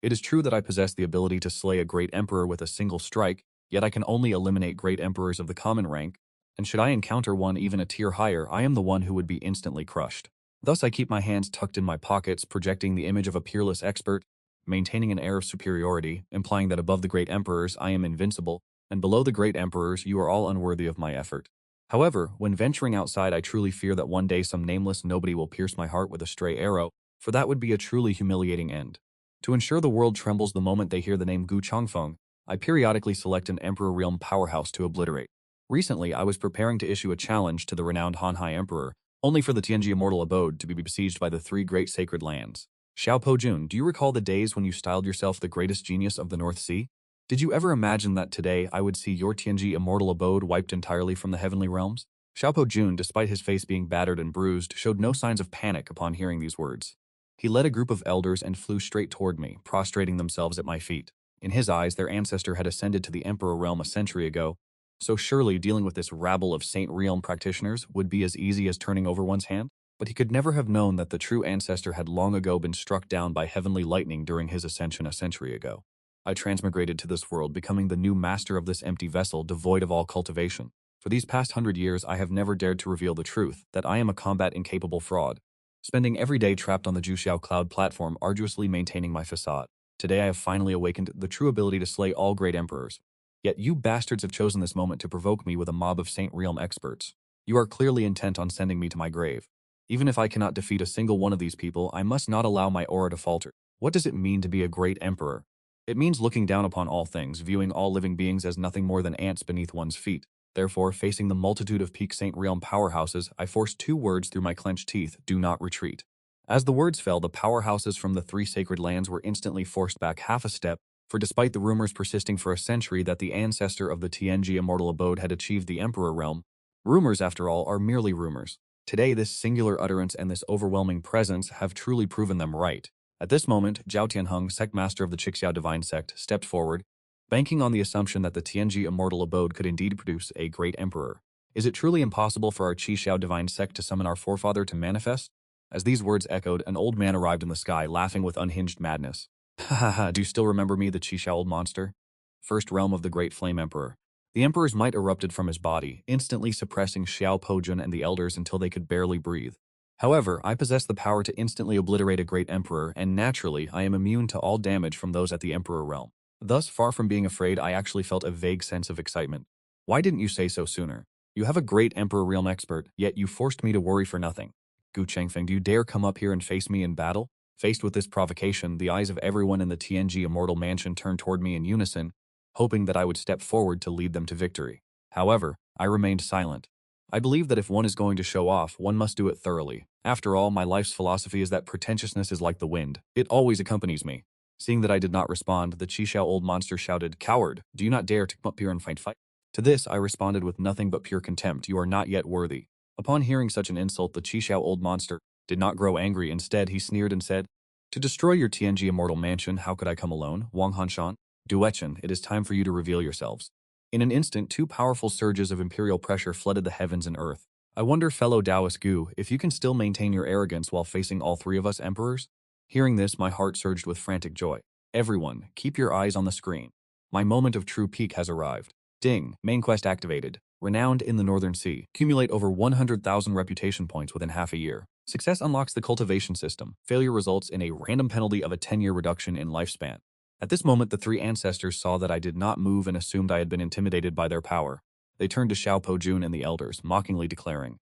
It is true that I possess the ability to slay a great emperor with a single strike, yet I can only eliminate great emperors of the common rank, and should I encounter one even a tier higher, I am the one who would be instantly crushed. Thus I keep my hands tucked in my pockets, projecting the image of a peerless expert, maintaining an air of superiority, implying that above the great emperors I am invincible, and below the great emperors you are all unworthy of my effort. However, when venturing outside I truly fear that one day some nameless nobody will pierce my heart with a stray arrow, for that would be a truly humiliating end. To ensure the world trembles the moment they hear the name Gu Chongfeng, I periodically select an Emperor Realm powerhouse to obliterate. Recently, I was preparing to issue a challenge to the renowned Hanhai Emperor, only for the Tianji Immortal Abode to be besieged by the three great sacred lands. Xiao Pojun, do you recall the days when you styled yourself the greatest genius of the North Sea? Did you ever imagine that today I would see your Tianji Immortal Abode wiped entirely from the heavenly realms? Xiao Pojun, despite his face being battered and bruised, showed no signs of panic upon hearing these words. He led a group of elders and flew straight toward me, prostrating themselves at my feet. In his eyes, their ancestor had ascended to the Emperor realm a century ago, so surely dealing with this rabble of Saint Realm practitioners would be as easy as turning over one's hand? But he could never have known that the true ancestor had long ago been struck down by heavenly lightning during his ascension a century ago. I transmigrated to this world, becoming the new master of this empty vessel devoid of all cultivation. For these past 100 years, I have never dared to reveal the truth, that I am a combat-incapable fraud, spending every day trapped on the Juxiao cloud platform, arduously maintaining my facade. Today I have finally awakened the true ability to slay all great emperors. Yet you bastards have chosen this moment to provoke me with a mob of Saint Realm experts. You are clearly intent on sending me to my grave. Even if I cannot defeat a single one of these people, I must not allow my aura to falter. What does it mean to be a great emperor? It means looking down upon all things, viewing all living beings as nothing more than ants beneath one's feet. Therefore, facing the multitude of peak Saint Realm powerhouses, I forced two words through my clenched teeth: do not retreat. As the words fell, the powerhouses from the three sacred lands were instantly forced back half a step, for despite the rumors persisting for a century that the ancestor of the Tianji Immortal Abode had achieved the Emperor realm, rumors, after all, are merely rumors. Today, this singular utterance and this overwhelming presence have truly proven them right. At this moment, Zhao Tianheng, sect master of the Chixiao Divine Sect, stepped forward, banking on the assumption that the Tianji Immortal Abode could indeed produce a great emperor. Is it truly impossible for our Chixiao Divine Sect to summon our forefather to manifest? As these words echoed, an old man arrived in the sky, laughing with unhinged madness. Ha ha ha, do you still remember me, the Chixiao old monster? First realm of the great flame emperor. The emperor's might erupted from his body, instantly suppressing Xiao Pojun and the elders until they could barely breathe. However, I possess the power to instantly obliterate a great emperor, and naturally, I am immune to all damage from those at the emperor realm. Thus, far from being afraid, I actually felt a vague sense of excitement. Why didn't you say so sooner? You have a great emperor realm expert, yet you forced me to worry for nothing. Gu Chengfeng, do you dare come up here and face me in battle? Faced with this provocation, the eyes of everyone in the Tianji Immortal Mansion turned toward me in unison, hoping that I would step forward to lead them to victory. However, I remained silent. I believe that if one is going to show off, one must do it thoroughly. After all, my life's philosophy is that pretentiousness is like the wind. It always accompanies me. Seeing that I did not respond, the Chixiao old monster shouted, "Coward, do you not dare to come up here and fight?" To this, I responded with nothing but pure contempt. You are not yet worthy. Upon hearing such an insult, the Chixiao old monster did not grow angry. Instead, he sneered and said, "To destroy your Tianji Immortal Mansion, how could I come alone? Wang Hanshan, Duechen, it is time for you to reveal yourselves." In an instant, two powerful surges of imperial pressure flooded the heavens and earth. I wonder, fellow Taoist Gu, if you can still maintain your arrogance while facing all three of us emperors? Hearing this, my heart surged with frantic joy. Everyone, keep your eyes on the screen. My moment of true peak has arrived. Ding, main quest activated. Renowned in the Northern Sea. Accumulate over 100,000 reputation points within half a year. Success unlocks the cultivation system. Failure results in a random penalty of a 10-year reduction in lifespan. At this moment, the three ancestors saw that I did not move and assumed I had been intimidated by their power. They turned to Xiao Pojun and the elders, mockingly declaring,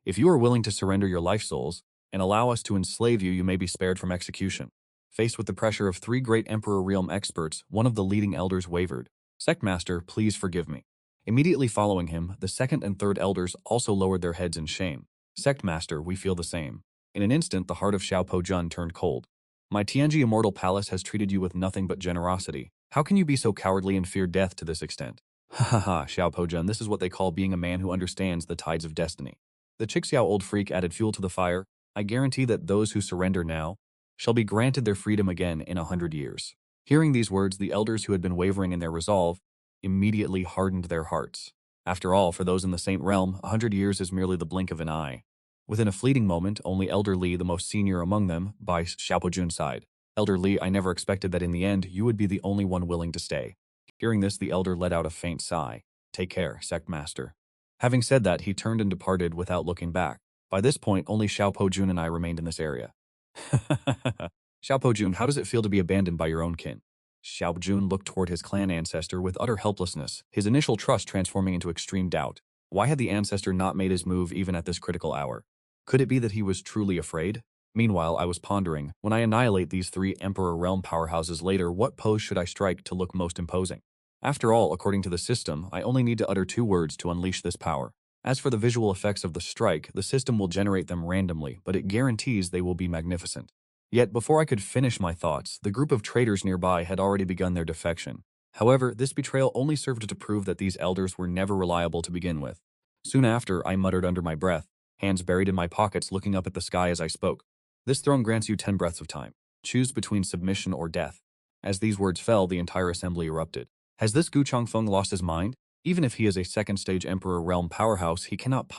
"If you are willing to surrender your life souls and allow us to enslave you, you may be spared from execution." Faced with the pressure of three great Emperor realm experts, one of the leading elders wavered. "Sectmaster, please forgive me." Immediately following him, the second and third elders also lowered their heads in shame. "Sectmaster, we feel the same." In an instant, the heart of Xiao Pojun turned cold. "My Tianji Immortal Palace has treated you with nothing but generosity. How can you be so cowardly and fear death to this extent?" "Ha ha ha, Xiao Pojun, this is what they call being a man who understands the tides of destiny." The Chixiao old freak added fuel to the fire. "I guarantee that those who surrender now shall be granted their freedom again in 100 years. Hearing these words, the elders who had been wavering in their resolve immediately hardened their hearts. After all, for those in the Saint Realm, 100 years is merely the blink of an eye. Within a fleeting moment, only Elder Li, the most senior among them, by Xiao Pojun's side, Elder Li, I never expected that in the end you would be the only one willing to stay. Hearing this, the elder let out a faint sigh. Take care, sect master. Having said that, he turned and departed without looking back. By this point, only Xiao Po Jun and I remained in this area. Xiao Po Jun, how does it feel to be abandoned by your own kin? Xiao Jun looked toward his clan ancestor with utter helplessness, his initial trust transforming into extreme doubt. Why had the ancestor not made his move even at this critical hour? Could it be that he was truly afraid? Meanwhile, I was pondering, when I annihilate these three Emperor Realm powerhouses later, what pose should I strike to look most imposing? After all, according to the system, I only need to utter 2 words to unleash this power. As for the visual effects of the strike, the system will generate them randomly, but it guarantees they will be magnificent. Yet before I could finish my thoughts, the group of traitors nearby had already begun their defection. However, this betrayal only served to prove that these elders were never reliable to begin with. Soon after, I muttered under my breath, hands buried in my pockets looking up at the sky as I spoke. This throne grants you 10 breaths of time. Choose between submission or death. As these words fell, the entire assembly erupted. Has this Gu Changfeng lost his mind? Even if he is a second-stage Emperor Realm powerhouse, he cannot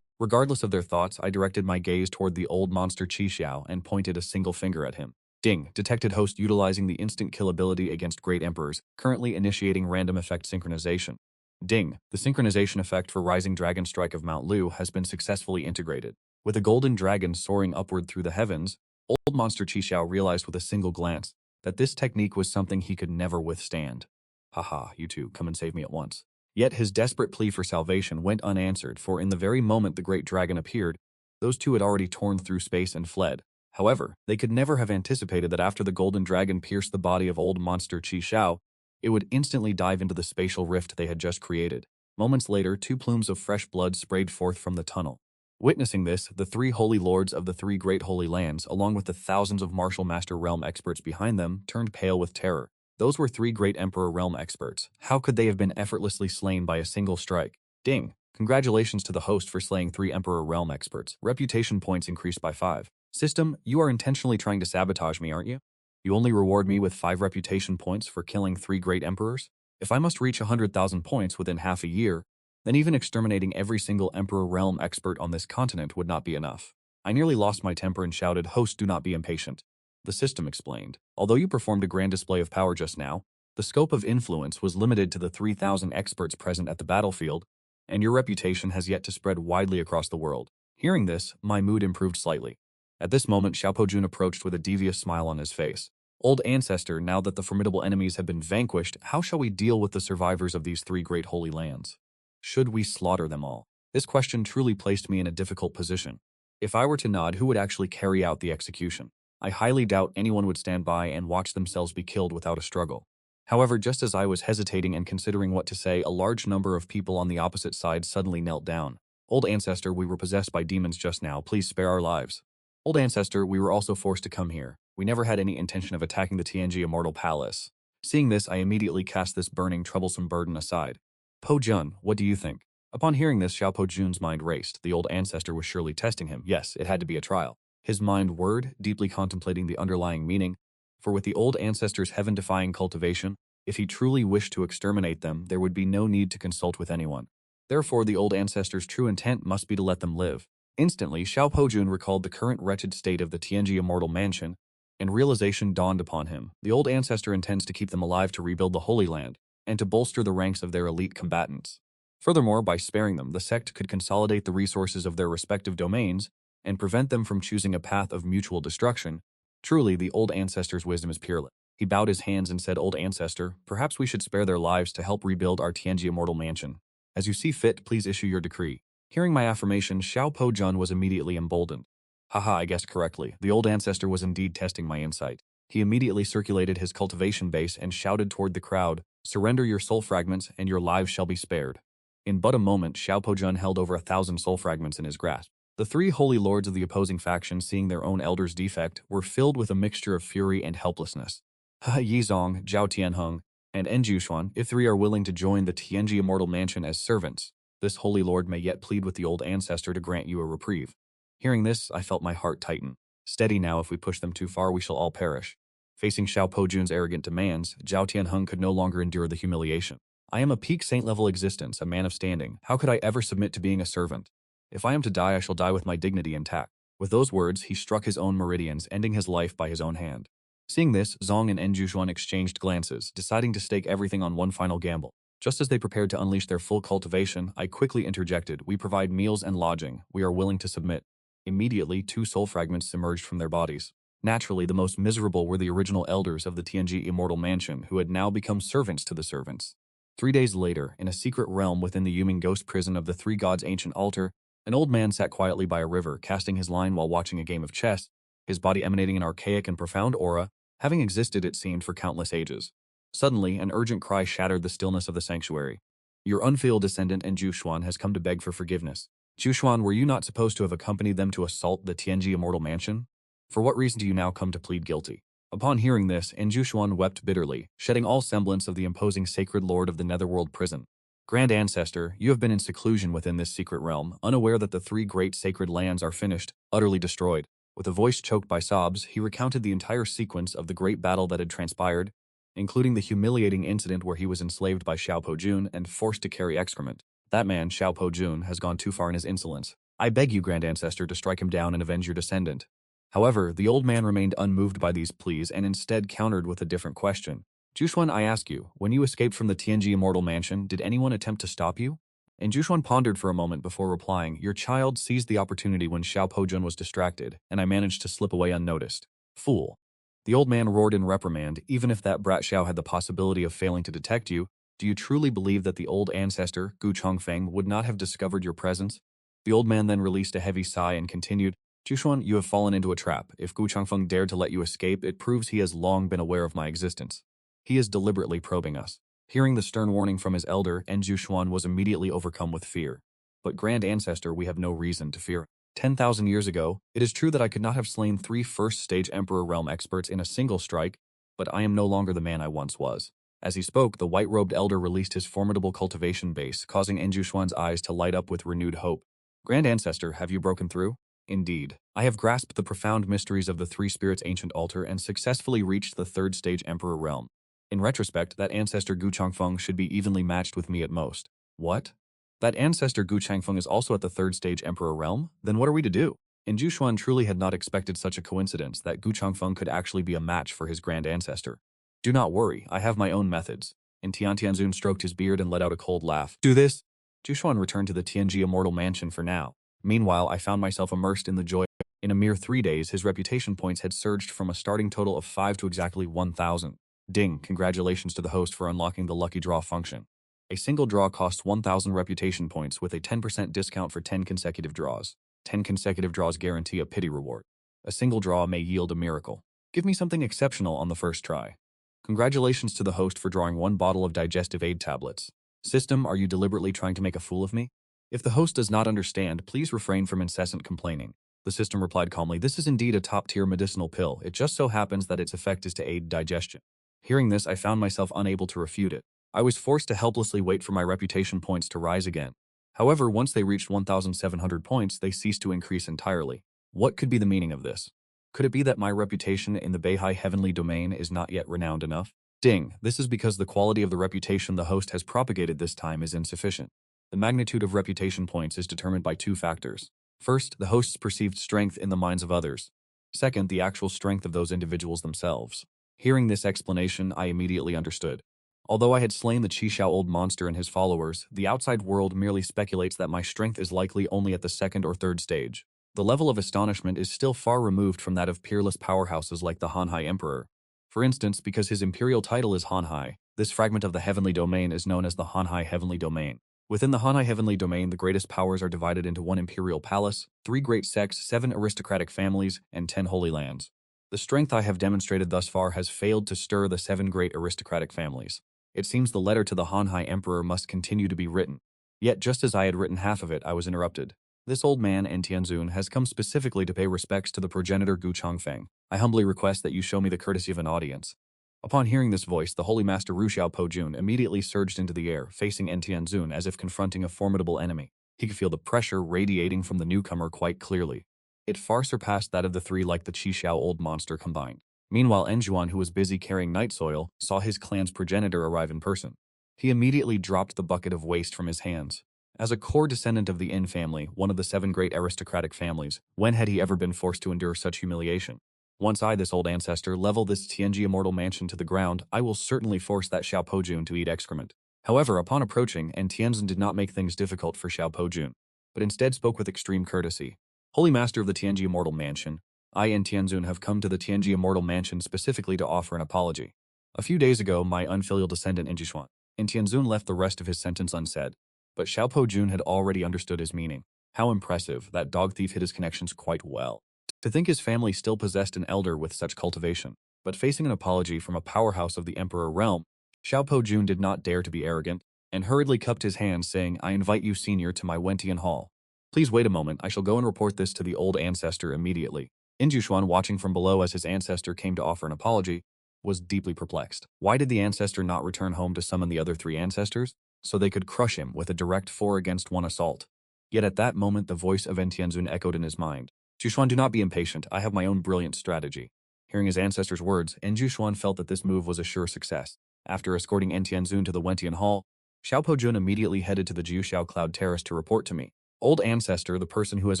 Regardless of their thoughts, I directed my gaze toward the old monster Qi Xiao and pointed a single finger at him. Ding, detected host utilizing the instant kill ability against Great Emperors, currently initiating random effect synchronization. Ding, the synchronization effect for Rising Dragon Strike of Mount Lu has been successfully integrated. With a golden dragon soaring upward through the heavens, old monster Qi Xiao realized with a single glance that this technique was something he could never withstand. Haha, you two, come and save me at once. Yet his desperate plea for salvation went unanswered, for in the very moment the great dragon appeared, those two had already torn through space and fled. However, they could never have anticipated that after the golden dragon pierced the body of old monster Qi Xiao, it would instantly dive into the spatial rift they had just created. Moments later, 2 plumes of fresh blood sprayed forth from the tunnel. Witnessing this, the 3 holy lords of the 3 great holy lands, along with the thousands of martial master realm experts behind them, turned pale with terror. Those were 3 great Emperor Realm experts. How could they have been effortlessly slain by a single strike? Ding! Congratulations to the host for slaying 3 Emperor Realm experts. Reputation points increased by 5. System, you are intentionally trying to sabotage me, aren't you? You only reward me with 5 reputation points for killing 3 great emperors? If I must reach 100,000 points within half a year, then even exterminating every single Emperor Realm expert on this continent would not be enough. I nearly lost my temper and shouted, "Host, do not be impatient." The system explained. Although you performed a grand display of power just now, the scope of influence was limited to the 3,000 experts present at the battlefield, and your reputation has yet to spread widely across the world. Hearing this, my mood improved slightly. At this moment, Xiao Po Jun approached with a devious smile on his face. Old ancestor, now that the formidable enemies have been vanquished, how shall we deal with the survivors of these 3 great holy lands? Should we slaughter them all? This question truly placed me in a difficult position. If I were to nod, who would actually carry out the execution? I highly doubt anyone would stand by and watch themselves be killed without a struggle. However, just as I was hesitating and considering what to say, a large number of people on the opposite side suddenly knelt down. Old ancestor, we were possessed by demons just now. Please spare our lives. Old ancestor, we were also forced to come here. We never had any intention of attacking the Tianji Immortal Palace. Seeing this, I immediately cast this burning, troublesome burden aside. Po Jun, what do you think? Upon hearing this, Xiao Po Jun's mind raced. The old ancestor was surely testing him. Yes, it had to be a trial. His mind whirred, deeply contemplating the underlying meaning, for with the old ancestor's heaven-defying cultivation, if he truly wished to exterminate them, there would be no need to consult with anyone. Therefore, the old ancestor's true intent must be to let them live. Instantly, Xiao Po Jun recalled the current wretched state of the Tianji Immortal Mansion, and realization dawned upon him. The old ancestor intends to keep them alive to rebuild the Holy Land, and to bolster the ranks of their elite combatants. Furthermore, by sparing them, the sect could consolidate the resources of their respective domains and prevent them from choosing a path of mutual destruction. Truly, the old ancestor's wisdom is peerless. He bowed his hands and said, "Old ancestor, perhaps we should spare their lives to help rebuild our Tianji Immortal Mansion. As you see fit, please issue your decree." Hearing my affirmation, Xiao Po Jun was immediately emboldened. Haha, I guessed correctly. The old ancestor was indeed testing my insight. He immediately circulated his cultivation base and shouted toward the crowd, "Surrender your soul fragments and your lives shall be spared." In but a moment, Xiao Po Jun held over 1,000 soul fragments in his grasp. The 3 holy lords of the opposing faction, seeing their own elder's defect, were filled with a mixture of fury and helplessness. Yizong, Zhao Tianheng, and Enjushuan, if 3 are willing to join the Tianji Immortal Mansion as servants, this holy lord may yet plead with the old ancestor to grant you a reprieve. Hearing this, I felt my heart tighten. Steady now, if we push them too far, we shall all perish. Facing Xiao Po Jun's arrogant demands, Zhao Tianheng could no longer endure the humiliation. I am a peak saint-level existence, a man of standing. How could I ever submit to being a servant? If I am to die, I shall die with my dignity intact. With those words, he struck his own meridians, ending his life by his own hand. Seeing this, Zhang and Enjushuan exchanged glances, deciding to stake everything on one final gamble. Just as they prepared to unleash their full cultivation, I quickly interjected, "We provide meals and lodging. We are willing to submit." Immediately, two soul fragments emerged from their bodies. Naturally, the most miserable were the original elders of the TNG Immortal Mansion, who had now become servants to the servants. 3 days later, in a secret realm within the Yuming ghost prison of the Three Gods' ancient altar, an old man sat quietly by a river, casting his line while watching a game of chess, his body emanating an archaic and profound aura, having existed, it seemed, for countless ages. Suddenly, an urgent cry shattered the stillness of the sanctuary. "Your unfilial descendant Enjushuan has come to beg for forgiveness. Jushuan, were you not supposed to have accompanied them to assault the TNG Immortal Mansion? For what reason do you now come to plead guilty?" Upon hearing this, Enjushuan wept bitterly, shedding all semblance of the imposing sacred lord of the Netherworld prison. "Grand Ancestor, you have been in seclusion within this secret realm, unaware that the three great sacred lands are finished, utterly destroyed." With a voice choked by sobs, he recounted the entire sequence of the great battle that had transpired, including the humiliating incident where he was enslaved by Xiaopo Jun and forced to carry excrement. "That man, Xiaopo Jun, has gone too far in his insolence. I beg you, Grand Ancestor, to strike him down and avenge your descendant." However, the old man remained unmoved by these pleas and instead countered with a different question. "Jushuan, I ask you, when you escaped from the TNG Immortal Mansion, did anyone attempt to stop you?" And Jushuan pondered for a moment before replying, "Your child seized the opportunity when Xiaopo Jun was distracted, and I managed to slip away unnoticed." "Fool." The old man roared in reprimand. "Even if that brat Xiao had the possibility of failing to detect you, do you truly believe that the old ancestor, Gu Chongfeng, would not have discovered your presence?" The old man then released a heavy sigh and continued, "Jushuan, you have fallen into a trap. If Gu Chongfeng dared to let you escape, it proves he has long been aware of my existence. He is deliberately probing us." Hearing the stern warning from his elder, Enjushuan was immediately overcome with fear. "But Grand Ancestor, we have no reason to fear. 10,000 years ago, it is true that I could not have slain 3 first-stage Emperor Realm experts in a single strike, but I am no longer the man I once was." As he spoke, the white-robed elder released his formidable cultivation base, causing Enjushuan's eyes to light up with renewed hope. "Grand Ancestor, have you broken through?" "Indeed. I have grasped the profound mysteries of the Three Spirits' ancient altar and successfully reached the third-stage Emperor Realm. In retrospect, that ancestor Gu Changfeng should be evenly matched with me at most." "What? That ancestor Gu Changfeng is also at the third-stage Emperor Realm? Then what are we to do?" And Jushuan truly had not expected such a coincidence that Gu Changfeng could actually be a match for his grand ancestor. "Do not worry, I have my own methods." And Tiantianzun stroked his beard and let out a cold laugh. "Do this?" Jushuan returned to the TNG Immortal Mansion for now. Meanwhile, I found myself immersed in the joy. In a mere 3 days, his reputation points had surged from a starting total of 5 to exactly 1,000. Ding, congratulations to the host for unlocking the lucky draw function. A single draw costs 1,000 reputation points with a 10% discount for 10 consecutive draws. 10 consecutive draws guarantee a pity reward. A single draw may yield a miracle. Give me something exceptional on the first try. Congratulations to the host for drawing 1 bottle of digestive aid tablets. System, are you deliberately trying to make a fool of me? If the host does not understand, please refrain from incessant complaining. The system replied calmly, "This is indeed a top-tier medicinal pill. It just so happens that its effect is to aid digestion." Hearing this, I found myself unable to refute it. I was forced to helplessly wait for my reputation points to rise again. However, once they reached 1,700 points, they ceased to increase entirely. What could be the meaning of this? Could it be that my reputation in the Beihai Heavenly Domain is not yet renowned enough? Ding, this is because the quality of the reputation the host has propagated this time is insufficient. The magnitude of reputation points is determined by 2 factors. First, the host's perceived strength in the minds of others. Second, the actual strength of those individuals themselves. Hearing this explanation, I immediately understood. Although I had slain the Qishao old monster and his followers, the outside world merely speculates that my strength is likely only at the 2nd or 3rd stage. The level of astonishment is still far removed from that of peerless powerhouses like the Hanhai Emperor. For instance, because his imperial title is Hanhai, this fragment of the Heavenly Domain is known as the Hanhai Heavenly Domain. Within the Hanhai Heavenly Domain, the greatest powers are divided into 1 imperial palace, 3 great sects, 7 aristocratic families, and 10 holy lands. The strength I have demonstrated thus far has failed to stir the 7 great aristocratic families. It seems the letter to the Hanhai Emperor must continue to be written. Yet just as I had written half of it, I was interrupted. "This old man, Tianzun, has come specifically to pay respects to the progenitor Gu Changfeng. I humbly request that you show me the courtesy of an audience." Upon hearing this voice, the Holy Master Ru Xiaopo Jun immediately surged into the air, facing Tianzun as if confronting a formidable enemy. He could feel the pressure radiating from the newcomer quite clearly. It far surpassed that of the 3 like the Qishao old monster combined. Meanwhile, Enjuan, who was busy carrying night soil, saw his clan's progenitor arrive in person. He immediately dropped the bucket of waste from his hands. As a core descendant of the Yin family, one of the 7 great aristocratic families, when had he ever been forced to endure such humiliation? Once I, this old ancestor, level this Tianji immortal mansion to the ground, I will certainly force that Xiao Pojun to eat excrement. However, upon approaching, and Tianzin did not make things difficult for Xiao Pojun, but instead spoke with extreme courtesy. Holy Master of the Tianji Immortal Mansion, I and Tianzun have come to the Tianji Immortal Mansion specifically to offer an apology. A few days ago, my unfilial descendant Injishuan, and Tianzun left the rest of his sentence unsaid, but Xiao Pojun had already understood his meaning. How impressive, that dog thief hid his connections quite well. To think his family still possessed an elder with such cultivation, but facing an apology from a powerhouse of the Emperor realm, Xiao Pojun did not dare to be arrogant, and hurriedly cupped his hands, saying, I invite you, senior, to my Wentian hall. Please wait a moment, I shall go and report this to the old ancestor immediately. Injushuan, watching from below as his ancestor came to offer an apology, was deeply perplexed. Why did the ancestor not return home to summon the other 3 ancestors? So they could crush him with a direct 4-against-1 assault. Yet at that moment the voice of Entianzun echoed in his mind. Jushuan, do not be impatient, I have my own brilliant strategy. Hearing his ancestor's words, Enjushuan felt that this move was a sure success. After escorting Entianzun to the Wentian hall, Xiao Pojun immediately headed to the Jiuxiao Cloud Terrace to report to me. Old ancestor, the person who has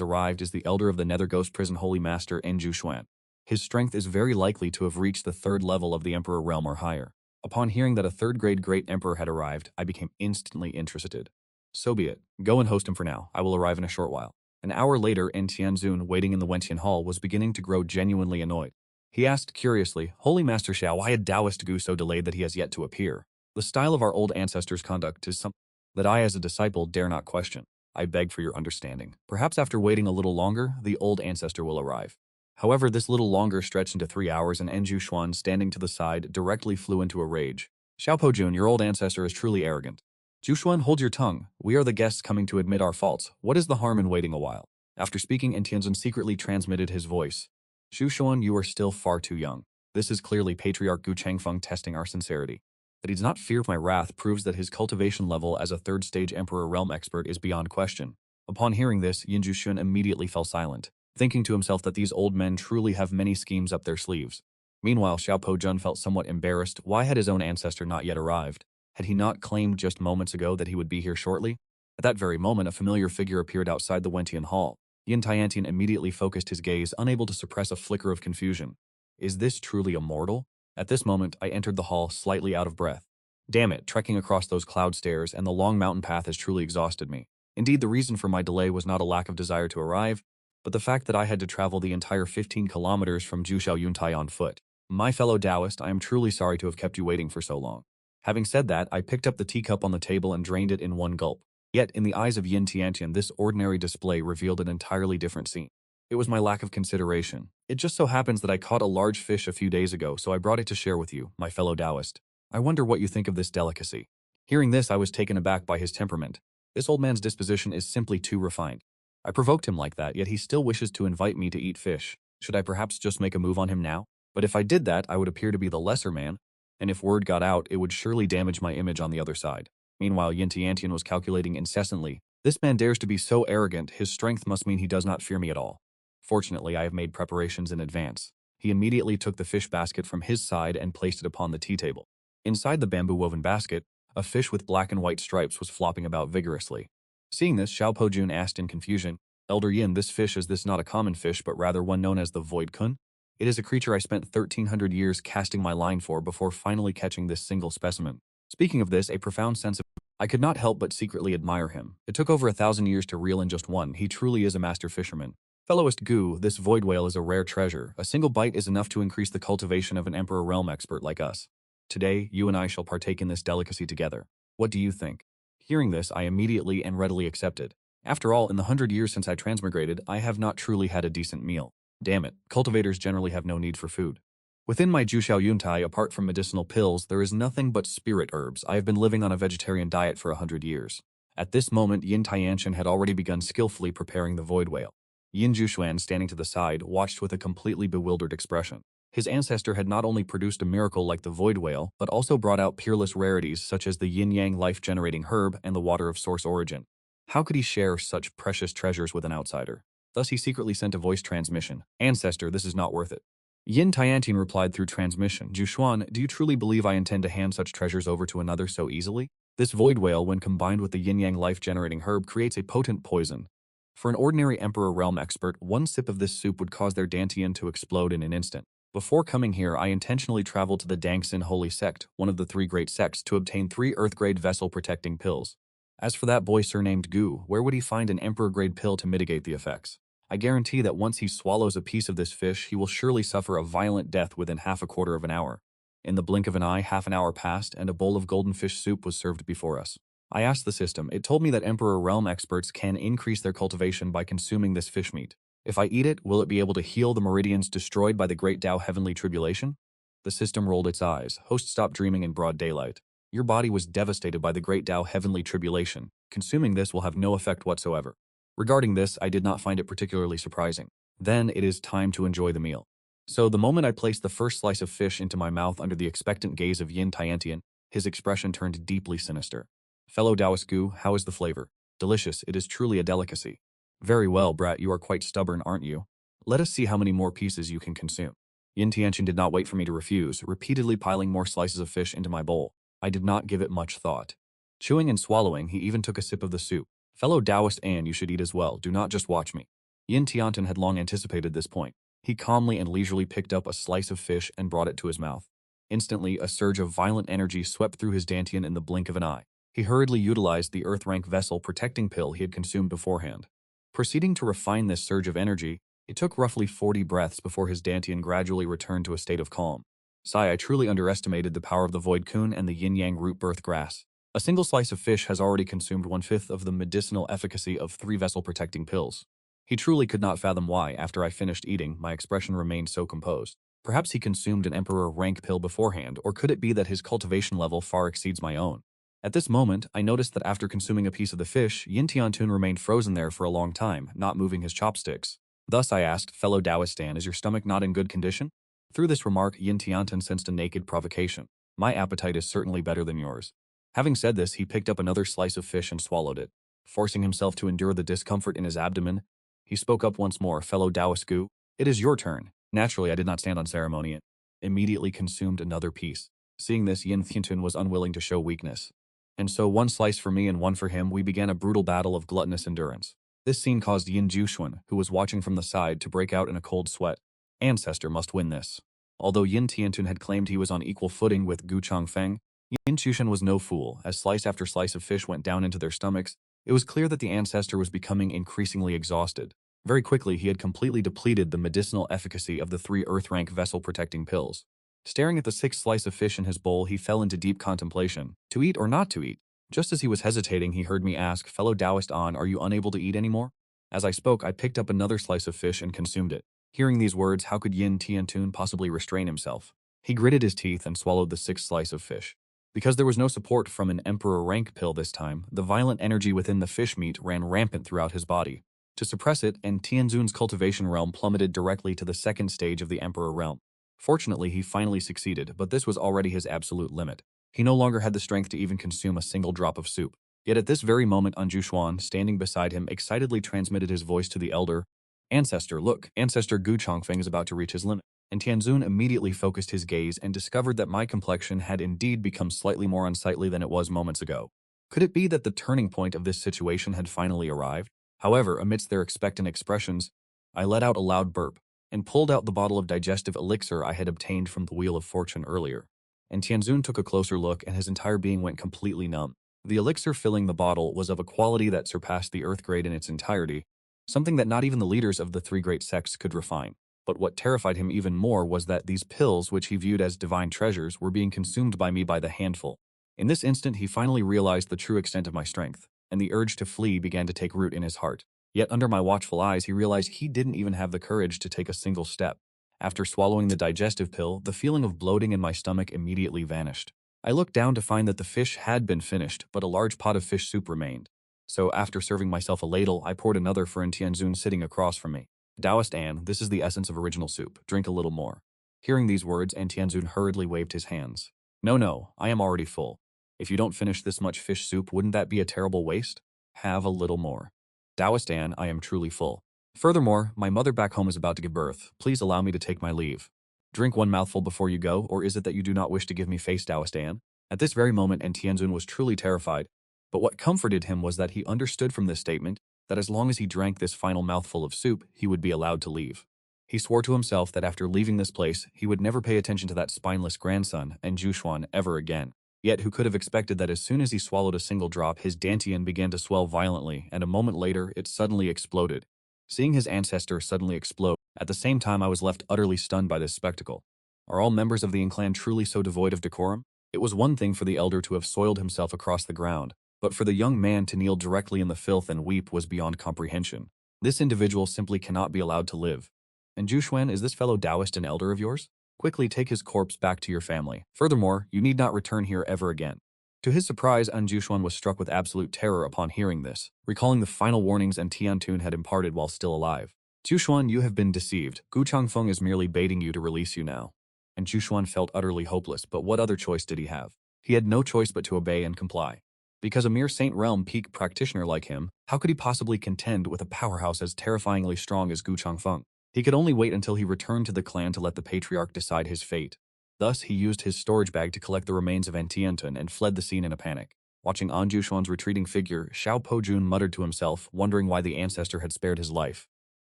arrived is the elder of the Nether Ghost Prison Holy Master Enjushuan. His strength is very likely to have reached the 3rd level of the Emperor realm or higher. Upon hearing that a 3rd-grade Great Emperor had arrived, I became instantly interested. So be it. Go and host him for now. I will arrive in a short while. An hour later, Tianzun, waiting in the Wentian hall, was beginning to grow genuinely annoyed. He asked curiously, Holy Master Xiao, why had Taoist Gu so delayed that he has yet to appear? The style of our old ancestors' conduct is something that I as a disciple dare not question. I beg for your understanding. Perhaps after waiting a little longer, the old ancestor will arrive. However, this little longer stretched into 3 hours, and Enju Xuan, standing to the side, directly flew into a rage. Xiao Pojun, your old ancestor is truly arrogant. Jushuan, hold your tongue. We are the guests coming to admit our faults. What is the harm in waiting a while? After speaking, Tianzun secretly transmitted his voice. Jushuan, you are still far too young. This is clearly Patriarch Gu Changfeng testing our sincerity. That he does not fear my wrath proves that his cultivation level as a 3rd-stage Emperor Realm expert is beyond question. Upon hearing this, Yin Jushun immediately fell silent, thinking to himself that these old men truly have many schemes up their sleeves. Meanwhile, Xiao Pojun felt somewhat embarrassed. Why had his own ancestor not yet arrived? Had he not claimed just moments ago that he would be here shortly? At that very moment, a familiar figure appeared outside the Wentian hall. Yin Tiantian immediately focused his gaze, unable to suppress a flicker of confusion. Is this truly a mortal? At this moment, I entered the hall, slightly out of breath. Damn it, trekking across those cloud stairs and the long mountain path has truly exhausted me. Indeed, the reason for my delay was not a lack of desire to arrive, but the fact that I had to travel the entire 15 kilometers from Juxiao Yuntai on foot. My fellow Taoist, I am truly sorry to have kept you waiting for so long. Having said that, I picked up the teacup on the table and drained it in one gulp. Yet, in the eyes of Yin Tiantian, this ordinary display revealed an entirely different scene. It was my lack of consideration. It just so happens that I caught a large fish a few days ago, so I brought it to share with you, my fellow Taoist. I wonder what you think of this delicacy. Hearing this, I was taken aback by his temperament. This old man's disposition is simply too refined. I provoked him like that, yet he still wishes to invite me to eat fish. Should I perhaps just make a move on him now? But if I did that, I would appear to be the lesser man, and if word got out, it would surely damage my image on the other side. Meanwhile, Yin Tiantian was calculating incessantly. This man dares to be so arrogant, his strength must mean he does not fear me at all. Fortunately, I have made preparations in advance. He immediately took the fish basket from his side and placed it upon the tea table. Inside the bamboo-woven basket, a fish with black and white stripes was flopping about vigorously. Seeing this, Xiao Pojun asked in confusion, Elder Yin, this fish, is this not a common fish but rather one known as the Void Kun? It is a creature I spent 1,300 years casting my line for before finally catching this single specimen. Speaking of this, a profound sense of I could not help but secretly admire him. It took over 1,000 years to reel in just one. He truly is a master fisherman. Fellowist Gu, this void whale is a rare treasure. A single bite is enough to increase the cultivation of an Emperor Realm expert like us. Today, you and I shall partake in this delicacy together. What do you think? Hearing this, I immediately and readily accepted. After all, in the 100 years since I transmigrated, I have not truly had a decent meal. Damn it, cultivators generally have no need for food. Within my Juxiao Yuntai, apart from medicinal pills, there is nothing but spirit herbs. I have been living on a vegetarian diet for 100 years. At this moment, Yin Tiantian had already begun skillfully preparing the void whale. Yin Jushuan, standing to the side, watched with a completely bewildered expression. His ancestor had not only produced a miracle like the void whale, but also brought out peerless rarities such as the yin-yang life-generating herb and the water of source origin. How could he share such precious treasures with an outsider? Thus he secretly sent a voice transmission. Ancestor, this is not worth it. Yin Tiantian replied through transmission, Jushuan, do you truly believe I intend to hand such treasures over to another so easily? This void whale, when combined with the yin-yang life-generating herb, creates a potent poison. For an ordinary Emperor Realm expert, one sip of this soup would cause their dantian to explode in an instant. Before coming here, I intentionally traveled to the Dangsin Holy Sect, one of the three great sects, to obtain 3 Earth-grade vessel-protecting pills. As for that boy surnamed Gu, where would he find an Emperor-grade pill to mitigate the effects? I guarantee that once he swallows a piece of this fish, he will surely suffer a violent death within half a quarter of an hour. In the blink of an eye, half an hour passed, and a bowl of golden fish soup was served before us. I asked the system. It told me that Emperor Realm experts can increase their cultivation by consuming this fish meat. If I eat it, will it be able to heal the meridians destroyed by the Great Tao Heavenly Tribulation? The system rolled its eyes. Host stopped dreaming in broad daylight. Your body was devastated by the Great Tao Heavenly Tribulation. Consuming this will have no effect whatsoever. Regarding this, I did not find it particularly surprising. Then it is time to enjoy the meal. So the moment I placed the first slice of fish into my mouth under the expectant gaze of Yin Tiantian, his expression turned deeply sinister. Fellow Taoist Gu, how is the flavor? Delicious, it is truly a delicacy. Very well, brat, you are quite stubborn, aren't you? Let us see how many more pieces you can consume. Yin Tiantian did not wait for me to refuse, repeatedly piling more slices of fish into my bowl. I did not give it much thought. Chewing and swallowing, he even took a sip of the soup. Fellow Taoist An, you should eat as well, do not just watch me. Yin Tiantian had long anticipated this point. He calmly and leisurely picked up a slice of fish and brought it to his mouth. Instantly, a surge of violent energy swept through his dantian in the blink of an eye. He hurriedly utilized the Earth-rank vessel protecting pill he had consumed beforehand. Proceeding to refine this surge of energy, it took roughly 40 breaths before his dantian gradually returned to a state of calm. Sigh, I truly underestimated the power of the Void Kun and the Yin-Yang root birth grass. A single slice of fish has already consumed 1/5 of the medicinal efficacy of 3 vessel protecting pills. He truly could not fathom why, after I finished eating, my expression remained so composed. Perhaps he consumed an Emperor rank pill beforehand, or could it be that his cultivation level far exceeds my own? At this moment, I noticed that after consuming a piece of the fish, Yin Tiantun remained frozen there for a long time, not moving his chopsticks. Thus I asked, fellow Taoistan, is your stomach not in good condition? Through this remark, Yin Tiantun sensed a naked provocation. My appetite is certainly better than yours. Having said this, he picked up another slice of fish and swallowed it. Forcing himself to endure the discomfort in his abdomen, he spoke up once more, fellow Taoist Gu, it is your turn. Naturally, I did not stand on ceremony and immediately consumed another piece. Seeing this, Yin Tiantun was unwilling to show weakness. And so 1 slice for me and 1 for him, we began a brutal battle of gluttonous endurance. This scene caused Yin Juxuan, who was watching from the side, to break out in a cold sweat. Ancestor must win this. Although Yin Tiantun had claimed he was on equal footing with Gu Changfeng, Yin Chushan was no fool. As slice after slice of fish went down into their stomachs, it was clear that the ancestor was becoming increasingly exhausted. Very quickly, he had completely depleted the medicinal efficacy of the 3 Earth-rank vessel-protecting pills. Staring at the 6th slice of fish in his bowl, he fell into deep contemplation. To eat or not to eat? Just as he was hesitating, he heard me ask, fellow Taoist An, are you unable to eat anymore? As I spoke, I picked up another slice of fish and consumed it. Hearing these words, how could Yin Tiantun possibly restrain himself? He gritted his teeth and swallowed the 6th slice of fish. Because there was no support from an Emperor rank pill this time, the violent energy within the fish meat ran rampant throughout his body. To suppress it, and Tianzun's cultivation realm plummeted directly to the 2nd stage of the Emperor realm. Fortunately, he finally succeeded, but this was already his absolute limit. He no longer had the strength to even consume a single drop of soup. Yet at this very moment, Anju Xuan, standing beside him, excitedly transmitted his voice to the elder. Ancestor, look, Ancestor Gu Changfeng is about to reach his limit. And Tianzun immediately focused his gaze and discovered that my complexion had indeed become slightly more unsightly than it was moments ago. Could it be that the turning point of this situation had finally arrived? However, amidst their expectant expressions, I let out a loud burp and pulled out the bottle of digestive elixir I had obtained from the Wheel of Fortune earlier. And Tianzun took a closer look and his entire being went completely numb. The elixir filling the bottle was of a quality that surpassed the Earth grade in its entirety, something that not even the leaders of the 3 great sects could refine. But what terrified him even more was that these pills, which he viewed as divine treasures, were being consumed by me by the handful. In this instant, he finally realized the true extent of my strength, and the urge to flee began to take root in his heart. Yet under my watchful eyes, he realized he didn't even have the courage to take a single step. After swallowing the digestive pill, the feeling of bloating in my stomach immediately vanished. I looked down to find that the fish had been finished, but a large pot of fish soup remained. So after serving myself a ladle, I poured another for Tianzun sitting across from me. Taoist An, this is the essence of original soup. Drink a little more. Hearing these words, Tianzun hurriedly waved his hands. No, I am already full. If you don't finish this much fish soup, wouldn't that be a terrible waste? Have a little more. Taoist An, I am truly full. Furthermore, my mother back home is about to give birth. Please allow me to take my leave. Drink 1 mouthful before you go, or is it that you do not wish to give me face, Taoist An? At this very moment, Tianzun was truly terrified, but what comforted him was that he understood from this statement that as long as he drank this final mouthful of soup, he would be allowed to leave. He swore to himself that after leaving this place, he would never pay attention to that spineless grandson and Jushuan ever again. Yet who could have expected that as soon as he swallowed a single drop, his dantian began to swell violently, and a moment later, it suddenly exploded. Seeing his ancestor suddenly explode, at the same time I was left utterly stunned by this spectacle. Are all members of the Yin clan truly so devoid of decorum? It was one thing for the elder to have soiled himself across the ground, but for the young man to kneel directly in the filth and weep was beyond comprehension. This individual simply cannot be allowed to live. And Jushuan, is this fellow Taoist an elder of yours? Quickly take his corpse back to your family. Furthermore, you need not return here ever again. To his surprise, An Jushuan was struck with absolute terror upon hearing this, recalling the final warnings An Tiantun had imparted while still alive. Jushuan, you have been deceived. Gu Changfeng is merely baiting you to release you now. And Jushuan felt utterly hopeless, but what other choice did he have? He had no choice but to obey and comply. Because a mere Saint Realm peak practitioner like him, how could he possibly contend with a powerhouse as terrifyingly strong as Gu Changfeng? He could only wait until he returned to the clan to let the patriarch decide his fate. Thus, he used his storage bag to collect the remains of An Tiantun and fled the scene in a panic. Watching An Jushuan's retreating figure, Xiao Pojun muttered to himself, wondering why the ancestor had spared his life.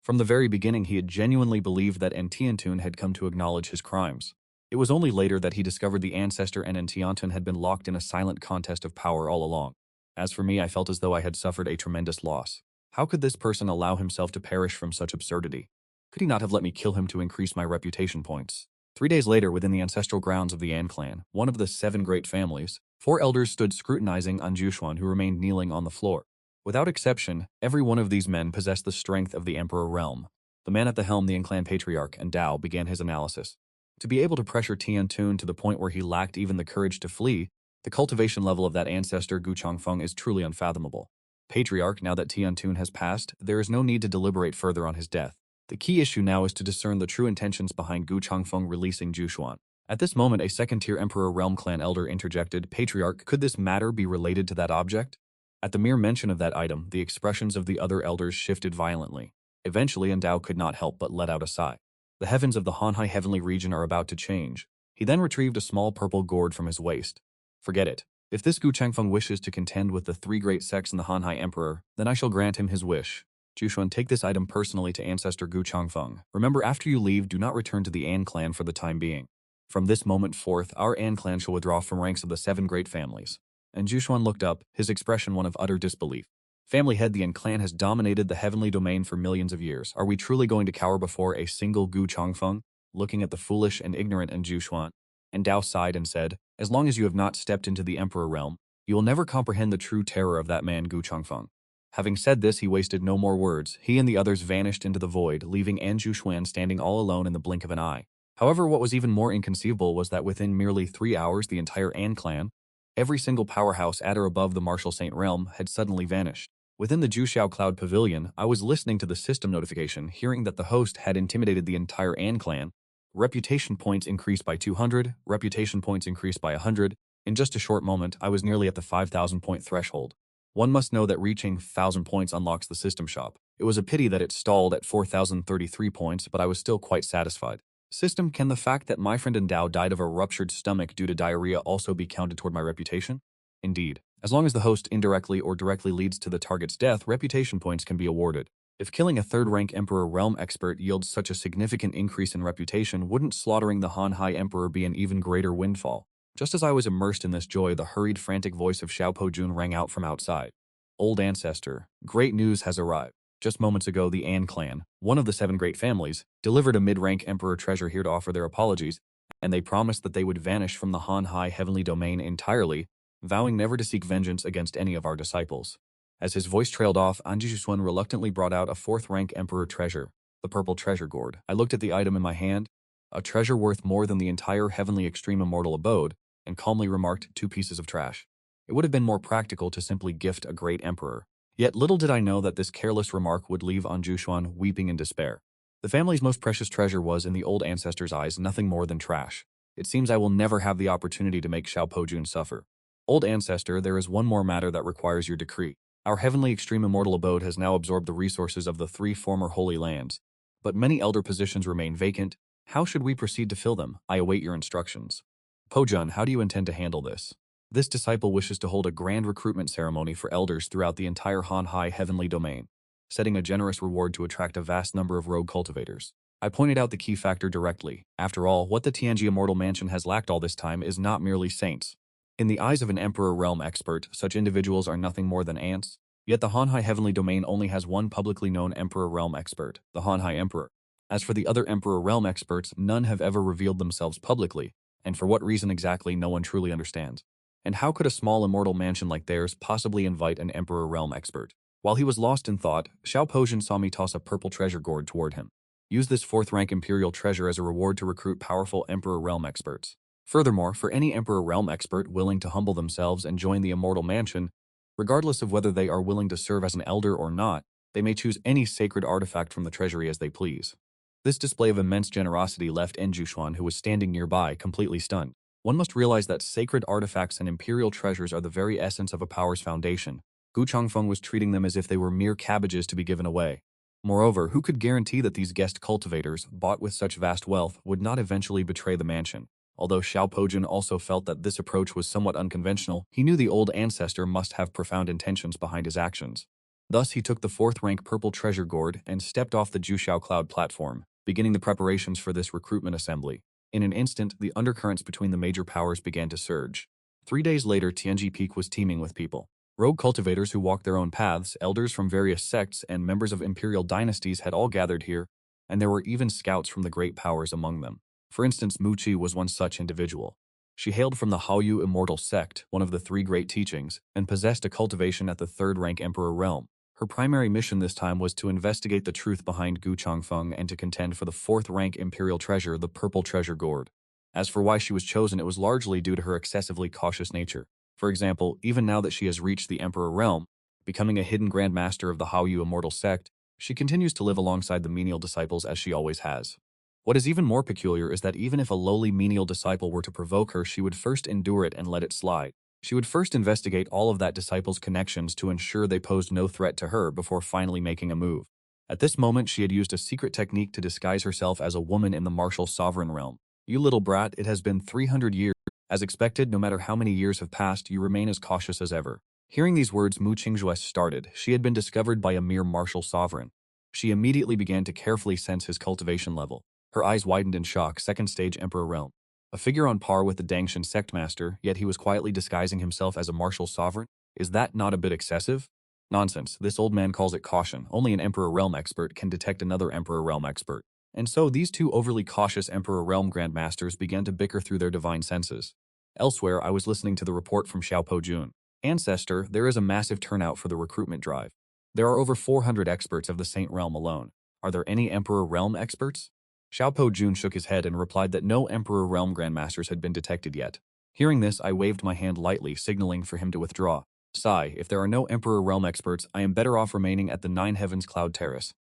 From the very beginning, he had genuinely believed that An Tiantun had come to acknowledge his crimes. It was only later that he discovered the ancestor and An Tiantun had been locked in a silent contest of power all along. As for me, I felt as though I had suffered a tremendous loss. How could this person allow himself to perish from such absurdity? Could he not have let me kill him to increase my reputation points? 3 days later, within the ancestral grounds of the An clan, one of the 7 great families, 4 elders stood scrutinizing An Jushuan, who remained kneeling on the floor. Without exception, every one of these men possessed the strength of the Emperor realm. The man at the helm, the An clan patriarch, and Dao, began his analysis. To be able to pressure Tiantun to the point where he lacked even the courage to flee, the cultivation level of that ancestor Gu Changfeng is truly unfathomable. Patriarch, now that Tiantun has passed, there is no need to deliberate further on his death. The key issue now is to discern the true intentions behind Gu Changfeng releasing Jushuan. At this moment, a second-tier Emperor Realm Clan elder interjected, Patriarch, could this matter be related to that object? At the mere mention of that item, the expressions of the other elders shifted violently. Eventually, Endao could not help but let out a sigh. The heavens of the Hanhai heavenly region are about to change. He then retrieved a small purple gourd from his waist. Forget it. If this Gu Changfeng wishes to contend with the 3 great sects in the Hanhai Emperor, then I shall grant him his wish. Jushuan, take this item personally to Ancestor Gu Changfeng. Remember, after you leave, do not return to the An clan for the time being. From this moment forth, our An clan shall withdraw from ranks of the 7 great families. And Jushuan looked up, his expression one of utter disbelief. Family head, the An clan has dominated the heavenly domain for millions of years. Are we truly going to cower before a single Gu Changfeng? Looking at the foolish and ignorant An Jushuan, and Dao sighed and said, as long as you have not stepped into the Emperor realm, you will never comprehend the true terror of that man Gu Changfeng. Having said this, he wasted no more words. He and the others vanished into the void, leaving An Jushuan standing all alone in the blink of an eye. However, what was even more inconceivable was that within merely 3 hours, the entire An clan, every single powerhouse at or above the Martial Saint realm, had suddenly vanished. Within the Juxiao Cloud Pavilion, I was listening to the system notification, hearing that the host had intimidated the entire An clan. Reputation points increased by 200, reputation points increased by 100. In just a short moment, I was nearly at the 5,000 point threshold. One must know that reaching 1,000 points unlocks the system shop. It was a pity that it stalled at 4,033 points, but I was still quite satisfied. System, can the fact that my friend Endao died of a ruptured stomach due to diarrhea also be counted toward my reputation? Indeed. As long as the host indirectly or directly leads to the target's death, reputation points can be awarded. If killing a 3rd-rank Emperor Realm expert yields such a significant increase in reputation, wouldn't slaughtering the Hanhai Emperor be an even greater windfall? Just as I was immersed in this joy, the hurried, frantic voice of Xiao Pojun rang out from outside. Old ancestor, great news has arrived. Just moments ago, the An clan, one of the 7 great families, delivered a mid-rank Emperor treasure here to offer their apologies, and they promised that they would vanish from the Hanhai heavenly domain entirely, vowing never to seek vengeance against any of our disciples. As his voice trailed off, An Jushuan reluctantly brought out a 4th-rank Emperor treasure, the purple treasure gourd. I looked at the item in my hand, a treasure worth more than the entire heavenly extreme immortal abode, and calmly remarked, 2 pieces of trash. It would have been more practical to simply gift a great emperor. Yet little did I know that this careless remark would leave An Jushuan weeping in despair. The family's most precious treasure was, in the old ancestor's eyes, nothing more than trash. It seems I will never have the opportunity to make Xiao Pojun suffer. Old ancestor, there is one more matter that requires your decree. Our heavenly extreme immortal abode has now absorbed the resources of the 3 former holy lands, but many elder positions remain vacant. How should we proceed to fill them? I await your instructions. Pojun, how do you intend to handle this? This disciple wishes to hold a grand recruitment ceremony for elders throughout the entire Hanhai heavenly domain, setting a generous reward to attract a vast number of rogue cultivators. I pointed out the key factor directly. After all, what the Tianji Immortal Mansion has lacked all this time is not merely saints. In the eyes of an Emperor Realm expert, such individuals are nothing more than ants. Yet the Hanhai Heavenly Domain only has one publicly known Emperor Realm expert, the Hanhai Emperor. As for the other Emperor Realm experts, none have ever revealed themselves publicly, and for what reason exactly no one truly understands. And how could a small immortal mansion like theirs possibly invite an Emperor Realm expert? While he was lost in thought, Xiao Pojin saw me toss a purple treasure gourd toward him. Use this 4th rank Imperial treasure as a reward to recruit powerful Emperor Realm experts. Furthermore, for any Emperor Realm expert willing to humble themselves and join the Immortal Mansion, regardless of whether they are willing to serve as an elder or not, they may choose any sacred artifact from the treasury as they please. This display of immense generosity left Enjushuan, who was standing nearby, completely stunned. One must realize that sacred artifacts and imperial treasures are the very essence of a power's foundation. Gu Changfeng was treating them as if they were mere cabbages to be given away. Moreover, who could guarantee that these guest cultivators, bought with such vast wealth, would not eventually betray the mansion? Although Xiao Pojin also felt that this approach was somewhat unconventional, he knew the old ancestor must have profound intentions behind his actions. Thus, he took the 4th rank purple treasure gourd and stepped off the Juxiao Cloud platform, beginning the preparations for this recruitment assembly. In an instant, the undercurrents between the major powers began to surge. 3 days later, Tianji Peak was teeming with people. Rogue cultivators who walked their own paths, elders from various sects, and members of imperial dynasties had all gathered here, and there were even scouts from the great powers among them. For instance, Mu Qi was one such individual. She hailed from the Haoyu Immortal Sect, one of the 3 great teachings, and possessed a cultivation at the 3rd rank Emperor Realm. Her primary mission this time was to investigate the truth behind Gu Changfeng and to contend for the 4th rank Imperial treasure, the Purple Treasure Gourd. As for why she was chosen, it was largely due to her excessively cautious nature. For example, even now that she has reached the Emperor Realm, becoming a hidden Grand Master of the Haoyu Immortal Sect, she continues to live alongside the menial disciples as she always has. What is even more peculiar is that even if a lowly menial disciple were to provoke her, she would first endure it and let it slide. She would first investigate all of that disciple's connections to ensure they posed no threat to her before finally making a move. At this moment, she had used a secret technique to disguise herself as a woman in the martial sovereign realm. You little brat, it has been 300 years. As expected, no matter how many years have passed, you remain as cautious as ever. Hearing these words, Mu Qingzhuo started. She had been discovered by a mere martial sovereign. She immediately began to carefully sense his cultivation level. Her eyes widened in shock. 2nd stage Emperor Realm. A figure on par with the Dangshan sect master, yet he was quietly disguising himself as a martial sovereign? Is that not a bit excessive? Nonsense, this old man calls it caution. Only an Emperor Realm expert can detect another Emperor Realm expert. And so these 2 overly cautious Emperor Realm Grandmasters began to bicker through their divine senses. Elsewhere, I was listening to the report from Xiao Pojun. Ancestor, there is a massive turnout for the recruitment drive. There are over 400 experts of the Saint Realm alone. Are there any Emperor Realm experts? Xiao Pojun shook his head and replied that no Emperor Realm Grandmasters had been detected yet. Hearing this, I waved my hand lightly, signaling for him to withdraw. Sigh, if there are no Emperor Realm experts, I am better off remaining at the 9 Heavens Cloud Terrace.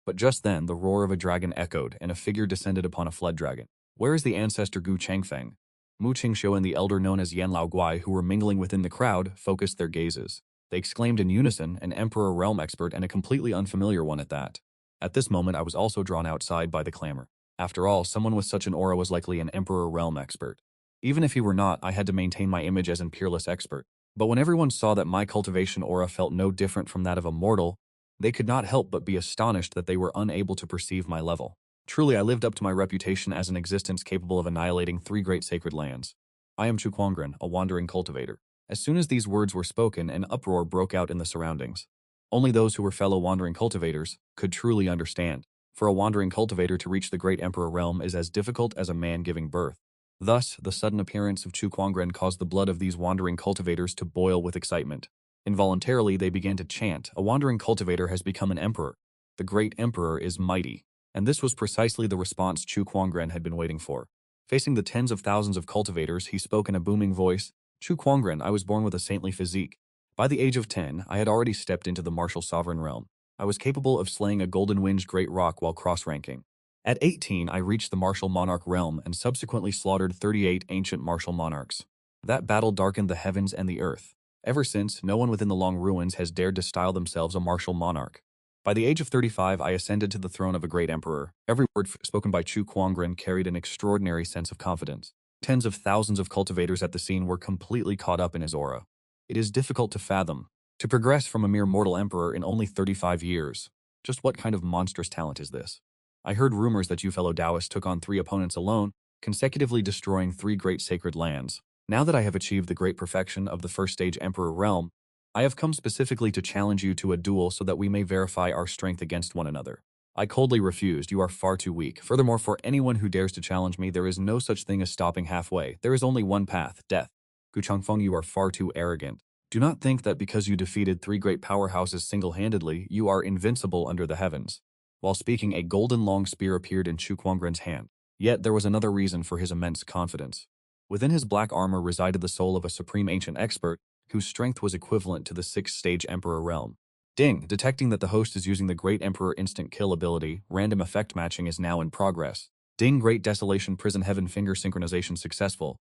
But just then, the roar of a dragon echoed, and a figure descended upon a flood dragon. Where is the ancestor Gu Changfeng? Mu Qingxiu and the elder known as Yan Lao Guai, who were mingling within the crowd, focused their gazes. They exclaimed in unison, an Emperor Realm expert and a completely unfamiliar one at that. At this moment, I was also drawn outside by the clamor. After all, someone with such an aura was likely an Emperor Realm expert. Even if he were not, I had to maintain my image as an peerless expert. But when everyone saw that my cultivation aura felt no different from that of a mortal, they could not help but be astonished that they were unable to perceive my level. Truly, I lived up to my reputation as an existence capable of annihilating 3 great sacred lands. I am Chu Quangren, a wandering cultivator. As soon as these words were spoken, an uproar broke out in the surroundings. Only those who were fellow wandering cultivators could truly understand. For a wandering cultivator to reach the great Emperor Realm is as difficult as a man giving birth. Thus, the sudden appearance of Chu Quangren caused the blood of these wandering cultivators to boil with excitement. Involuntarily, they began to chant, a wandering cultivator has become an emperor. The great emperor is mighty. And this was precisely the response Chu Quangren had been waiting for. Facing the tens of thousands of cultivators, he spoke in a booming voice, Chu Quangren, I was born with a saintly physique. By the age of 10, I had already stepped into the martial sovereign realm. I was capable of slaying a golden-winged great rock while cross-ranking. At 18, I reached the martial monarch realm and subsequently slaughtered 38 ancient martial monarchs. That battle darkened the heavens and the earth. Ever since, no one within the Long Ruins has dared to style themselves a martial monarch. By the age of 35, I ascended to the throne of a great emperor. Every word spoken by Chu Quangren carried an extraordinary sense of confidence. Tens of thousands of cultivators at the scene were completely caught up in his aura. It is difficult to fathom. To progress from a mere mortal emperor in only 35 years. Just what kind of monstrous talent is this? I heard rumors that you fellow Taoists took on 3 opponents alone, consecutively destroying 3 great sacred lands. Now that I have achieved the great perfection of the first stage Emperor realm, I have come specifically to challenge you to a duel so that we may verify our strength against one another. I coldly refused. You are far too weak. Furthermore, for anyone who dares to challenge me, there is no such thing as stopping halfway. There is only one path, death. Gu Changfeng, you are far too arrogant. Do not think that because you defeated 3 great powerhouses single-handedly, you are invincible under the heavens. While speaking, a golden long spear appeared in Chu Kuangren's hand. Yet there was another reason for his immense confidence. Within his black armor resided the soul of a supreme ancient expert, whose strength was equivalent to the 6th-stage Emperor realm. Ding! Detecting that the host is using the Great Emperor instant kill ability, random effect matching is now in progress. Ding! Great Desolation Prison Heaven finger synchronization successful.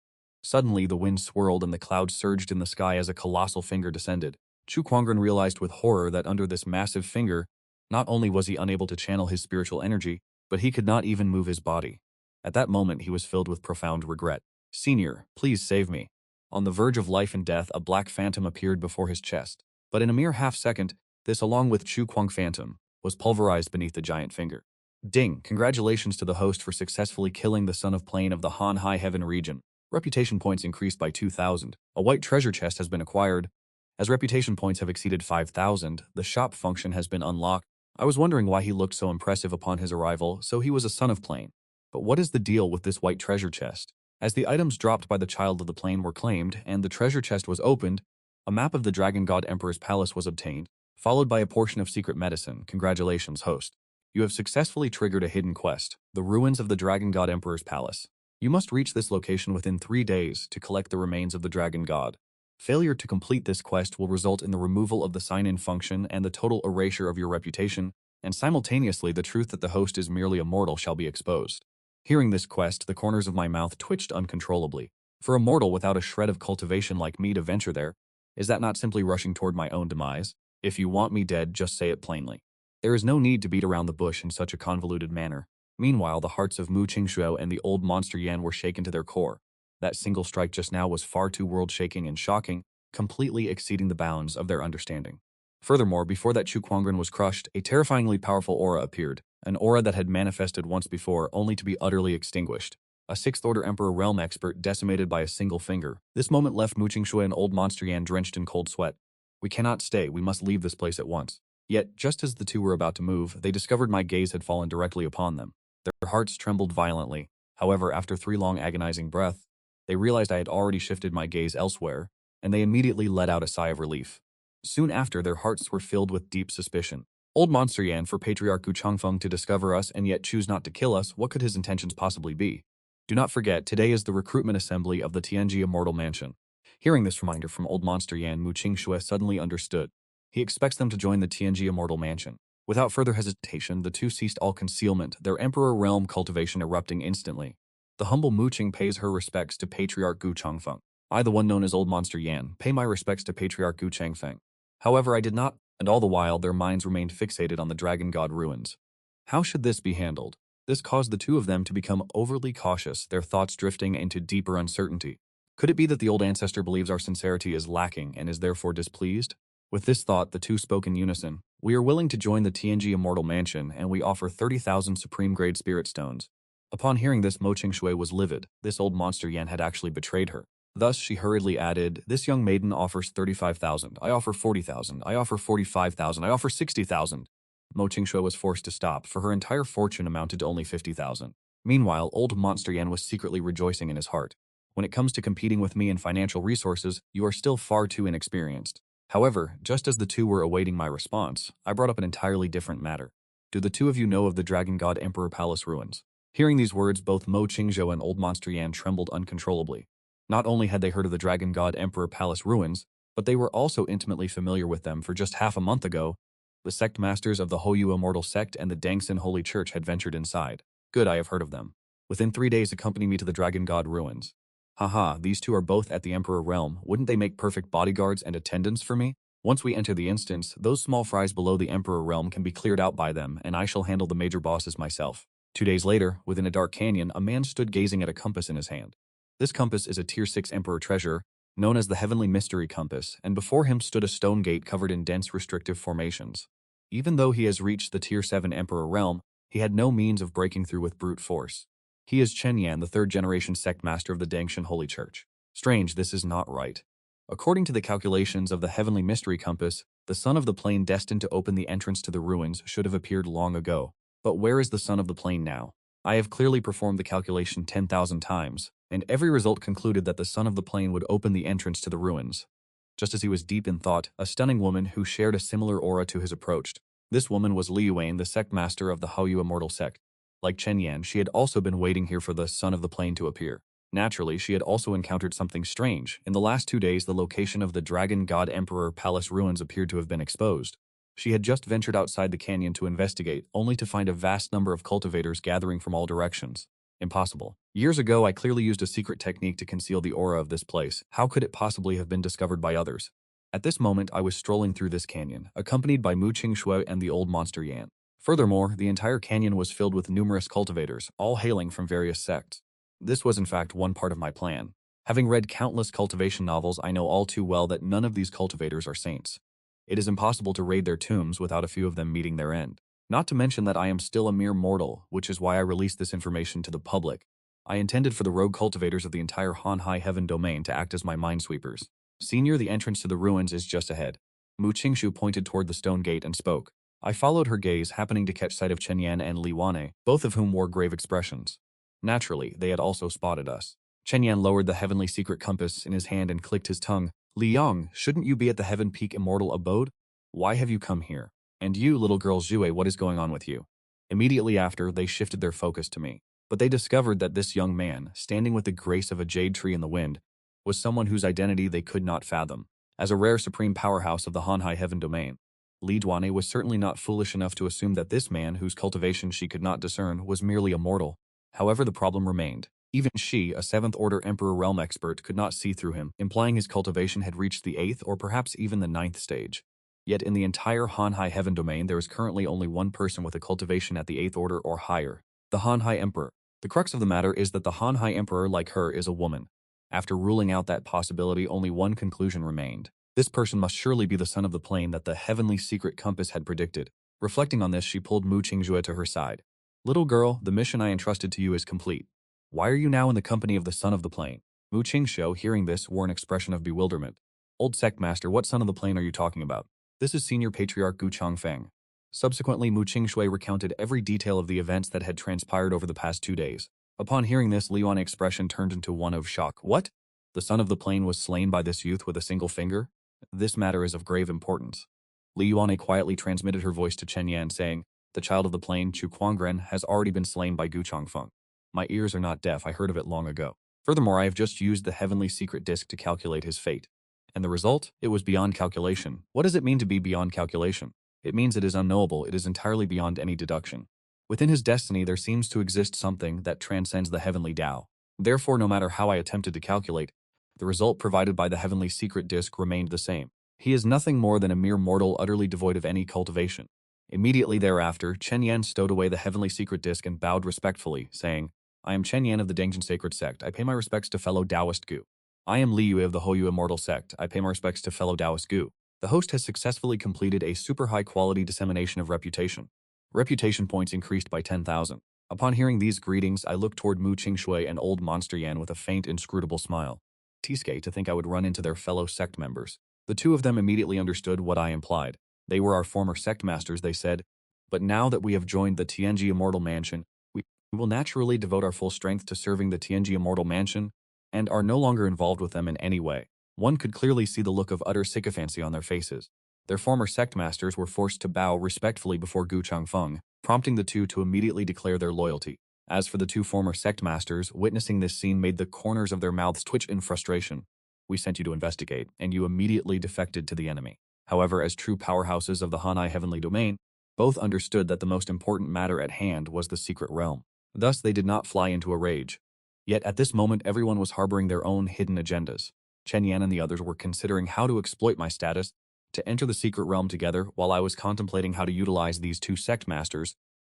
Suddenly, the wind swirled and the clouds surged in the sky as a colossal finger descended. Chu Kuangren realized with horror that under this massive finger, not only was he unable to channel his spiritual energy, but he could not even move his body. At that moment, he was filled with profound regret. Senior, please save me. On the verge of life and death, a black phantom appeared before his chest. But in a mere half-second, this, along with Chu Kuang Phantom, was pulverized beneath the giant finger. Ding! Congratulations to the host for successfully killing the son of Plane of the Han High Heaven region. Reputation points increased by 2,000. A white treasure chest has been acquired. As reputation points have exceeded 5,000, the shop function has been unlocked. I was wondering why he looked so impressive upon his arrival, so he was a son of Plane. But what is the deal with this white treasure chest? As the items dropped by the child of the plane were claimed and the treasure chest was opened, a map of the Dragon God Emperor's palace was obtained, followed by a portion of secret medicine. Congratulations, host. You have successfully triggered a hidden quest, the ruins of the Dragon God Emperor's palace. You must reach this location within 3 days to collect the remains of the Dragon God. Failure to complete this quest will result in the removal of the sign-in function and the total erasure of your reputation, and simultaneously the truth that the host is merely a mortal shall be exposed. Hearing this quest, the corners of my mouth twitched uncontrollably. For a mortal without a shred of cultivation like me to venture there, is that not simply rushing toward my own demise? If you want me dead, just say it plainly. There is no need to beat around the bush in such a convoluted manner. Meanwhile, the hearts of Mu Qingshuo and the old monster Yan were shaken to their core. That single strike just now was far too world-shaking and shocking, completely exceeding the bounds of their understanding. Furthermore, before that Chu Kuangren was crushed, a terrifyingly powerful aura appeared, an aura that had manifested once before only to be utterly extinguished. A 6th-order Emperor realm expert decimated by a single finger. This moment left Mu Qingshui and old monster Yan drenched in cold sweat. We cannot stay, we must leave this place at once. Yet, just as the two were about to move, they discovered my gaze had fallen directly upon them. Their hearts trembled violently. However, after 3 long agonizing breaths, they realized I had already shifted my gaze elsewhere, and they immediately let out a sigh of relief. Soon after, their hearts were filled with deep suspicion. Old monster Yan, for Patriarch Gu Changfeng to discover us and yet choose not to kill us, what could his intentions possibly be? Do not forget, today is the recruitment assembly of the Tianji Immortal Mansion. Hearing this reminder from old monster Yan, Mu Qingshui suddenly understood. He expects them to join the Tianji Immortal Mansion. Without further hesitation, the two ceased all concealment, their Emperor realm cultivation erupting instantly. The humble Mu Qing pays her respects to Patriarch Gu Changfeng. I, the one known as Old Monster Yan, pay my respects to Patriarch Gu Changfeng. However, I did not, and all the while their minds remained fixated on the Dragon God ruins. How should this be handled? This caused the two of them to become overly cautious, their thoughts drifting into deeper uncertainty. Could it be that the old ancestor believes our sincerity is lacking and is therefore displeased? With this thought, the two spoke in unison. We are willing to join the TNG Immortal Mansion, and we offer 30,000 supreme-grade spirit stones. Upon hearing this, Mo Qingshui was livid. This old monster Yan had actually betrayed her. Thus, she hurriedly added, this young maiden offers 35,000. I offer 40,000. I offer 45,000. I offer 60,000. Mo Qingshui was forced to stop, for her entire fortune amounted to only 50,000. Meanwhile, old monster Yan was secretly rejoicing in his heart. When it comes to competing with me in financial resources, you are still far too inexperienced. However, just as the two were awaiting my response, I brought up an entirely different matter. Do the two of you know of the Dragon God Emperor Palace ruins? Hearing these words, both Mo Qingzhou and old monster Yan trembled uncontrollably. Not only had they heard of the Dragon God Emperor Palace ruins, but they were also intimately familiar with them, for just half a month ago, the sect masters of the Hoyu Immortal Sect and the Dangsin Holy Church had ventured inside. Good, I have heard of them. Within 3 days, accompany me to the Dragon God ruins. Haha, these two are both at the Emperor realm. Wouldn't they make perfect bodyguards and attendants for me? Once we enter the instance, those small fries below the Emperor realm can be cleared out by them, and I shall handle the major bosses myself. 2 days later, within a dark canyon, a man stood gazing at a compass in his hand. This compass is a Tier 6 Emperor treasure, known as the Heavenly Mystery Compass, and before him stood a stone gate covered in dense restrictive formations. Even though he has reached the Tier 7 Emperor realm, He had no means of breaking through with brute force. He is Chen Yan, the third-generation sect master of the Dangshan Holy Church. Strange, this is not right. According to the calculations of the Heavenly Mystery Compass, the son of the plane destined to open the entrance to the ruins should have appeared long ago. But where is the son of the plane now? I have clearly performed the calculation 10,000 times, and every result concluded that the son of the plane would open the entrance to the ruins. Just as he was deep in thought, a stunning woman who shared a similar aura to his approached. This woman was Li Yuan, the sect master of the Haoyu Immortal Sect. Like Chen Yan, she had also been waiting here for the son of the plane to appear. Naturally, she had also encountered something strange. In the last 2 days, the location of the Dragon God Emperor Palace ruins appeared to have been exposed. She had just ventured outside the canyon to investigate, only to find a vast number of cultivators gathering from all directions. Impossible. Years ago, I clearly used a secret technique to conceal the aura of this place. How could it possibly have been discovered by others? At this moment, I was strolling through this canyon, accompanied by Mu Qingxue and the old monster Yan. Furthermore, the entire canyon was filled with numerous cultivators, all hailing from various sects. This was in fact one part of my plan. Having read countless cultivation novels, I know all too well that none of these cultivators are saints. It is impossible to raid their tombs without a few of them meeting their end. Not to mention that I am still a mere mortal, which is why I released this information to the public. I intended for the rogue cultivators of the entire Han High Heaven domain to act as my minesweepers. Senior, the entrance to the ruins is just ahead. Mu Qingshu pointed toward the stone gate and spoke. I followed her gaze, happening to catch sight of Chen Yan and Li Wane, both of whom wore grave expressions. Naturally, they had also spotted us. Chen Yan lowered the heavenly secret compass in his hand and clicked his tongue. Li Yang, shouldn't you be at the Heaven Peak Immortal Abode? Why have you come here? And you, little girl Zhue, what is going on with you? Immediately after, they shifted their focus to me. But they discovered that this young man, standing with the grace of a jade tree in the wind, was someone whose identity they could not fathom. As a rare supreme powerhouse of the Han High Heaven domain, Li Duane was certainly not foolish enough to assume that this man, whose cultivation she could not discern, was merely a mortal. However, the problem remained. Even she, a 7th-order Emperor Realm expert, could not see through him, implying his cultivation had reached the 8th or perhaps even the 9th stage. Yet in the entire Han High Heaven domain, there is currently only one person with a cultivation at the 8th order or higher, the Han High Emperor. The crux of the matter is that the Han High Emperor, like her, is a woman. After ruling out that possibility, only one conclusion remained. This person must surely be the son of the plane that the heavenly secret compass had predicted. Reflecting on this, she pulled Mu Qingzhue to her side. Little girl, the mission I entrusted to you is complete. Why are you now in the company of the son of the plane? Mu Qingzhou, hearing this, wore an expression of bewilderment. Old sect master, what son of the plane are you talking about? This is Senior Patriarch Gu Changfeng. Subsequently, Mu Qingxue recounted every detail of the events that had transpired over the past 2 days. Upon hearing this, Li Yuan's expression turned into one of shock. What? The son of the plane was slain by this youth with a single finger? This matter is of grave importance. Li Yuan quietly transmitted her voice to Chen Yan, saying, the child of the plane, Chu Quangren, has already been slain by Gu Changfeng. My ears are not deaf, I heard of it long ago. Furthermore, I have just used the heavenly secret disc to calculate his fate. And the result? It was beyond calculation. What does it mean to be beyond calculation? It means it is unknowable, it is entirely beyond any deduction. Within his destiny, there seems to exist something that transcends the heavenly Tao. Therefore, no matter how I attempted to calculate, the result provided by the heavenly secret disc remained the same. He is nothing more than a mere mortal utterly devoid of any cultivation. Immediately thereafter, Chen Yan stowed away the heavenly secret disc and bowed respectfully, saying, I am Chen Yan of the Dangshan Sacred Sect. I pay my respects to fellow Taoist Gu. I am Li Yue of the Haoyu Immortal Sect. I pay my respects to fellow Taoist Gu. The host has successfully completed a super high-quality dissemination of reputation. Reputation points increased by 10,000. Upon hearing these greetings, I looked toward Mu Qingxue and old monster Yan with a faint, inscrutable smile. Tiske, to think I would run into their fellow sect members. The two of them immediately understood what I implied. They were our former sect masters, they said. But now that we have joined the Tianji Immortal Mansion, we will naturally devote our full strength to serving the Tianji Immortal Mansion and are no longer involved with them in any way. One could clearly see the look of utter sycophancy on their faces. Their former sect masters were forced to bow respectfully before Gu Changfeng, prompting the two to immediately declare their loyalty. As for the two former sect masters, witnessing this scene made the corners of their mouths twitch in frustration. We sent you to investigate, and you immediately defected to the enemy. However, as true powerhouses of the Hanai Heavenly Domain, both understood that the most important matter at hand was the secret realm. Thus, they did not fly into a rage. Yet at this moment, everyone was harboring their own hidden agendas. Chen Yan and the others were considering how to exploit my status to enter the secret realm together while I was contemplating how to utilize these two sect masters.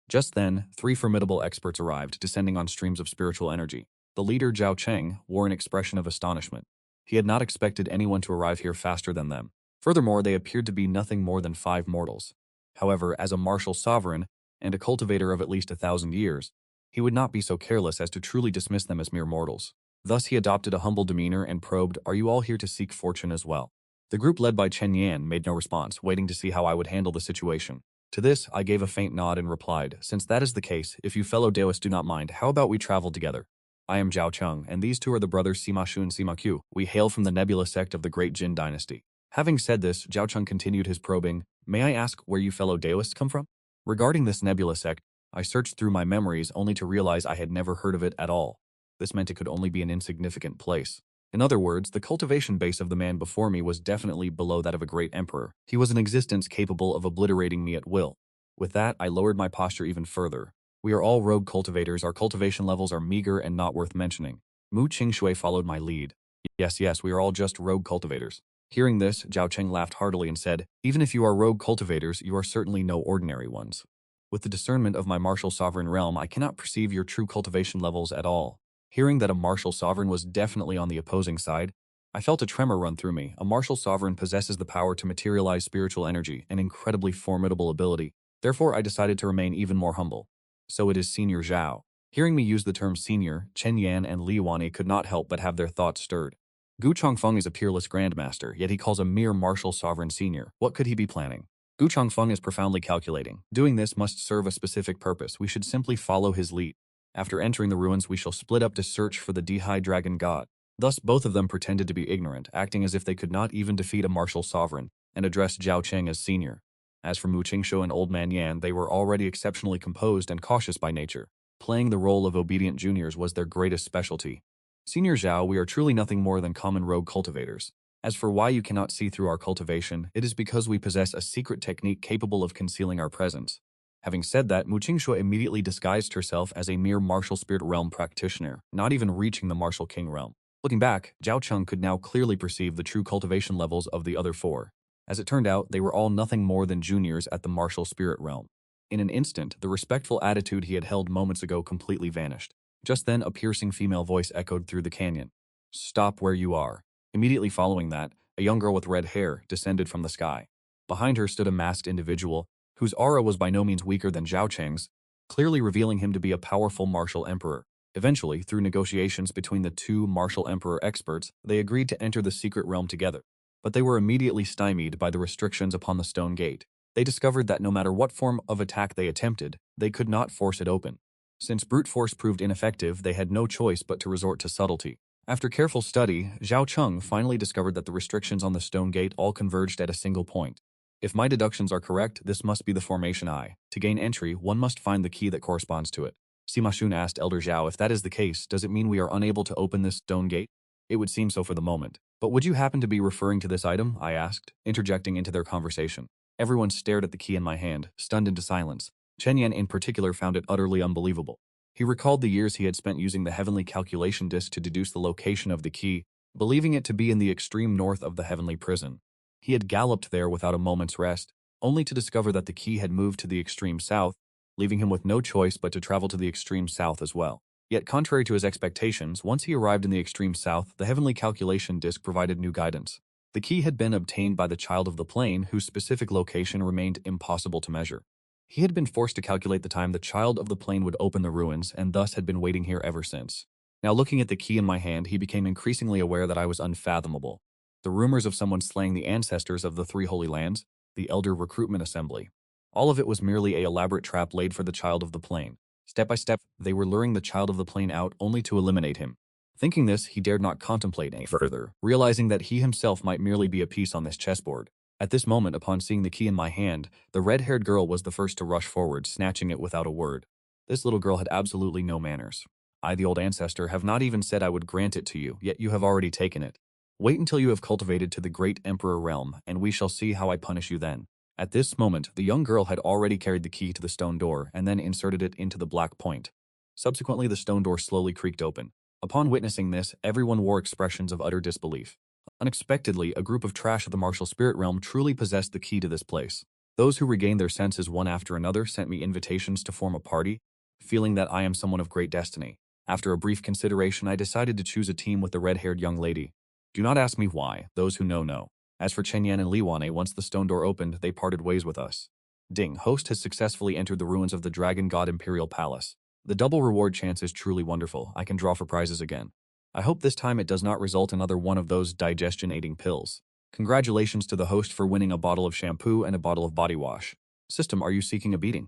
Just then, 3 formidable experts arrived, descending on streams of spiritual energy. The leader, Zhao Cheng, wore an expression of astonishment. He had not expected anyone to arrive here faster than them. Furthermore, they appeared to be nothing more than 5 mortals. However, as a martial sovereign, and a cultivator of at least 1,000 years, he would not be so careless as to truly dismiss them as mere mortals. Thus he adopted a humble demeanor and probed, "Are you all here to seek fortune as well?" The group led by Chen Yan made no response, waiting to see how I would handle the situation. To this, I gave a faint nod and replied, "Since that is the case, if you fellow Daoists do not mind, how about we travel together? I am Zhao Cheng, and these two are the brothers Sima Shu and Sima Q. We hail from the Nebula sect of the Great Jin Dynasty." Having said this, Zhao Cheng continued his probing, "May I ask where you fellow Daoists come from?" Regarding this Nebula sect, I searched through my memories only to realize I had never heard of it at all. This meant it could only be an insignificant place. In other words, the cultivation base of the man before me was definitely below that of a great emperor. He was an existence capable of obliterating me at will. With that, I lowered my posture even further. "We are all rogue cultivators. Our cultivation levels are meager and not worth mentioning." Mu Qingshui followed my lead. Yes, we are all just rogue cultivators." Hearing this, Zhao Cheng laughed heartily and said, "Even if you are rogue cultivators, you are certainly no ordinary ones. With the discernment of my martial sovereign realm, I cannot perceive your true cultivation levels at all." Hearing that a martial sovereign was definitely on the opposing side, I felt a tremor run through me. A martial sovereign possesses the power to materialize spiritual energy, an incredibly formidable ability. Therefore, I decided to remain even more humble. "So it is Senior Zhao." Hearing me use the term senior, Chen Yan and Li Wanyi could not help but have their thoughts stirred. Gu Chongfeng is a peerless grandmaster, yet he calls a mere martial sovereign senior. What could he be planning? Gu Chongfeng is profoundly calculating. Doing this must serve a specific purpose. We should simply follow his lead. After entering the ruins, we shall split up to search for the Dihai Dragon God. Thus, both of them pretended to be ignorant, acting as if they could not even defeat a martial sovereign, and addressed Zhao Cheng as senior. As for Mu Qingshu and Old Man Yan, they were already exceptionally composed and cautious by nature. Playing the role of obedient juniors was their greatest specialty. "Senior Zhao, we are truly nothing more than common rogue cultivators. As for why you cannot see through our cultivation, it is because we possess a secret technique capable of concealing our presence." Having said that, Mu Qingshu immediately disguised herself as a mere martial spirit realm practitioner, not even reaching the martial king realm. Looking back, Zhao Cheng could now clearly perceive the true cultivation levels of the other four. As it turned out, they were all nothing more than juniors at the martial spirit realm. In an instant, the respectful attitude he had held moments ago completely vanished. Just then, a piercing female voice echoed through the canyon. "Stop where you are." Immediately following that, a young girl with red hair descended from the sky. Behind her stood a masked individual, whose aura was by no means weaker than Zhao Cheng's, clearly revealing him to be a powerful martial emperor. Eventually, through negotiations between the two martial emperor experts, they agreed to enter the secret realm together. But they were immediately stymied by the restrictions upon the stone gate. They discovered that no matter what form of attack they attempted, they could not force it open. Since brute force proved ineffective, they had no choice but to resort to subtlety. After careful study, Zhao Cheng finally discovered that the restrictions on the stone gate all converged at a single point. If my deductions are correct, this must be the formation eye. To gain entry, one must find the key that corresponds to it. Sima Shun asked Elder Zhao, "If that is the case, does it mean we are unable to open this stone gate?" "It would seem so for the moment. But would you happen to be referring to this item?" I asked, interjecting into their conversation. Everyone stared at the key in my hand, stunned into silence. Chen Yan in particular found it utterly unbelievable. He recalled the years he had spent using the heavenly calculation disc to deduce the location of the key, believing it to be in the extreme north of the heavenly prison. He had galloped there without a moment's rest, only to discover that the key had moved to the extreme south, leaving him with no choice but to travel to the extreme south as well. Yet contrary to his expectations, once he arrived in the extreme south, the heavenly calculation disc provided new guidance. The key had been obtained by the child of the plane, whose specific location remained impossible to measure. He had been forced to calculate the time the child of the plane would open the ruins, and thus had been waiting here ever since. Now looking at the key in my hand, he became increasingly aware that I was unfathomable. The rumors of someone slaying the ancestors of the three holy lands, the Elder Recruitment Assembly. All of it was merely an elaborate trap laid for the child of the plane. Step by step, they were luring the child of the plane out only to eliminate him. Thinking this, he dared not contemplate any further, realizing that he himself might merely be a piece on this chessboard. At this moment, upon seeing the key in my hand, the red-haired girl was the first to rush forward, snatching it without a word. This little girl had absolutely no manners. "I, the old ancestor, have not even said I would grant it to you, yet you have already taken it. Wait until you have cultivated to the great emperor realm, and we shall see how I punish you then." At this moment, the young girl had already carried the key to the stone door and then inserted it into the black point. Subsequently, the stone door slowly creaked open. Upon witnessing this, everyone wore expressions of utter disbelief. Unexpectedly, a group of trash of the martial spirit realm truly possessed the key to this place. Those who regained their senses one after another sent me invitations to form a party, feeling that I am someone of great destiny. After a brief consideration, I decided to choose a team with the red-haired young lady. Do not ask me why. Those who know, know. As for Chen Yan and Li Wanyi, once the stone door opened, they parted ways with us. Ding, host has successfully entered the ruins of the Dragon God Imperial Palace. The double reward chance is truly wonderful. I can draw for prizes again. I hope this time it does not result in another one of those digestion-aiding pills. Congratulations to the host for winning a bottle of shampoo and a bottle of body wash. System, are you seeking a beating?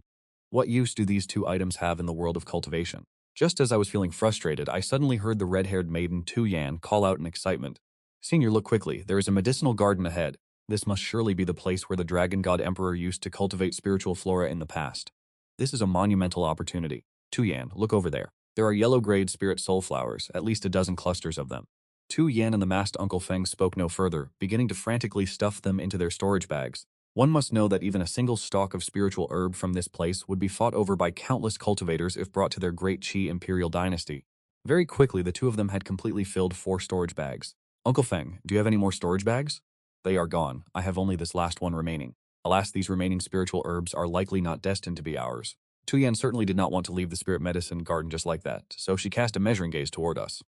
What use do these two items have in the world of cultivation? Just as I was feeling frustrated, I suddenly heard the red-haired maiden Tu Yan call out in excitement. Senior, look quickly. There is a medicinal garden ahead. This must surely be the place where the Dragon God Emperor used to cultivate spiritual flora in the past. This is a monumental opportunity. Tu Yan, look over there. There are yellow-grade spirit soul flowers, at least a dozen clusters of them. Tu Yan and the masked Uncle Feng spoke no further, beginning to frantically stuff them into their storage bags. One must know that even a single stalk of spiritual herb from this place would be fought over by countless cultivators if brought to their great Qi imperial dynasty. Very quickly, the two of them had completely filled 4 storage bags. Uncle Feng, do you have any more storage bags? They are gone. I have only this last one remaining. Alas, these remaining spiritual herbs are likely not destined to be ours. Tu Yan certainly did not want to leave the spirit medicine garden just like that, so she cast a measuring gaze toward us.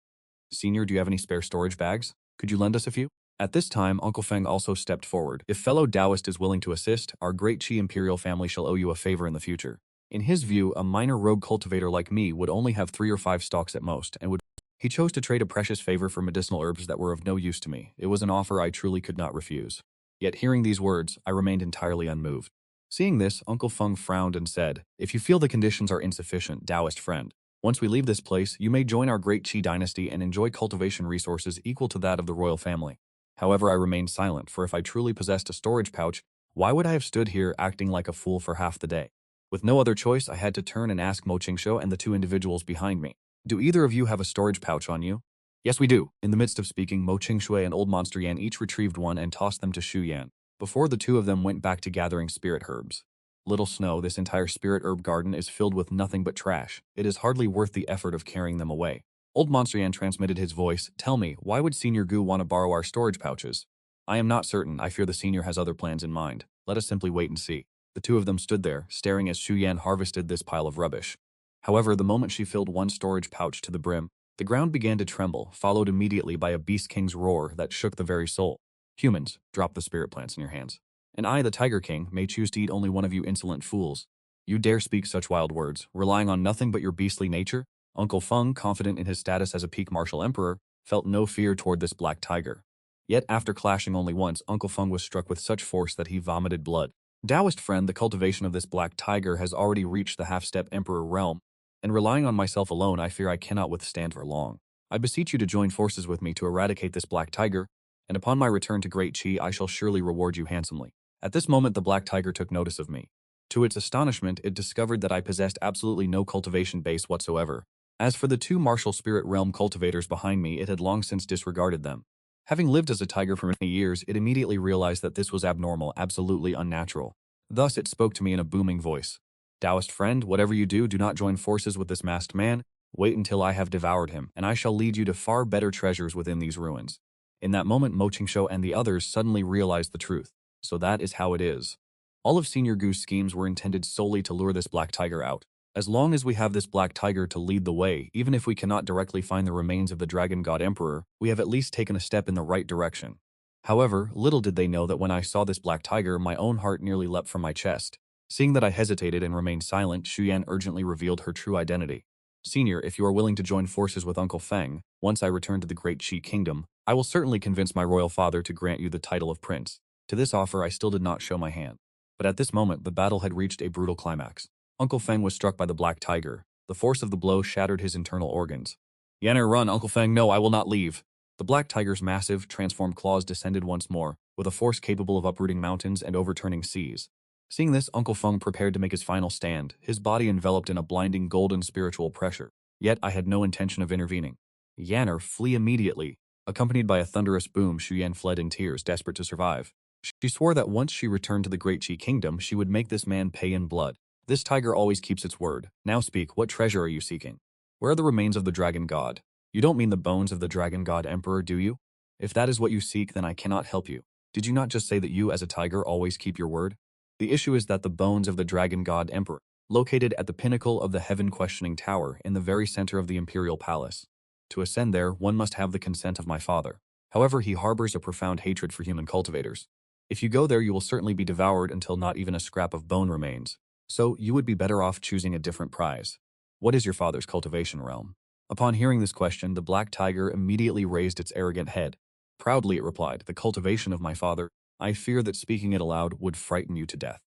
Senior, do you have any spare storage bags? Could you lend us a few? At this time, Uncle Feng also stepped forward. If fellow Taoist is willing to assist, our great Qi imperial family shall owe you a favor in the future. In his view, a minor rogue cultivator like me would only have 3 or 5 stalks at most, and would. He chose to trade a precious favor for medicinal herbs that were of no use to me. It was an offer I truly could not refuse. Yet hearing these words, I remained entirely unmoved. Seeing this, Uncle Feng frowned and said, "If you feel the conditions are insufficient, Taoist friend, once we leave this place, you may join our great Qi dynasty and enjoy cultivation resources equal to that of the royal family." However, I remained silent, for if I truly possessed a storage pouch, why would I have stood here acting like a fool for half the day? With no other choice, I had to turn and ask Mo Qingshuo and the 2 individuals behind me, "Do either of you have a storage pouch on you?" "Yes, we do." In the midst of speaking, Mo Qingshui and Old Monster Yan each retrieved one and tossed them to Shu Yan, before the 2 of them went back to gathering spirit herbs. Little Snow, this entire spirit herb garden is filled with nothing but trash. It is hardly worth the effort of carrying them away. Old Monster Yan transmitted his voice. "Tell me, why would Senior Gu want to borrow our storage pouches?" "I am not certain. I fear the senior has other plans in mind. Let us simply wait and see." The 2 of them stood there, staring as Shu Yan harvested this pile of rubbish. However, the moment she filled one storage pouch to the brim, the ground began to tremble, followed immediately by a Beast King's roar that shook the very soul. "Humans, drop the spirit plants in your hands. And I, the Tiger King, may choose to eat only one of you insolent fools. You dare speak such wild words, relying on nothing but your beastly nature?" Uncle Feng, confident in his status as a peak martial emperor, felt no fear toward this black tiger. Yet after clashing only once, Uncle Feng was struck with such force that he vomited blood. "Taoist friend, the cultivation of this black tiger has already reached the half-step emperor realm, and relying on myself alone, I fear I cannot withstand for long. I beseech you to join forces with me to eradicate this black tiger, and upon my return to Great Qi, I shall surely reward you handsomely." At this moment, the black tiger took notice of me. To its astonishment, it discovered that I possessed absolutely no cultivation base whatsoever. As for the 2 martial spirit realm cultivators behind me, it had long since disregarded them. Having lived as a tiger for many years, it immediately realized that this was abnormal, absolutely unnatural. Thus, it spoke to me in a booming voice. "Taoist friend, whatever you do, do not join forces with this masked man. Wait until I have devoured him, and I shall lead you to far better treasures within these ruins." In that moment, Mo Qingshuo and the others suddenly realized the truth. So that is how it is. All of Senior Gu's schemes were intended solely to lure this black tiger out. As long as we have this black tiger to lead the way, even if we cannot directly find the remains of the Dragon God Emperor, we have at least taken a step in the right direction. However, little did they know that when I saw this black tiger, my own heart nearly leapt from my chest. Seeing that I hesitated and remained silent, Shu Yan urgently revealed her true identity. "Senior, if you are willing to join forces with Uncle Feng, once I return to the Great Qi Kingdom, I will certainly convince my royal father to grant you the title of prince." To this offer, I still did not show my hand. But at this moment, the battle had reached a brutal climax. Uncle Feng was struck by the black tiger. The force of the blow shattered his internal organs. "Yanner, run, Uncle Feng, no, I will not leave." The black tiger's massive, transformed claws descended once more, with a force capable of uprooting mountains and overturning seas. Seeing this, Uncle Feng prepared to make his final stand, his body enveloped in a blinding golden spiritual pressure. Yet I had no intention of intervening. "Yanner, flee immediately." Accompanied by a thunderous boom, Shu Yan fled in tears, desperate to survive. She swore that once she returned to the Great Qi Kingdom, she would make this man pay in blood. This tiger always keeps its word. Now speak, what treasure are you seeking? Where are the remains of the Dragon God? You don't mean the bones of the Dragon God Emperor, do you? If that is what you seek, then I cannot help you. Did you not just say that you, as a tiger, always keep your word? The issue is that the bones of the Dragon God Emperor, located at the pinnacle of the heaven-questioning tower in the very center of the Imperial Palace. To ascend there, one must have the consent of my father. However, he harbors a profound hatred for human cultivators. If you go there, you will certainly be devoured until not even a scrap of bone remains. So you would be better off choosing a different prize. What is your father's cultivation realm? Upon hearing this question, the black tiger immediately raised its arrogant head. Proudly it replied, "The cultivation of my father. I fear that speaking it aloud would frighten you to death.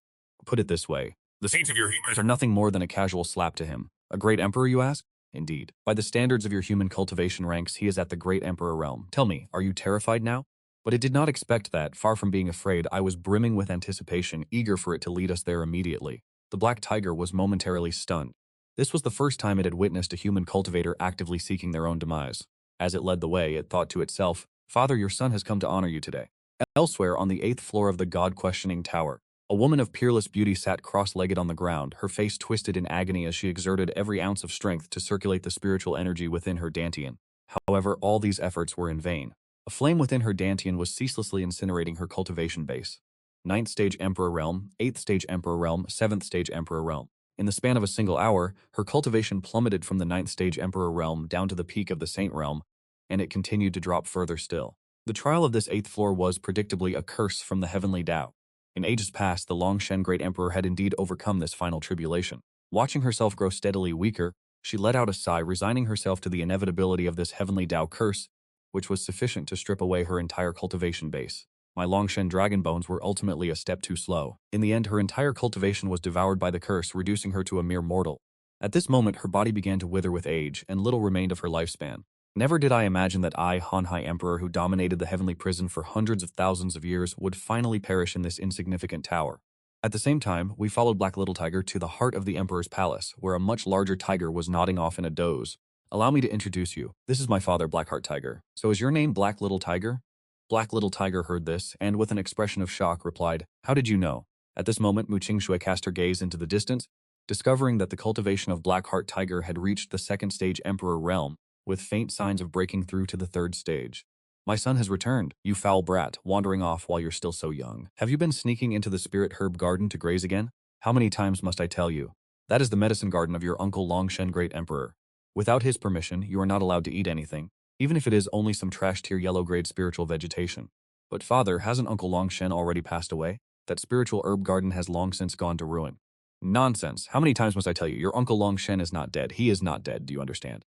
Put it this way. The saints of your humors are nothing more than a casual slap to him. A great emperor, you ask? Indeed. By the standards of your human cultivation ranks, he is at the great emperor realm. Tell me, are you terrified now?" But it did not expect that. Far from being afraid, I was brimming with anticipation, eager for it to lead us there immediately. The black tiger was momentarily stunned. This was the first time it had witnessed a human cultivator actively seeking their own demise. As it led the way, it thought to itself, "Father, your son has come to honor you today." Elsewhere, on the 8th floor of the God-questioning tower, a woman of peerless beauty sat cross-legged on the ground, her face twisted in agony as she exerted every ounce of strength to circulate the spiritual energy within her dantian. However, all these efforts were in vain. A flame within her dantian was ceaselessly incinerating her cultivation base. 9th stage Emperor Realm, 8th stage Emperor Realm, 7th stage Emperor Realm. In the span of a single hour, her cultivation plummeted from the 9th stage Emperor Realm down to the peak of the Saint Realm, and it continued to drop further still. The trial of this 8th floor was, predictably, a curse from the heavenly Tao. In ages past, the Longshan Great Emperor had indeed overcome this final tribulation. Watching herself grow steadily weaker, she let out a sigh, resigning herself to the inevitability of this heavenly Tao curse, which was sufficient to strip away her entire cultivation base. My Longshan dragon bones were ultimately a step too slow. In the end, her entire cultivation was devoured by the curse, reducing her to a mere mortal. At this moment, her body began to wither with age, and little remained of her lifespan. Never did I imagine that I, Hanhai Emperor, who dominated the heavenly prison for hundreds of thousands of years, would finally perish in this insignificant tower. At the same time, we followed Black Little Tiger to the heart of the Emperor's palace, where a much larger tiger was nodding off in a doze. "Allow me to introduce you. This is my father, Blackheart Tiger. So is your name Black Little Tiger?" Black Little Tiger heard this, and with an expression of shock replied, "How did you know?" At this moment, Mu Qingshui cast her gaze into the distance, discovering that the cultivation of Blackheart Tiger had reached the 2nd stage Emperor Realm, with faint signs of breaking through to the 3rd stage. "My son has returned, you foul brat, wandering off while you're still so young. Have you been sneaking into the spirit herb garden to graze again? How many times must I tell you? That is the medicine garden of your uncle Longshan Great Emperor. Without his permission, you are not allowed to eat anything, even if it is only some trash-tier yellow-grade spiritual vegetation. But father, hasn't Uncle Longshan already passed away? That spiritual herb garden has long since gone to ruin." "Nonsense. How many times must I tell you? Your Uncle Longshan is not dead. He is not dead, do you understand?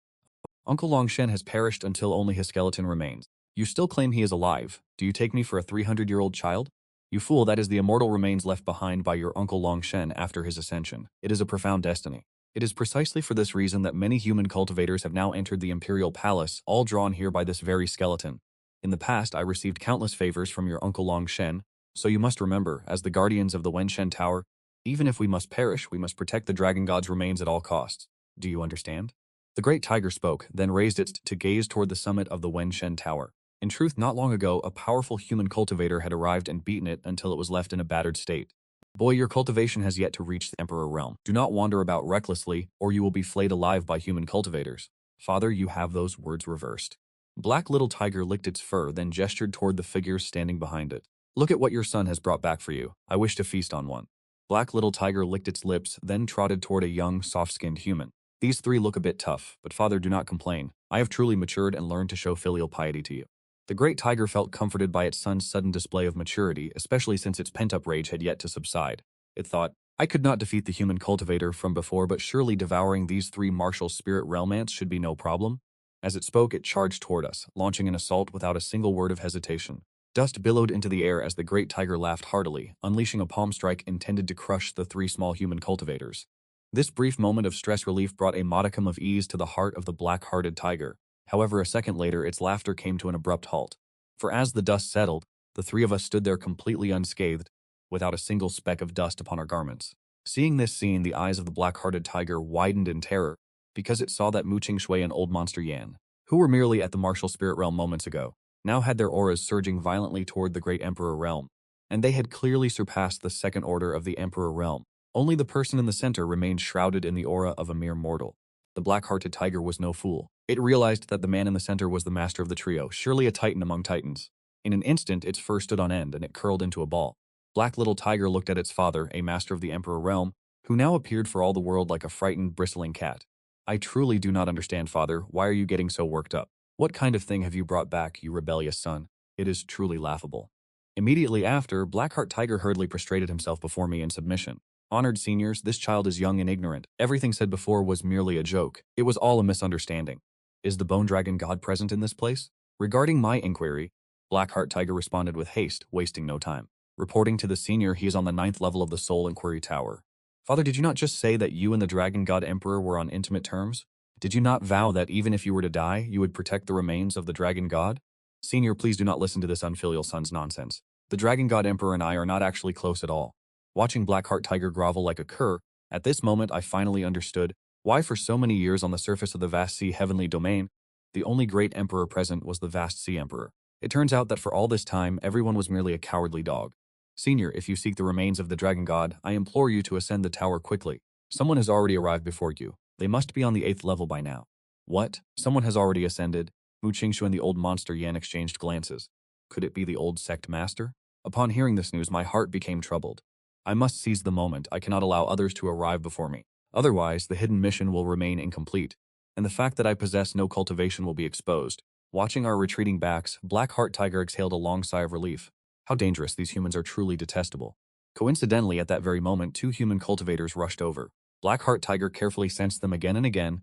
Uncle Longshan has perished until only his skeleton remains. You still claim he is alive. Do you take me for a 300-year-old child? You fool, that is the immortal remains left behind by your Uncle Longshan after his ascension. It is a profound destiny. It is precisely for this reason that many human cultivators have now entered the Imperial Palace, all drawn here by this very skeleton. In the past, I received countless favors from your Uncle Longshan, so you must remember, as the guardians of the Wenshen Tower, even if we must perish, we must protect the Dragon God's remains at all costs. Do you understand?" The great tiger spoke, then raised it to gaze toward the summit of the Wenshen Tower. In truth, not long ago, a powerful human cultivator had arrived and beaten it until it was left in a battered state. "Boy, your cultivation has yet to reach the Emperor Realm. Do not wander about recklessly, or you will be flayed alive by human cultivators." "Father, you have those words reversed." Black Little Tiger licked its fur, then gestured toward the figures standing behind it. "Look at what your son has brought back for you. I wish to feast on one." Black Little Tiger licked its lips, then trotted toward a young, soft-skinned human. "These three look a bit tough, but father, do not complain. I have truly matured and learned to show filial piety to you." The great tiger felt comforted by its son's sudden display of maturity, especially since its pent-up rage had yet to subside. It thought, "I could not defeat the human cultivator from before, but surely devouring these three martial spirit realmants should be no problem." As it spoke, it charged toward us, launching an assault without a single word of hesitation. Dust billowed into the air as the great tiger laughed heartily, unleashing a palm strike intended to crush the three small human cultivators. This brief moment of stress relief brought a modicum of ease to the heart of the black-hearted tiger. However, a second later, its laughter came to an abrupt halt. For as the dust settled, the three of us stood there completely unscathed, without a single speck of dust upon our garments. Seeing this scene, the eyes of the black-hearted tiger widened in terror, because it saw that Mu Qingshui and Old Monster Yan, who were merely at the martial spirit realm moments ago, now had their auras surging violently toward the great Emperor realm, and they had clearly surpassed the second order of the Emperor realm. Only the person in the center remained shrouded in the aura of a mere mortal. The black-hearted tiger was no fool. It realized that the man in the center was the master of the trio, surely a titan among titans. In an instant, its fur stood on end and it curled into a ball. Black Little Tiger looked at its father, a master of the Emperor realm, who now appeared for all the world like a frightened, bristling cat. "I truly do not understand, father. Why are you getting so worked up? What kind of thing have you brought back, you rebellious son? It is truly laughable." Immediately after, Blackheart Tiger hurriedly prostrated himself before me in submission. Honored seniors, this child is young and ignorant. Everything said before was merely a joke. It was all a misunderstanding. Is the Bone Dragon God present in this place? Regarding my inquiry, Blackheart Tiger responded with haste, wasting no time. Reporting to the senior, he is on the 9th level of the Soul Inquiry Tower. Father, did you not just say that you and the Dragon God Emperor were on intimate terms? Did you not vow that even if you were to die, you would protect the remains of the Dragon God? Senior, please do not listen to this unfilial son's nonsense. The Dragon God Emperor and I are not actually close at all. Watching Blackheart Tiger grovel like a cur, at this moment I finally understood why for so many years on the surface of the vast sea heavenly domain, the only great emperor present was the vast sea emperor. It turns out that for all this time, everyone was merely a cowardly dog. Senior, if you seek the remains of the Dragon God, I implore you to ascend the tower quickly. Someone has already arrived before you. They must be on the 8th level by now. What? Someone has already ascended? Mu Qingshu and the old monster Yan exchanged glances. Could it be the old sect master? Upon hearing this news, my heart became troubled. I must seize the moment. I cannot allow others to arrive before me. Otherwise, the hidden mission will remain incomplete, and the fact that I possess no cultivation will be exposed. Watching our retreating backs, Blackheart Tiger exhaled a long sigh of relief. How dangerous, these humans are truly detestable. Coincidentally, at that very moment, 2 human cultivators rushed over. Blackheart Tiger carefully sensed them again and again,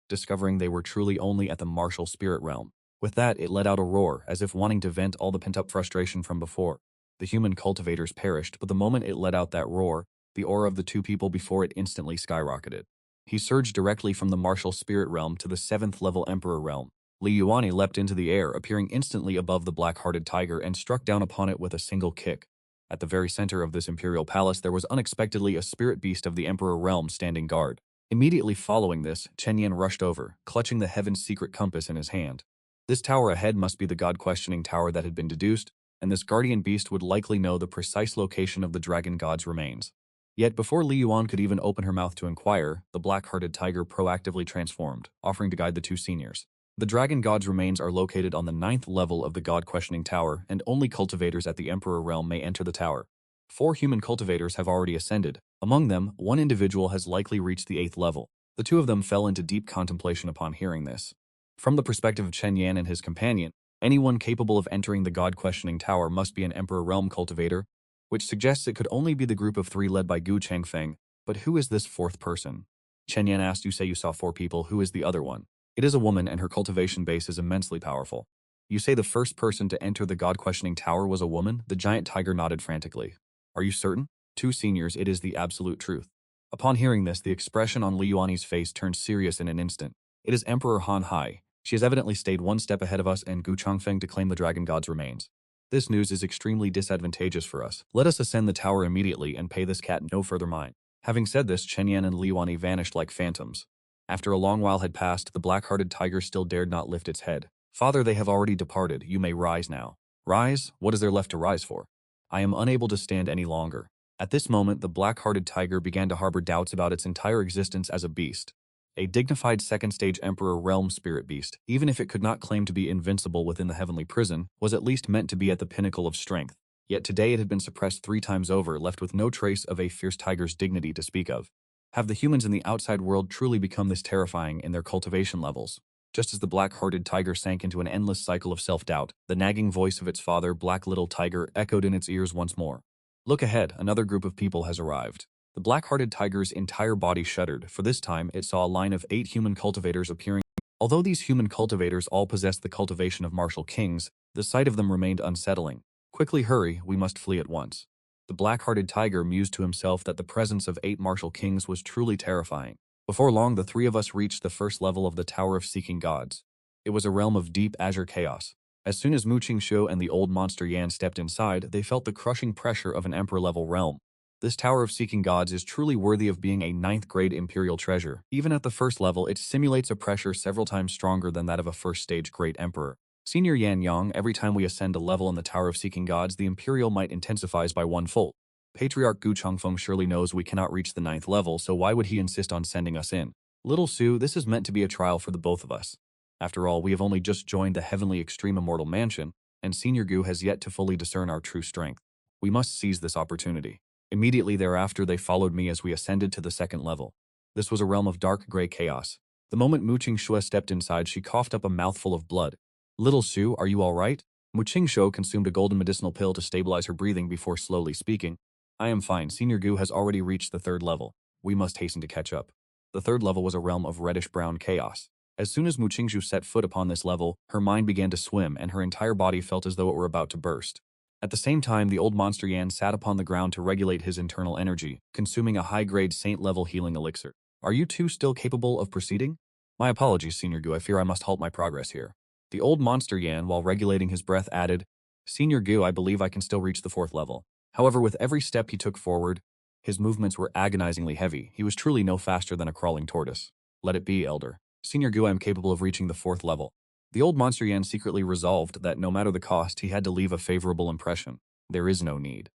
discovering they were truly only at the martial spirit realm. With that, it let out a roar, as if wanting to vent all the pent-up frustration from before. The human cultivators perished, but the moment it let out that roar, the aura of the 2 people before it instantly skyrocketed. He surged directly from the martial spirit realm to the 7th level Emperor realm. Li Yuani leapt into the air, appearing instantly above the black-hearted tiger and struck down upon it with a single kick. At the very center of this imperial palace, there was unexpectedly a spirit beast of the Emperor realm standing guard. Immediately following this, Chen Yan rushed over, clutching the heaven's secret compass in his hand. This tower ahead must be the god-questioning tower that had been deduced, and this guardian beast would likely know the precise location of the dragon god's remains. Yet before Li Yuan could even open her mouth to inquire, the black-hearted tiger proactively transformed, offering to guide the 2 seniors. The dragon god's remains are located on the 9th level of the god-questioning tower, and only cultivators at the Emperor realm may enter the tower. 4 human cultivators have already ascended. Among them, 1 individual has likely reached the 8th level. The 2 of them fell into deep contemplation upon hearing this. From the perspective of Chen Yan and his companion, anyone capable of entering the god-questioning tower must be an Emperor realm cultivator, which suggests it could only be the group of 3 led by Gu Changfeng. But who is this 4th person? Chen Yan asked. You say you saw 4 people, who is the other one? It is a woman, and her cultivation base is immensely powerful. You say the first person to enter the god-questioning tower was a woman? The giant tiger nodded frantically. Are you certain? 2 seniors, it is the absolute truth. Upon hearing this, the expression on Li Yuani's face turned serious in an instant. It is Emperor Han Hai. She has evidently stayed 1 step ahead of us and Gu Changfeng to claim the dragon god's remains. This news is extremely disadvantageous for us. Let us ascend the tower immediately and pay this cat no further mind. Having said this, Chen Yan and Li Yuani vanished like phantoms. After a long while had passed, the black-hearted tiger still dared not lift its head. Father, they have already departed. You may rise now. Rise? What is there left to rise for? I am unable to stand any longer. At this moment, the black-hearted tiger began to harbor doubts about its entire existence as a beast. A dignified second-stage Emperor realm spirit beast, even if it could not claim to be invincible within the heavenly prison, was at least meant to be at the pinnacle of strength. Yet today it had been suppressed 3 times over, left with no trace of a fierce tiger's dignity to speak of. Have the humans in the outside world truly become this terrifying in their cultivation levels? Just as the black-hearted tiger sank into an endless cycle of self-doubt, the nagging voice of its father, Black Little Tiger, echoed in its ears once more. Look ahead, another group of people has arrived. The black-hearted tiger's entire body shuddered, for this time it saw a line of 8 human cultivators appearing. Although these human cultivators all possessed the cultivation of martial kings, the sight of them remained unsettling. Quickly hurry, we must flee at once. The black-hearted tiger mused to himself that the presence of 8 martial kings was truly terrifying. Before long, the 3 of us reached the first level of the Tower of Seeking Gods. It was a realm of deep azure chaos. As soon as Mu Qingshu and the old monster Yan stepped inside, they felt the crushing pressure of an emperor-level realm. This Tower of Seeking Gods is truly worthy of being a 9th-grade imperial treasure. Even at the first level, it simulates a pressure several times stronger than that of a first-stage great emperor. Senior Yan Yang, every time we ascend a level in the Tower of Seeking Gods, the imperial might intensifies by 1-fold. Patriarch Gu Changfeng surely knows we cannot reach the 9th level, so why would he insist on sending us in? Little Su, this is meant to be a trial for the both of us. After all, we have only just joined the heavenly extreme immortal mansion, and Senior Gu has yet to fully discern our true strength. We must seize this opportunity. Immediately thereafter, they followed me as we ascended to the 2nd level. This was a realm of dark gray chaos. The moment Mu Qingshu stepped inside, she coughed up a mouthful of blood. Little Su, are you all right? Mu Qingshou consumed a golden medicinal pill to stabilize her breathing before slowly speaking. I am fine. Senior Gu has already reached the third level. We must hasten to catch up. The third level was a realm of reddish-brown chaos. As soon as Mu Qingzhu set foot upon this level, her mind began to swim and her entire body felt as though it were about to burst. At the same time, the old monster Yan sat upon the ground to regulate his internal energy, consuming a high-grade saint-level healing elixir. Are you two still capable of proceeding? My apologies, Senior Gu. I fear I must halt my progress here. The old monster Yan, while regulating his breath, added, Senior Gu, I believe I can still reach the fourth level. However, with every step he took forward, his movements were agonizingly heavy. He was truly no faster than a crawling tortoise. Let it be, Elder. Senior Gu, I am capable of reaching the fourth level. The old monster Yan secretly resolved that no matter the cost, he had to leave a favorable impression. There is no need.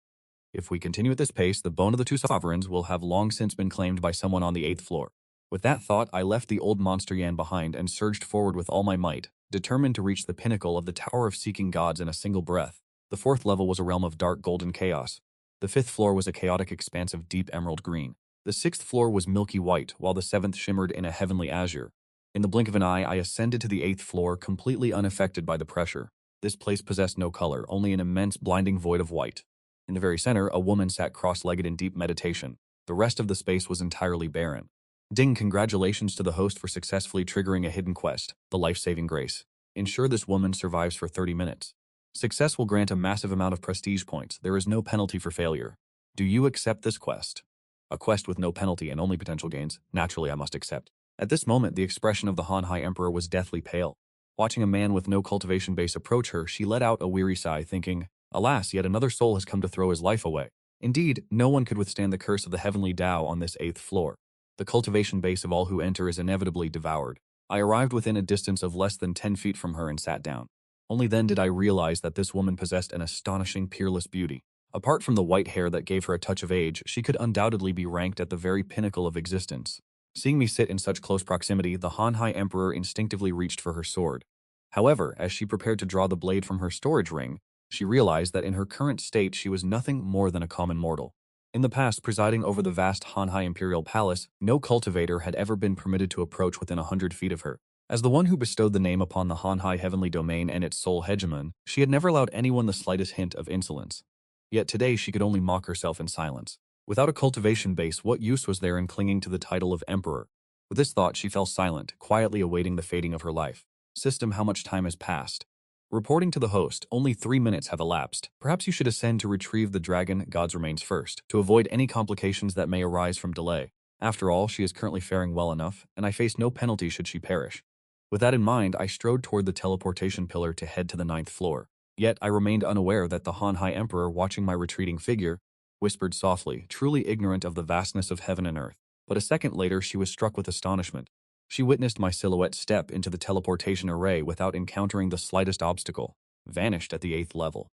If we continue at this pace, the bone of the two sovereigns will have long since been claimed by someone on the 8th floor. With that thought, I left the old monster Yan behind and surged forward with all my might, determined to reach the pinnacle of the Tower of Seeking Gods in a single breath. The 4th level was a realm of dark golden chaos. The 5th floor was a chaotic expanse of deep emerald green. The 6th floor was milky white, while the 7th shimmered in a heavenly azure. In the blink of an eye, I ascended to the 8th floor, completely unaffected by the pressure. This place possessed no color, only an immense blinding void of white. In the very center, a woman sat cross-legged in deep meditation. The rest of the space was entirely barren. Ding, congratulations to the host for successfully triggering a hidden quest, the life-saving grace. Ensure this woman survives for 30 minutes. Success will grant a massive amount of prestige points. There is no penalty for failure. Do you accept this quest? A quest with no penalty and only potential gains. Naturally, I must accept. At this moment, the expression of the Han Hai Emperor was deathly pale. Watching a man with no cultivation base approach her, she let out a weary sigh, thinking, alas, yet another soul has come to throw his life away. Indeed, no one could withstand the curse of the heavenly Tao on this 8th floor. The cultivation base of all who enter is inevitably devoured. I arrived within a distance of less than 10 feet from her and sat down. Only then did I realize that this woman possessed an astonishing, peerless beauty. Apart from the white hair that gave her a touch of age, she could undoubtedly be ranked at the very pinnacle of existence. Seeing me sit in such close proximity, the Han Hai Emperor instinctively reached for her sword. However, as she prepared to draw the blade from her storage ring, she realized that in her current state she was nothing more than a common mortal. In the past, presiding over the vast Han Hai Imperial Palace, no cultivator had ever been permitted to approach within 100 feet of her. As the one who bestowed the name upon the Han Hai Heavenly Domain and its sole hegemon, she had never allowed anyone the slightest hint of insolence. Yet today she could only mock herself in silence. Without a cultivation base, what use was there in clinging to the title of Emperor? With this thought, she fell silent, quietly awaiting the fading of her life. System, how much time has passed? Reporting to the host, only 3 minutes have elapsed. Perhaps you should ascend to retrieve the dragon God's remains first, to avoid any complications that may arise from delay. After all, she is currently faring well enough, and I face no penalty should she perish. With that in mind, I strode toward the teleportation pillar to head to the 9th floor. Yet I remained unaware that the Han Hai Emperor, watching my retreating figure, whispered softly, truly ignorant of the vastness of heaven and earth. But a second later, she was struck with astonishment. She witnessed my silhouette step into the teleportation array without encountering the slightest obstacle, vanished at the 8th level.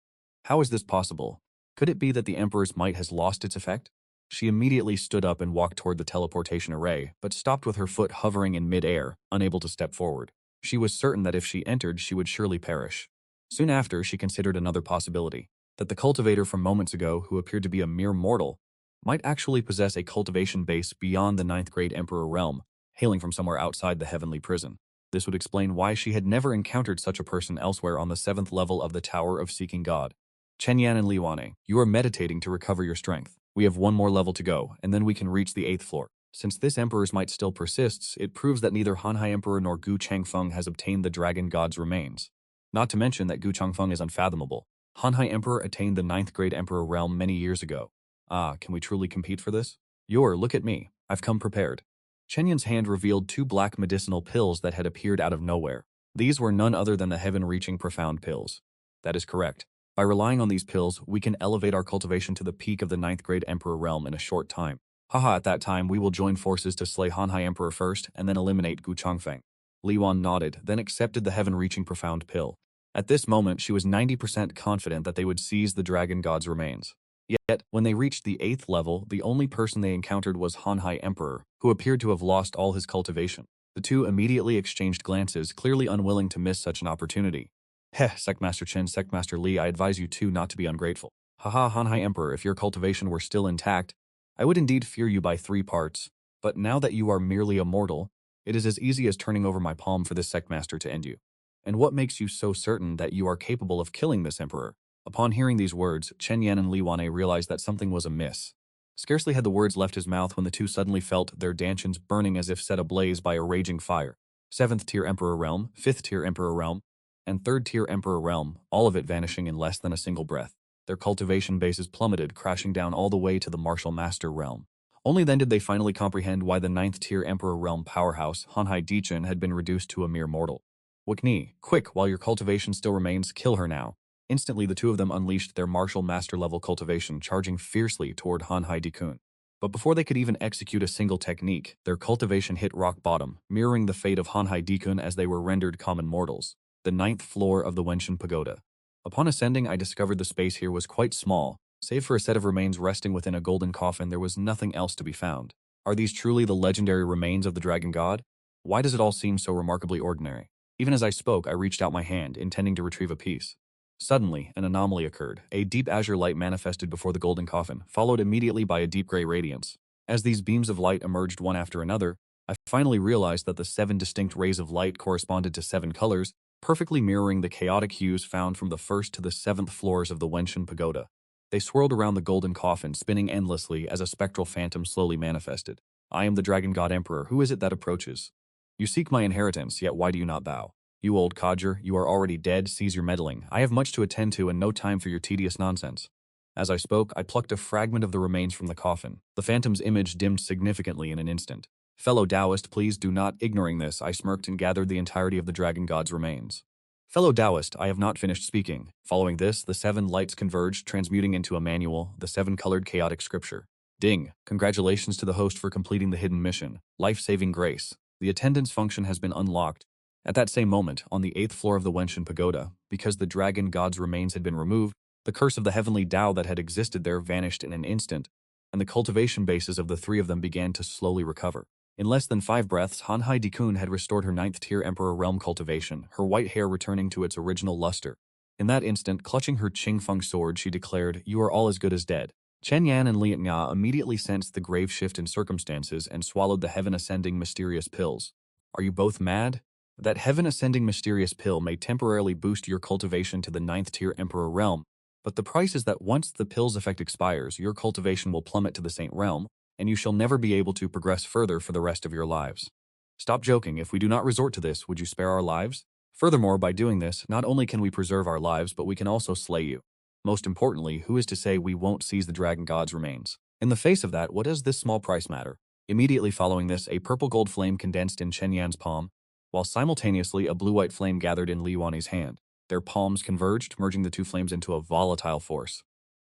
How is this possible? Could it be that the Emperor's might has lost its effect? She immediately stood up and walked toward the teleportation array, but stopped with her foot hovering in mid-air, unable to step forward. She was certain that if she entered, she would surely perish. Soon after, she considered another possibility, that the cultivator from moments ago, who appeared to be a mere mortal, might actually possess a cultivation base beyond the 9th grade Emperor realm, hailing from somewhere outside the heavenly prison. This would explain why she had never encountered such a person elsewhere on the 7th level of the Tower of Seeking God. Chen Yan and Li Wane, you are meditating to recover your strength. We have one more level to go, and then we can reach the 8th floor. Since this Emperor's might still persists, it proves that neither Han Hai Emperor nor Gu Changfeng has obtained the Dragon God's remains. Not to mention that Gu Changfeng is unfathomable. Han Hai Emperor attained the 9th grade Emperor realm many years ago. Ah, can we truly compete for this? Look at me. I've come prepared. Chen Yan's hand revealed 2 black medicinal pills that had appeared out of nowhere. These were none other than the heaven-reaching profound pills. That is correct. By relying on these pills, we can elevate our cultivation to the peak of the 9th grade Emperor realm in a short time. Haha, at that time, we will join forces to slay Han Hai Emperor first and then eliminate Gu Changfeng. Li Wan nodded, then accepted the heaven-reaching profound pill. At this moment, she was 90% confident that they would seize the Dragon God's remains. Yet, when they reached the 8th level, the only person they encountered was Han Hai Emperor, who appeared to have lost all his cultivation. The two immediately exchanged glances, clearly unwilling to miss such an opportunity. Heh, Sectmaster Chen, Sectmaster Li, I advise you two not to be ungrateful. Haha, Han Hai Emperor, if your cultivation were still intact, I would indeed fear you by 3 parts, but now that you are merely a mortal, it is as easy as turning over my palm for this Sectmaster to end you. And what makes you so certain that you are capable of killing this emperor? Upon hearing these words, Chen Yan and Li Wanei realized that something was amiss. Scarcely had the words left his mouth when the two suddenly felt their dantians burning as if set ablaze by a raging fire. 7th tier Emperor Realm, 5th tier Emperor Realm, and 3rd tier Emperor Realm, all of it vanishing in less than a single breath. Their cultivation bases plummeted, crashing down all the way to the Martial Master Realm. Only then did they finally comprehend why the 9th tier Emperor Realm powerhouse, Hanhai Dichen, had been reduced to a mere mortal. Wukni, quick, while your cultivation still remains, kill her now. Instantly, the two of them unleashed their martial master-level cultivation, charging fiercely toward Hanhai Dikun. But before they could even execute a single technique, their cultivation hit rock bottom, mirroring the fate of Hanhai Dikun as they were rendered common mortals. The 9th floor of the Wenshan Pagoda. Upon ascending, I discovered the space here was quite small. Save for a set of remains resting within a golden coffin, there was nothing else to be found. Are these truly the legendary remains of the dragon god? Why does it all seem so remarkably ordinary? Even as I spoke, I reached out my hand, intending to retrieve a piece. Suddenly, an anomaly occurred. A deep azure light manifested before the golden coffin, followed immediately by a deep gray radiance. As these beams of light emerged one after another, I finally realized that the 7 distinct rays of light corresponded to 7 colors, perfectly mirroring the chaotic hues found from the 1st to the 7th floors of the Wenshan Pagoda. They swirled around the golden coffin, spinning endlessly as a spectral phantom slowly manifested. I am the Dragon God Emperor. Who is it that approaches? You seek my inheritance, yet why do you not bow? You old codger, you are already dead, cease your meddling. I have much to attend to and no time for your tedious nonsense. As I spoke, I plucked a fragment of the remains from the coffin. The phantom's image dimmed significantly in an instant. Fellow Taoist, please do not. Ignoring this, I smirked and gathered the entirety of the dragon god's remains. Fellow Taoist, I have not finished speaking. Following this, the 7 lights converged, transmuting into a manual, the 7-colored chaotic scripture. Ding! Congratulations to the host for completing the hidden mission. Life-saving grace. The attendance function has been unlocked. At that same moment, on the 8th floor of the Wenshan Pagoda, because the dragon god's remains had been removed, the curse of the heavenly Tao that had existed there vanished in an instant, and the cultivation bases of the 3 of them began to slowly recover. In less than 5 breaths, Hanhai Dikun had restored her 9th tier Emperor Realm cultivation, her white hair returning to its original luster. In that instant, clutching her Qingfeng sword, she declared, "You are all as good as dead." Chen Yan and Lian Nga immediately sensed the grave shift in circumstances and swallowed the heaven-ascending mysterious pills. Are you both mad? That heaven-ascending mysterious pill may temporarily boost your cultivation to the 9th tier Emperor Realm, but the price is that once the pill's effect expires, your cultivation will plummet to the Saint Realm, and you shall never be able to progress further for the rest of your lives. Stop joking. If we do not resort to this, would you spare our lives? Furthermore, by doing this, not only can we preserve our lives, but we can also slay you. Most importantly, who is to say we won't seize the dragon god's remains? In the face of that, what does this small price matter? Immediately following this, a purple-gold flame condensed in Chen Yan's palm, while simultaneously a blue-white flame gathered in Li Wanei's hand. Their palms converged, merging the two flames into a volatile force.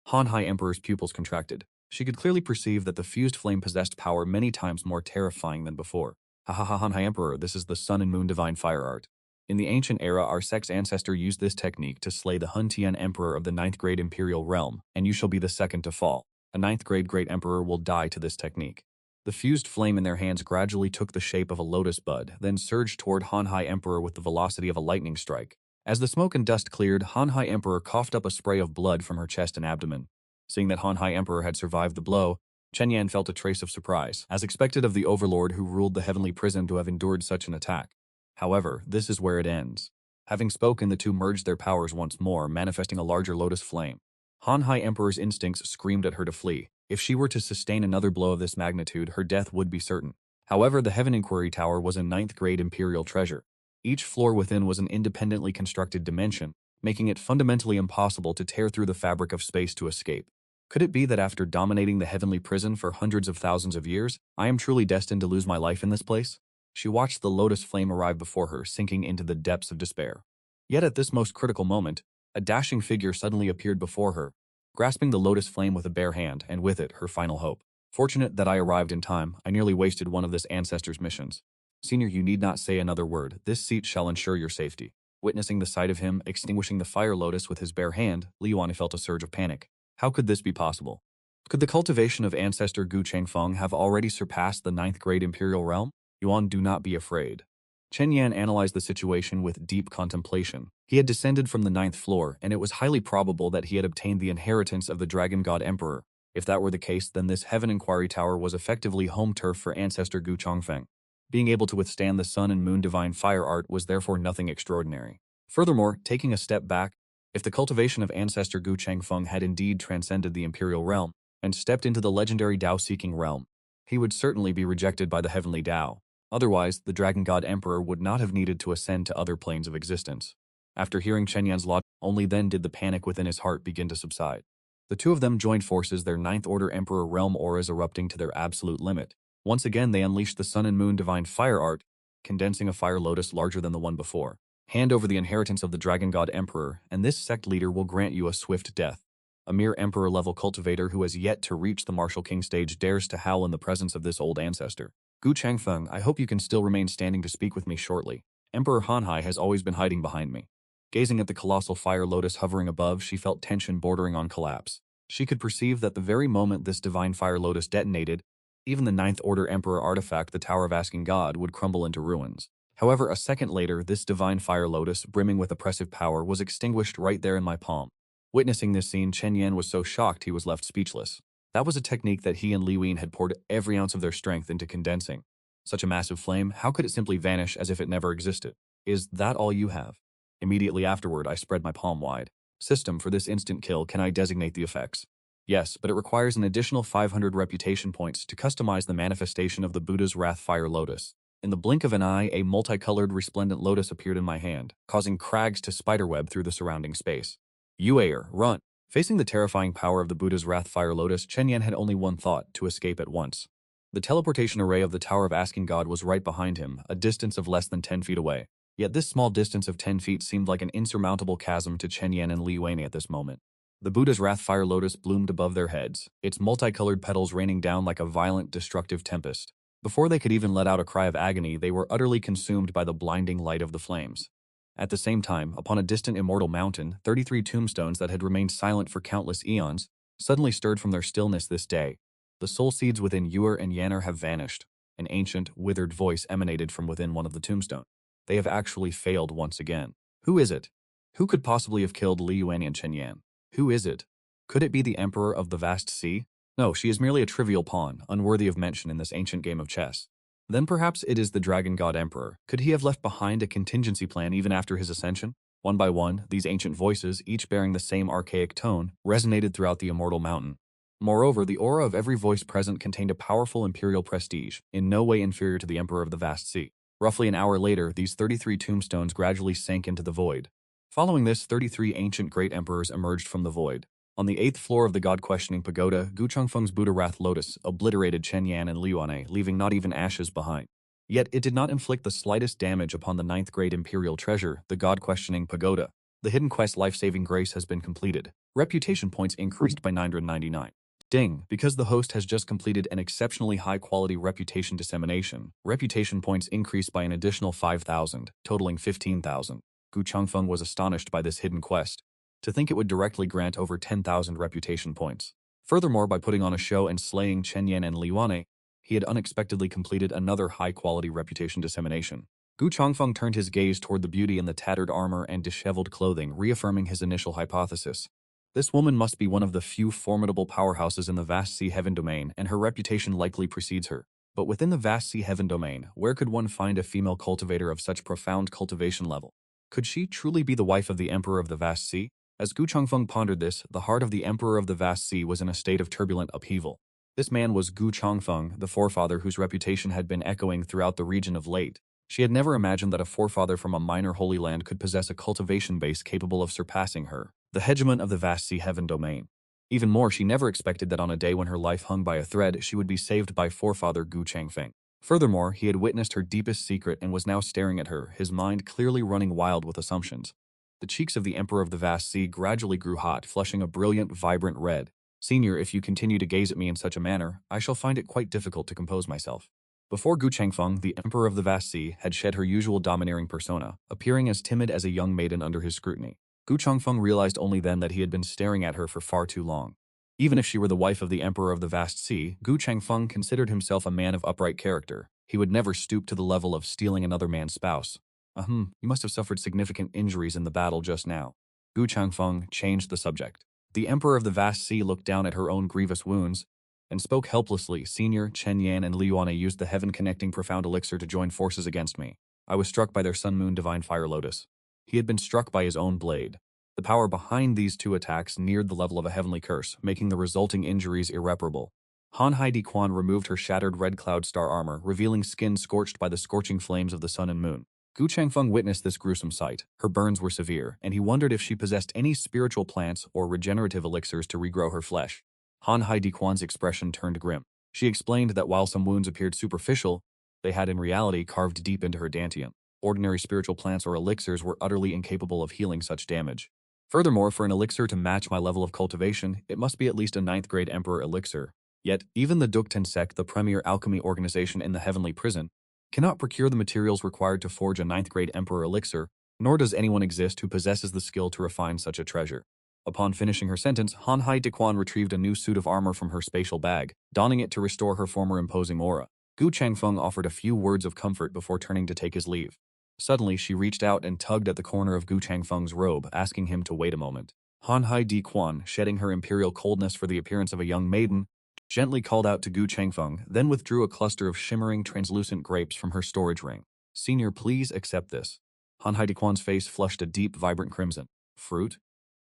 Hanhai Emperor's pupils contracted. She could clearly perceive that the fused flame possessed power many times more terrifying than before. Hanhai Emperor, this is the Sun and Moon Divine Fire Art. In the ancient era, our sect's ancestor used this technique to slay the Hun Tian Emperor of the 9th grade Imperial Realm, and you shall be the second to fall. A 9th grade Great Emperor will die to this technique. The fused flame in their hands gradually took the shape of a lotus bud, then surged toward Hanhai Emperor with the velocity of a lightning strike. As the smoke and dust cleared, Hanhai Emperor coughed up a spray of blood from her chest and abdomen. Seeing that Hanhai Emperor had survived the blow, Chen Yan felt a trace of surprise, as expected of the overlord who ruled the heavenly prison to have endured such an attack. However, this is where it ends. Having spoken, the two merged their powers once more, manifesting a larger lotus flame. Hanhai Emperor's instincts screamed at her to flee. If she were to sustain another blow of this magnitude, her death would be certain. However, the Heaven Inquiry Tower was a 9th grade imperial treasure. Each floor within was an independently constructed dimension, making it fundamentally impossible to tear through the fabric of space to escape. Could it be that after dominating the heavenly prison for hundreds of thousands of years, I am truly destined to lose my life in this place? She watched the lotus flame arrive before her, sinking into the depths of despair. Yet at this most critical moment, a dashing figure suddenly appeared before her, grasping the lotus flame with a bare hand, and with it, her final hope. Fortunate that I arrived in time. I nearly wasted one of this ancestor's missions. Senior, you need not say another word. This seat shall ensure your safety. Witnessing the sight of him extinguishing the fire lotus with his bare hand, Li Yuan felt a surge of panic. How could this be possible? Could the cultivation of ancestor Gu Changfeng have already surpassed the 9th grade imperial realm? Yuan, do not be afraid. Chen Yan analyzed the situation with deep contemplation. He had descended from the 9th floor, and it was highly probable that he had obtained the inheritance of the Dragon God Emperor. If that were the case, then this Heaven Inquiry Tower was effectively home turf for ancestor Gu Changfeng. Being able to withstand the Sun and Moon Divine Fire Art was therefore nothing extraordinary. Furthermore, taking a step back, if the cultivation of ancestor Gu Changfeng had indeed transcended the imperial realm and stepped into the legendary Dao-seeking realm, he would certainly be rejected by the heavenly Dao. Otherwise, the Dragon God Emperor would not have needed to ascend to other planes of existence. After hearing Chen Yan's logic, only then did the panic within his heart begin to subside. The two of them joined forces, their Ninth Order Emperor realm auras erupting to their absolute limit. Once again, they unleashed the Sun and Moon Divine Fire Art, condensing a fire lotus larger than the one before. Hand over the inheritance of the Dragon God Emperor, and this sect leader will grant you a swift death. A mere Emperor-level cultivator who has yet to reach the Martial King stage dares to howl in the presence of this old ancestor. Gu Changfeng, I hope you can still remain standing to speak with me shortly. Emperor Hanhai has always been hiding behind me. Gazing at the colossal fire lotus hovering above, she felt tension bordering on collapse. She could perceive that the very moment this divine fire lotus detonated, even the Ninth Order Emperor artifact, the Tower of Asking God, would crumble into ruins. However, a second later, this divine fire lotus, brimming with oppressive power, was extinguished right there in my palm. Witnessing this scene, Chen Yan was so shocked he was left speechless. That was a technique that he and Li Wein had poured every ounce of their strength into condensing. Such a massive flame, how could it simply vanish as if it never existed? Is that all you have? Immediately afterward, I spread my palm wide. System, for this instant kill, can I designate the effects? Yes, but it requires an additional 500 reputation points to customize the manifestation of the Buddha's Wrath Fire Lotus. In the blink of an eye, a multicolored resplendent lotus appeared in my hand, causing crags to spiderweb through the surrounding space. Yuair, run! Facing the terrifying power of the Buddha's Wrath Fire Lotus, Chen Yan had only one thought: to escape at once. The teleportation array of the Tower of Asking God was right behind him, a distance of less than 10 feet away. Yet this small distance of 10 feet seemed like an insurmountable chasm to Chen Yan and Li Wein at this moment. The Buddha's Wrath Fire Lotus bloomed above their heads, its multicolored petals raining down like a violent, destructive tempest. Before they could even let out a cry of agony, they were utterly consumed by the blinding light of the flames. At the same time, upon a distant immortal mountain, 33 tombstones that had remained silent for countless eons suddenly stirred from their stillness this day. The soul seeds within Yuer and Yanner have vanished. An ancient, withered voice emanated from within one of the tombstones. They have actually failed once again. Who is it? Who could possibly have killed Li Yuan and Chen Yan? Who is it? Could it be the Emperor of the Vast Sea? No, she is merely a trivial pawn, unworthy of mention in this ancient game of chess. Then perhaps it is the Dragon God Emperor. Could he have left behind a contingency plan even after his ascension? One by one, these ancient voices, each bearing the same archaic tone, resonated throughout the immortal mountain. Moreover, the aura of every voice present contained a powerful imperial prestige, in no way inferior to the Emperor of the Vast Sea. Roughly an hour later, these 33 tombstones gradually sank into the void. Following this, 33 ancient great emperors emerged from the void. On the 8th floor of the God-questioning pagoda, Gu Changfeng's Buddha Wrath Lotus obliterated Chen Yan and Liu An'e, leaving not even ashes behind. Yet it did not inflict the slightest damage upon the 9th grade imperial treasure, the God-questioning pagoda. The hidden quest life-saving grace has been completed. Reputation points increased by 999. Ding, because the host has just completed an exceptionally high-quality reputation dissemination, reputation points increased by an additional 5,000, totaling 15,000. Gu Changfeng was astonished by this hidden quest. To think it would directly grant over 10,000 reputation points. Furthermore, by putting on a show and slaying Chen Yan and Li Yuan'e, he had unexpectedly completed another high-quality reputation dissemination. Gu Changfeng turned his gaze toward the beauty in the tattered armor and disheveled clothing, reaffirming his initial hypothesis. This woman must be one of the few formidable powerhouses in the Vast Sea Heaven domain, and her reputation likely precedes her. But within the Vast Sea Heaven domain, where could one find a female cultivator of such profound cultivation level? Could she truly be the wife of the Emperor of the Vast Sea? As Gu Changfeng pondered this, the heart of the Emperor of the Vast Sea was in a state of turbulent upheaval. This man was Gu Changfeng, the forefather whose reputation had been echoing throughout the region of late. She had never imagined that a forefather from a minor holy land could possess a cultivation base capable of surpassing her, the hegemon of the Vast Sea Heaven domain. Even more, she never expected that on a day when her life hung by a thread, she would be saved by forefather Gu Changfeng. Furthermore, he had witnessed her deepest secret and was now staring at her, his mind clearly running wild with assumptions. The cheeks of the Emperor of the Vast Sea gradually grew hot, flushing a brilliant, vibrant red. Senior, if you continue to gaze at me in such a manner, I shall find it quite difficult to compose myself. Before Gu Changfeng, the Emperor of the Vast Sea had shed her usual domineering persona, appearing as timid as a young maiden under his scrutiny. Gu Changfeng realized only then that he had been staring at her for far too long. Even if she were the wife of the Emperor of the Vast Sea, Gu Changfeng considered himself a man of upright character. He would never stoop to the level of stealing another man's spouse. You must have suffered significant injuries in the battle just now. Gu Changfeng changed the subject. The Emperor of the Vast Sea looked down at her own grievous wounds and spoke helplessly. Senior, Chen Yan and Li Yuan'e used the heaven-connecting profound elixir to join forces against me. I was struck by their sun-moon divine fire lotus. He had been struck by his own blade. The power behind these two attacks neared the level of a heavenly curse, making the resulting injuries irreparable. Han Hai Di Quan removed her shattered red cloud star armor, revealing skin scorched by the scorching flames of the sun and moon. Gu Changfeng witnessed this gruesome sight. Her burns were severe, and he wondered if she possessed any spiritual plants or regenerative elixirs to regrow her flesh. Han Hai Di Quan's expression turned grim. She explained that while some wounds appeared superficial, they had in reality carved deep into her dantium. Ordinary spiritual plants or elixirs were utterly incapable of healing such damage. Furthermore, for an elixir to match my level of cultivation, it must be at least a 9th grade Emperor elixir. Yet, even the Dukten sect, the premier alchemy organization in the heavenly prison, cannot procure the materials required to forge a 9th grade Emperor elixir, nor does anyone exist who possesses the skill to refine such a treasure. Upon finishing her sentence, Han Hai Di Quan retrieved a new suit of armor from her spatial bag, donning it to restore her former imposing aura. Gu Changfeng offered a few words of comfort before turning to take his leave. Suddenly, she reached out and tugged at the corner of Gu Changfeng's robe, asking him to wait a moment. Han Hai Di Quan, shedding her imperial coldness for the appearance of a young maiden, gently called out to Gu Changfeng, then withdrew a cluster of shimmering, translucent grapes from her storage ring. "Senior, please accept this." Han Hai Di Quan's face flushed a deep, vibrant crimson. Fruit?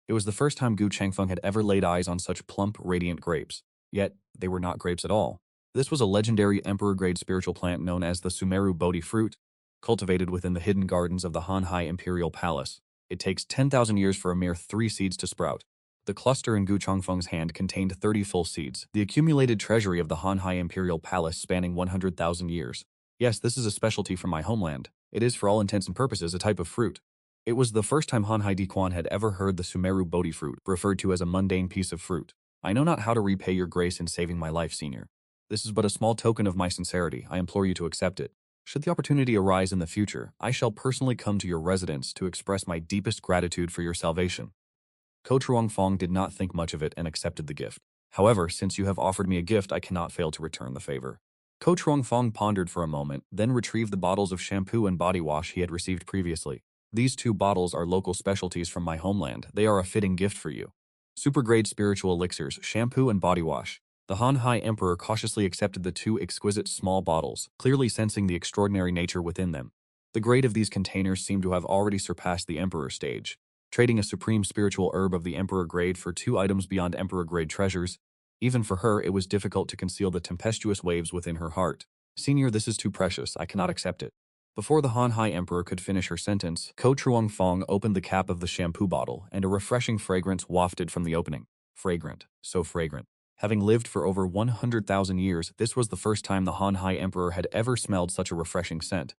It was the first time Gu Changfeng had ever laid eyes on such plump, radiant grapes. Yet, they were not grapes at all. This was a legendary emperor-grade spiritual plant known as the Sumeru Bodhi fruit, cultivated within the hidden gardens of the Han Hai Imperial Palace. It takes 10,000 years for a mere 3 seeds to sprout. The cluster in Gu Changfeng's hand contained 30 full seeds, the accumulated treasury of the Han Hai Imperial Palace spanning 100,000 years. Yes, this is a specialty from my homeland. It is, for all intents and purposes, a type of fruit. It was the first time Han Hai Di Quan had ever heard the Sumeru Bodhi fruit referred to as a mundane piece of fruit. "I know not how to repay your grace in saving my life, Senior. This is but a small token of my sincerity. I implore you to accept it. Should the opportunity arise in the future, I shall personally come to your residence to express my deepest gratitude for your salvation." Ko Truongfong did not think much of it and accepted the gift. "However, since you have offered me a gift, I cannot fail to return the favor." Ko Truongfong pondered for a moment, then retrieved the bottles of shampoo and body wash he had received previously. "These 2 bottles are local specialties from my homeland. They are a fitting gift for you. Super-grade spiritual elixirs, shampoo and body wash." The Han Hai Emperor cautiously accepted the 2 exquisite small bottles, clearly sensing the extraordinary nature within them. The grade of these containers seemed to have already surpassed the Emperor stage. Trading a supreme spiritual herb of the Emperor grade for 2 items beyond Emperor grade treasures, even for her it was difficult to conceal the tempestuous waves within her heart. "Senior, this is too precious. I cannot accept it." Before the Han Hai Emperor could finish her sentence, Ko Truongfong opened the cap of the shampoo bottle, and a refreshing fragrance wafted from the opening. Fragrant. So fragrant. Having lived for over 100,000 years, this was the first time the Han Hai Emperor had ever smelled such a refreshing scent.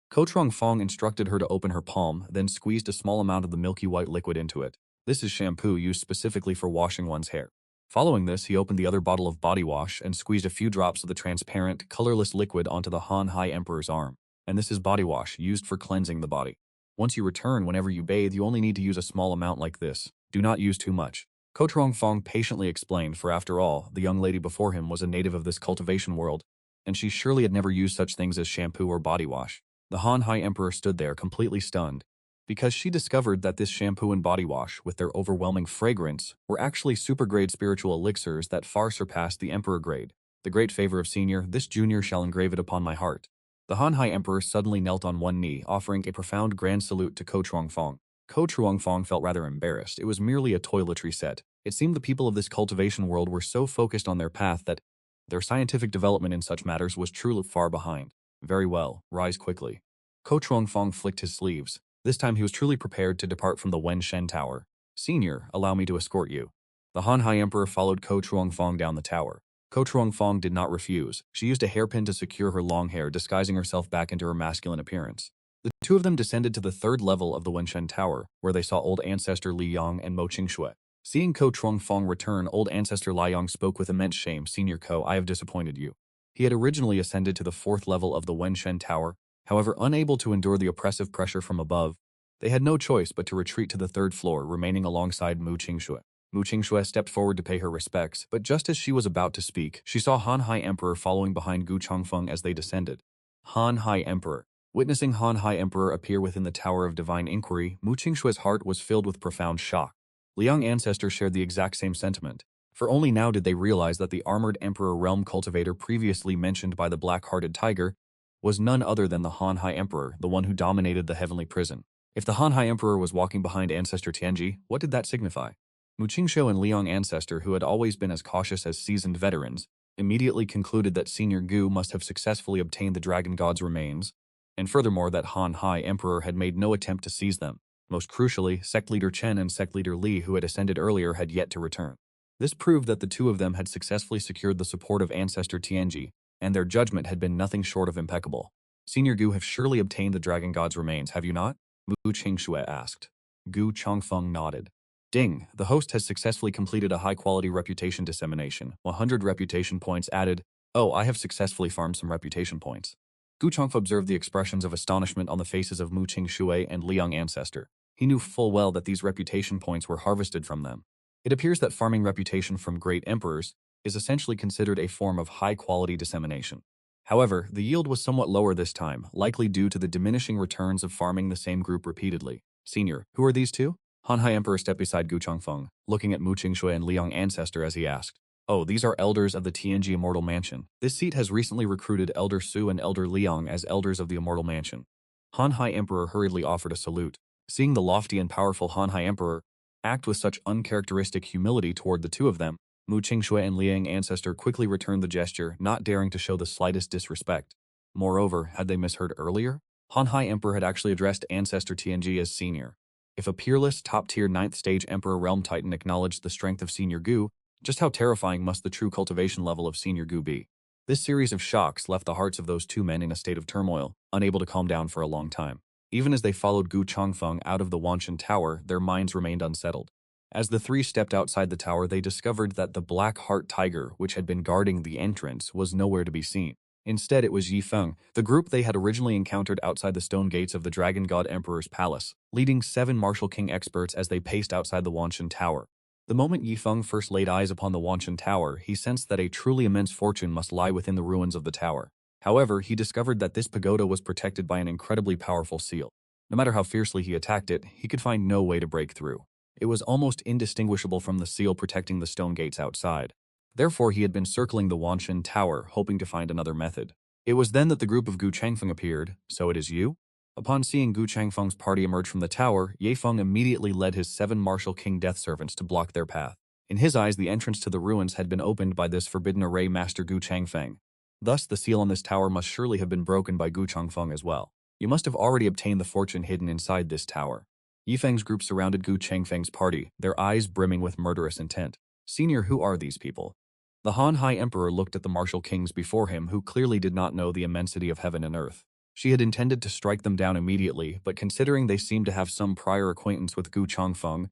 Ko Truongfong instructed her to open her palm, then squeezed a small amount of the milky white liquid into it. This is shampoo used specifically for washing one's hair. Following this, he opened the other bottle of body wash and squeezed a few drops of the transparent, colorless liquid onto the Han Hai Emperor's arm. "And this is body wash, used for cleansing the body. Once you return, whenever you bathe, you only need to use a small amount like this. Do not use too much." Ko Truongfong patiently explained, for after all, the young lady before him was a native of this cultivation world, and she surely had never used such things as shampoo or body wash. The Han Hai Emperor stood there, completely stunned, because she discovered that this shampoo and body wash, with their overwhelming fragrance, were actually super-grade spiritual elixirs that far surpassed the Emperor grade. "The great favor of Senior, this junior shall engrave it upon my heart." The Han Hai Emperor suddenly knelt on one knee, offering a profound grand salute to Ko Truongfong. Ko Truongfong felt rather embarrassed. It was merely a toiletry set. It seemed the people of this cultivation world were so focused on their path that their scientific development in such matters was truly far behind. "Very well, rise quickly." Ko Truongfong flicked his sleeves. This time he was truly prepared to depart from the Wen Shen Tower. "Senior, allow me to escort you." The Han Hai Emperor followed Ko Truongfong down the tower. Ko Truongfong did not refuse. She used a hairpin to secure her long hair, disguising herself back into her masculine appearance. The 2 of them descended to the 3rd level of the Wenshen Tower, where they saw old ancestor Li Yang and Mo Qingxue. Seeing Ko Truongfong return, old ancestor Li Yang spoke with immense shame. "Senior Ko, I have disappointed you." He had originally ascended to the 4th level of the Wenshen Tower. However, unable to endure the oppressive pressure from above, they had no choice but to retreat to the 3rd floor, remaining alongside Mu Qingxue. Mu Qingxue stepped forward to pay her respects, but just as she was about to speak, she saw Han Hai Emperor following behind Gu Changfeng as they descended. Han Hai Emperor. Witnessing Han Hai Emperor appear within the Tower of Divine Inquiry, Mu Qingxue's heart was filled with profound shock. Liang ancestors shared the exact same sentiment, for only now did they realize that the armored Emperor realm cultivator previously mentioned by the black-hearted tiger was none other than the Han Hai Emperor, the one who dominated the heavenly prison. If the Han Hai Emperor was walking behind Ancestor Tianji, what did that signify? Mu Qingshou and Liang Ancestor, who had always been as cautious as seasoned veterans, immediately concluded that Senior Gu must have successfully obtained the Dragon God's remains, and furthermore that Han Hai Emperor had made no attempt to seize them. Most crucially, Sect Leader Chen and Sect Leader Li, who had ascended earlier, had yet to return. This proved that the two of them had successfully secured the support of Ancestor Tianji, and their judgment had been nothing short of impeccable. Senior Gu have surely obtained the Dragon God's remains, have you not? Mu Qingshue asked. Gu Changfeng nodded. Ding, the host has successfully completed a high-quality reputation dissemination. 100 reputation points added. Oh, I have successfully farmed some reputation points. Gu Changfe observed the expressions of astonishment on the faces of Mu Qingshue and Liang Ancestor. He knew full well that these reputation points were harvested from them. It appears that farming reputation from great emperors is essentially considered a form of high-quality dissemination. However, the yield was somewhat lower this time, likely due to the diminishing returns of farming the same group repeatedly. Senior, who are these two? Han Hai Emperor stepped beside Gu Changfeng, looking at Mu Qingshue and Liang Ancestor as he asked. Oh, these are elders of the Tianji Immortal Mansion. This seat has recently recruited Elder Su and Elder Liang as elders of the Immortal Mansion. Han Hai Emperor hurriedly offered a salute. Seeing the lofty and powerful Han Hai Emperor act with such uncharacteristic humility toward the two of them, Mu Qingshue and Liang Ancestor quickly returned the gesture, not daring to show the slightest disrespect. Moreover, had they misheard earlier? Han Hai Emperor had actually addressed Ancestor Tianji as Senior. If a peerless, top-tier 9th stage Emperor Realm Titan acknowledged the strength of Senior Gu, just how terrifying must the true cultivation level of Senior Gu be? This series of shocks left the hearts of those two men in a state of turmoil, unable to calm down for a long time. Even as they followed Gu Changfeng out of the Wanshan Tower, their minds remained unsettled. As the three stepped outside the tower, they discovered that the Black Heart Tiger, which had been guarding the entrance, was nowhere to be seen. Instead, it was Yi Feng, the group they had originally encountered outside the stone gates of the Dragon God Emperor's palace, leading 7 Martial King experts as they paced outside the Wanshan Tower. The moment Yi Feng first laid eyes upon the Wanshan Tower, he sensed that a truly immense fortune must lie within the ruins of the tower. However, he discovered that this pagoda was protected by an incredibly powerful seal. No matter how fiercely he attacked it, he could find no way to break through. It was almost indistinguishable from the seal protecting the stone gates outside. Therefore, he had been circling the Wanshan Tower, hoping to find another method. It was then that the group of Gu Changfeng appeared. So it is you? Upon seeing Gu Changfeng's party emerge from the tower, Ye Feng immediately led his 7 Martial King death servants to block their path. In his eyes, the entrance to the ruins had been opened by this forbidden array master Gu Changfeng. Thus, the seal on this tower must surely have been broken by Gu Changfeng as well. You must have already obtained the fortune hidden inside this tower. Yi Feng's group surrounded Gu Changfeng's party, their eyes brimming with murderous intent. Senior, who are these people? The Han Hai Emperor looked at the martial kings before him, who clearly did not know the immensity of heaven and earth. She had intended to strike them down immediately, but considering they seemed to have some prior acquaintance with Gu Changfeng,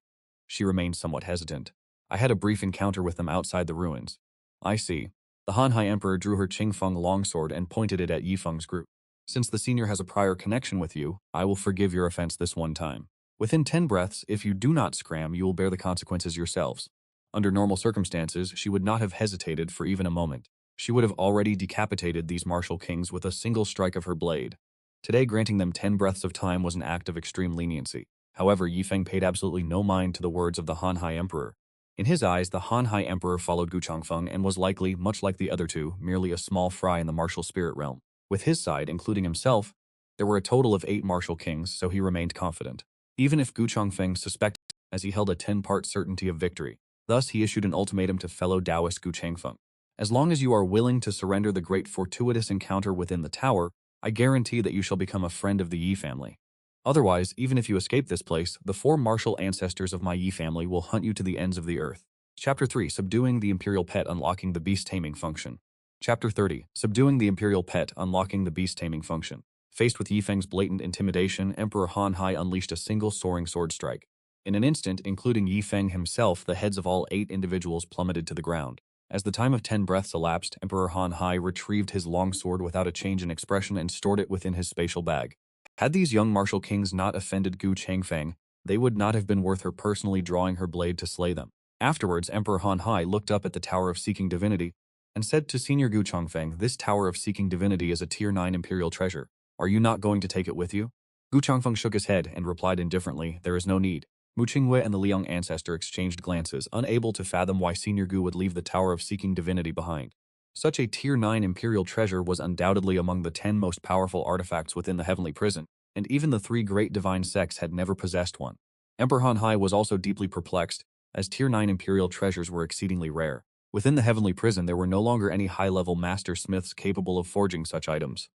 she remained somewhat hesitant. I had a brief encounter with them outside the ruins. I see. The Han Hai Emperor drew her Qingfeng longsword and pointed it at Yi Feng's group. Since the senior has a prior connection with you, I will forgive your offense this one time. Within 10 breaths, if you do not scram, you will bear the consequences yourselves. Under normal circumstances, she would not have hesitated for even a moment. She would have already decapitated these martial kings with a single strike of her blade. Today, granting them 10 breaths of time was an act of extreme leniency. However, Yi Feng paid absolutely no mind to the words of the Han Hai Emperor. In his eyes, the Han Hai Emperor followed Gu Changfeng and was likely, much like the other two, merely a small fry in the martial spirit realm. With his side, including himself, there were a total of 8 martial kings, so he remained confident. Even if Gu Changfeng suspected, as he held a 10-part certainty of victory. Thus, he issued an ultimatum to fellow Taoist Gu Changfeng. As long as you are willing to surrender the great fortuitous encounter within the tower, I guarantee that you shall become a friend of the Yi family. Otherwise, even if you escape this place, the 4 martial ancestors of my Yi family will hunt you to the ends of the earth. Chapter 3. Subduing the Imperial Pet, Unlocking the Beast Taming Function. Chapter 30. Subduing the Imperial Pet, Unlocking the Beast Taming Function. Faced with Yi Feng's blatant intimidation, Emperor Han Hai unleashed a single soaring sword strike. In an instant, including Yi Feng himself, the heads of all 8 individuals plummeted to the ground. As the time of 10 breaths elapsed, Emperor Han Hai retrieved his longsword without a change in expression and stored it within his spatial bag. Had these young martial kings not offended Gu Changfeng, they would not have been worth her personally drawing her blade to slay them. Afterwards, Emperor Han Hai looked up at the Tower of Seeking Divinity and said to Senior Gu Changfeng, "This Tower of Seeking Divinity is a Tier 9 Imperial treasure. Are you not going to take it with you?" Gu Changfeng shook his head and replied indifferently, "There is no need." Mu Qingwei and the Liang ancestor exchanged glances, unable to fathom why Senior Gu would leave the Tower of Seeking Divinity behind. Such a Tier 9 Imperial treasure was undoubtedly among the 10 most powerful artifacts within the Heavenly Prison, and even the 3 great divine sects had never possessed one. Emperor Han Hai was also deeply perplexed, as Tier 9 imperial treasures were exceedingly rare. Within the heavenly prison there were no longer any high-level master smiths capable of forging such items.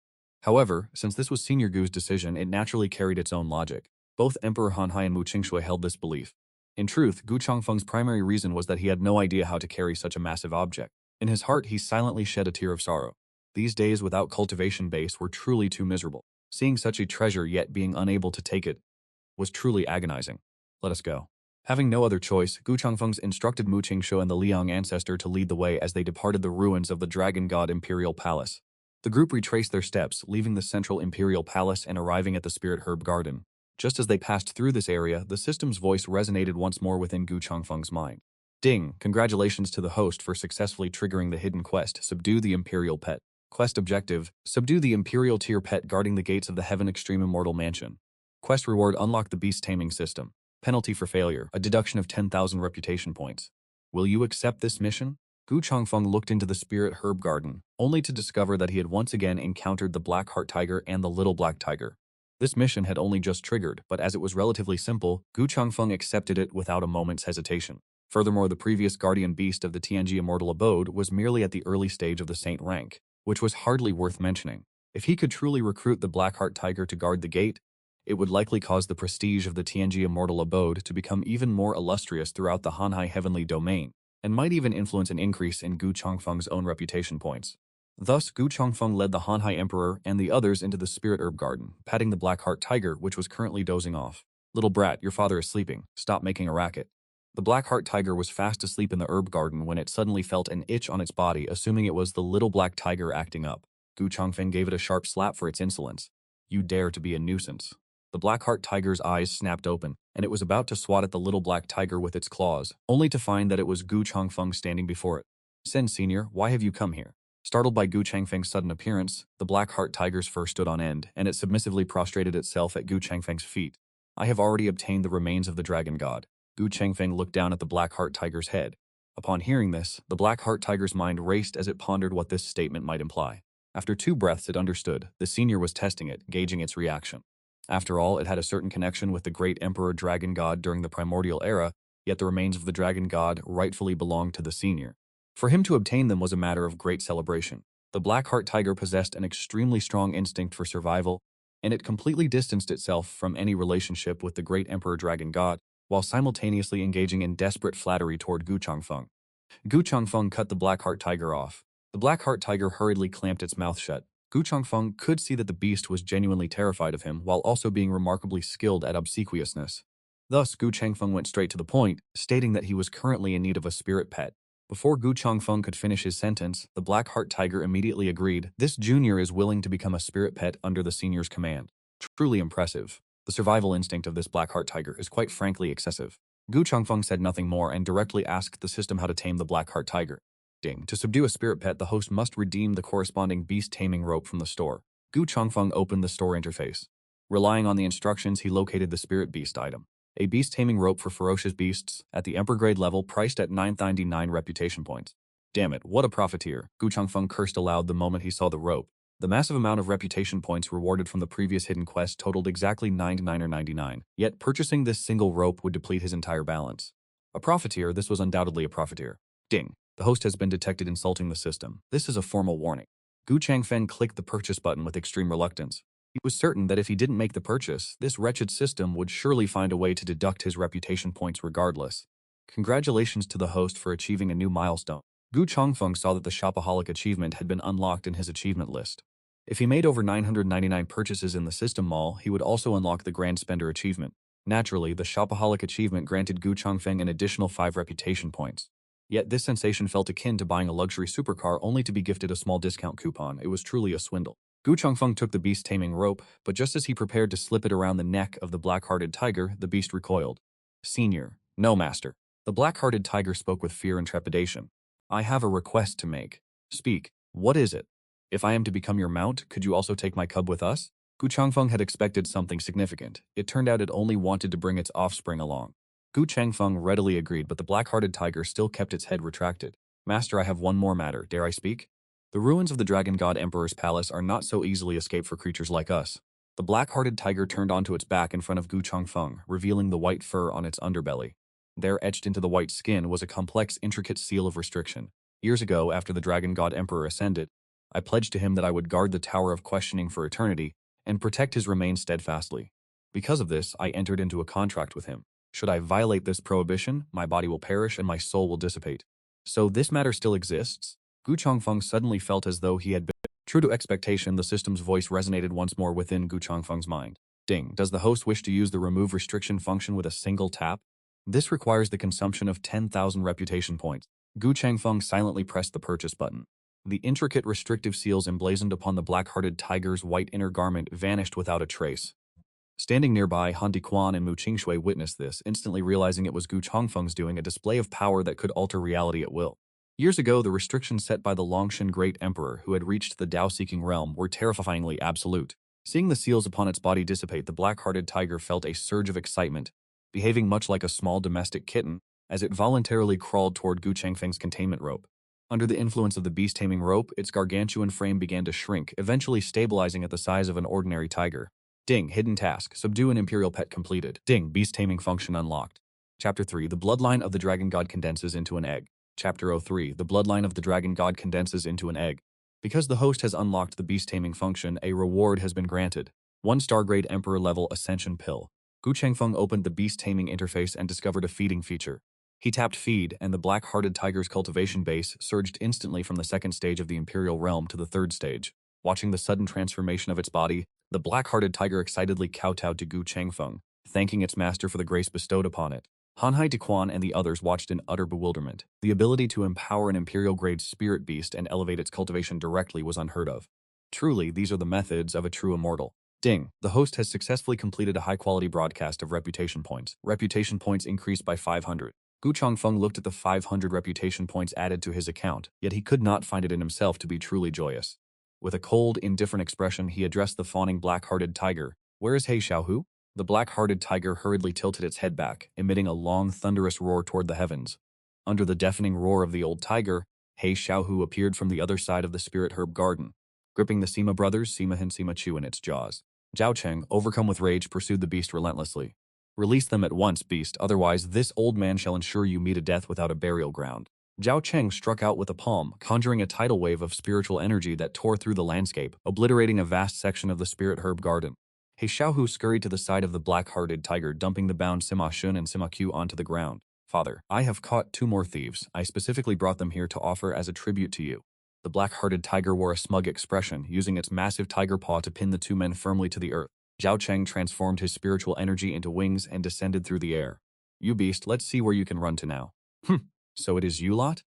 However, since this was Senior Gu's decision, it naturally carried its own logic. Both Emperor Han Hai and Mu Qingshui held this belief. In truth, Gu Changfeng's primary reason was that he had no idea how to carry such a massive object. In his heart, he silently shed a tear of sorrow. These days without cultivation base were truly too miserable. Seeing such a treasure yet being unable to take it was truly agonizing. Let us go. Having no other choice, Gu Changfeng instructed Mu Qingshui and the Liang ancestor to lead the way as they departed the ruins of the Dragon God Imperial Palace. The group retraced their steps, leaving the central Imperial Palace and arriving at the Spirit Herb Garden. Just as they passed through this area, the system's voice resonated once more within Gu Changfeng's mind. Ding! Congratulations to the host for successfully triggering the hidden quest, Subdue the Imperial Pet. Quest objective, subdue the Imperial tier pet guarding the gates of the Heaven Extreme Immortal Mansion. Quest reward, unlock the beast taming system. Penalty for failure, a deduction of 10,000 reputation points. Will you accept this mission? Gu Changfeng looked into the Spirit Herb Garden, only to discover that he had once again encountered the Black Heart Tiger and the Little Black Tiger. This mission had only just triggered, but as it was relatively simple, Gu Changfeng accepted it without a moment's hesitation. Furthermore, the previous guardian beast of the Tianji Immortal Abode was merely at the early stage of the Saint rank, which was hardly worth mentioning. If he could truly recruit the Blackheart Tiger to guard the gate, it would likely cause the prestige of the Tianji Immortal Abode to become even more illustrious throughout the Hanhai Heavenly Domain, and might even influence an increase in Gu Changfeng's own reputation points. Thus, Gu Changfeng led the Hanhai Emperor and the others into the Spirit Herb Garden, patting the Blackheart Tiger, which was currently dozing off. "Little brat, your father is sleeping. Stop making a racket." The Blackheart Tiger was fast asleep in the herb garden when it suddenly felt an itch on its body, assuming it was the Little Black Tiger acting up. Gu Changfeng gave it a sharp slap for its insolence. "You dare to be a nuisance." The Blackheart Tiger's eyes snapped open, and it was about to swat at the Little Black Tiger with its claws, only to find that it was Gu Changfeng standing before it. "Sen Senior, why have you come here?" Startled by Gu Changfeng's sudden appearance, the Blackheart Tiger's fur stood on end, and it submissively prostrated itself at Gu Changfeng's feet. "I have already obtained the remains of the Dragon God." Gu Changfeng looked down at the Blackheart Tiger's head. Upon hearing this, the Blackheart Tiger's mind raced as it pondered what this statement might imply. After 2 breaths, it understood. The senior was testing it, gauging its reaction. After all, it had a certain connection with the great Emperor Dragon God during the primordial era, yet the remains of the Dragon God rightfully belonged to the senior. For him to obtain them was a matter of great celebration. The Blackheart Tiger possessed an extremely strong instinct for survival, and it completely distanced itself from any relationship with the great Emperor Dragon God, while simultaneously engaging in desperate flattery toward Gu Changfeng. Gu Changfeng cut the Blackheart Tiger off. The Blackheart Tiger hurriedly clamped its mouth shut. Gu Changfeng could see that the beast was genuinely terrified of him, while also being remarkably skilled at obsequiousness. Thus, Gu Changfeng went straight to the point, stating that he was currently in need of a spirit pet. Before Gu Changfeng could finish his sentence, the Blackheart Tiger immediately agreed. This junior is willing to become a spirit pet under the senior's command. Truly impressive. The survival instinct of this Blackheart Tiger is quite frankly excessive. Gu Changfeng said nothing more and directly asked the system how to tame the Blackheart Tiger. Ding. To subdue a spirit pet, the host must redeem the corresponding beast taming rope from the store. Gu Changfeng opened the store interface. Relying on the instructions, he located the spirit beast item. A beast taming rope for ferocious beasts at the Emperor grade level, priced at 999 reputation points. Damn it, what a profiteer. Gu Changfeng cursed aloud the moment he saw the rope. The massive amount of reputation points rewarded from the previous hidden quest totaled exactly 99, yet purchasing this single rope would deplete his entire balance. A profiteer, this was undoubtedly a profiteer. Ding. The host has been detected insulting the system. This is a formal warning. Gu Changfeng clicked the purchase button with extreme reluctance. He was certain that if he didn't make the purchase, this wretched system would surely find a way to deduct his reputation points regardless. Congratulations to the host for achieving a new milestone. Gu Changfeng saw that the Shopaholic achievement had been unlocked in his achievement list. If he made over 999 purchases in the system mall, he would also unlock the Grand Spender achievement. Naturally, the Shopaholic achievement granted Gu Changfeng an additional 5 reputation points. Yet this sensation felt akin to buying a luxury supercar only to be gifted a small discount coupon. It was truly a swindle. Gu Changfeng took the beast taming rope, but just as he prepared to slip it around the neck of the black-hearted tiger, the beast recoiled. "Senior." "No, master." The black-hearted tiger spoke with fear and trepidation. "I have a request to make." "Speak. What is it?" "If I am to become your mount, could you also take my cub with us?" Gu Changfeng had expected something significant. It turned out it only wanted to bring its offspring along. Gu Changfeng readily agreed, but the black-hearted tiger still kept its head retracted. "Master, I have one more matter. Dare I speak?" "The ruins of the Dragon God Emperor's palace are not so easily escaped for creatures like us." The black-hearted tiger turned onto its back in front of Gu Changfeng, revealing the white fur on its underbelly. There, etched into the white skin, was a complex, intricate seal of restriction. Years ago, after the Dragon God Emperor ascended, I pledged to him that I would guard the Tower of Questioning for eternity and protect his remains steadfastly. Because of this, I entered into a contract with him. Should I violate this prohibition, my body will perish and my soul will dissipate. So this matter still exists? Gu Changfeng suddenly felt as though he had been. True to expectation, the system's voice resonated once more within Gu Changfeng's mind. Ding. Does the host wish to use the remove restriction function with a single tap? This requires the consumption of 10,000 reputation points. Gu Changfeng silently pressed the purchase button. The intricate restrictive seals emblazoned upon the black-hearted tiger's white inner garment vanished without a trace. Standing nearby, Han Diquan and Mu Qingshui witnessed this, instantly realizing it was Gu Changfeng's doing, a display of power that could alter reality at will. Years ago, the restrictions set by the Longshan Great Emperor, who had reached the Tao-seeking realm, were terrifyingly absolute. Seeing the seals upon its body dissipate, the black-hearted tiger felt a surge of excitement, behaving much like a small domestic kitten, as it voluntarily crawled toward Gu Changfeng's containment rope. Under the influence of the beast-taming rope, its gargantuan frame began to shrink, eventually stabilizing at the size of an ordinary tiger. Ding. Hidden task. Subdue an imperial pet completed. Ding. Beast-taming function unlocked. Chapter 3. The bloodline of the dragon god condenses into an egg. Chapter 03. The bloodline of the dragon god condenses into an egg. Because the host has unlocked the beast-taming function, a reward has been granted. 1-star grade Emperor level Ascension Pill. Gu Changfeng opened the beast-taming interface and discovered a feeding feature. He tapped feed, and the black-hearted tiger's cultivation base surged instantly from the second stage of the Imperial Realm to the third stage. Watching the sudden transformation of its body, the black-hearted tiger excitedly kowtowed to Gu Changfeng, thanking its master for the grace bestowed upon it. Hanhai Diquan and the others watched in utter bewilderment. The ability to empower an Imperial-grade spirit beast and elevate its cultivation directly was unheard of. Truly, these are the methods of a true immortal. Ding. The host has successfully completed a high-quality broadcast of reputation points. Reputation points increased by 500. Gu Changfeng looked at the 500 reputation points added to his account, yet he could not find it in himself to be truly joyous. With a cold, indifferent expression, he addressed the fawning black-hearted tiger. Where is He Xiaohu? The black-hearted tiger hurriedly tilted its head back, emitting a long, thunderous roar toward the heavens. Under the deafening roar of the old tiger, He Xiaohu appeared from the other side of the spirit herb garden, gripping the Sima brothers, Sima Hin, Sima Chu in its jaws. Zhao Cheng, overcome with rage, pursued the beast relentlessly. Release them at once, beast, otherwise this old man shall ensure you meet a death without a burial ground. Zhao Cheng struck out with a palm, conjuring a tidal wave of spiritual energy that tore through the landscape, obliterating a vast section of the spirit herb garden. He Xiaohu scurried to the side of the black-hearted tiger, dumping the bound Sima Shun and Sima Q onto the ground. Father, I have caught 2 more thieves. I specifically brought them here to offer as a tribute to you. The black-hearted tiger wore a smug expression, using its massive tiger paw to pin the 2 men firmly to the earth. Zhao Cheng transformed his spiritual energy into wings and descended through the air. You beast, let's see where you can run to now. So it is you lot?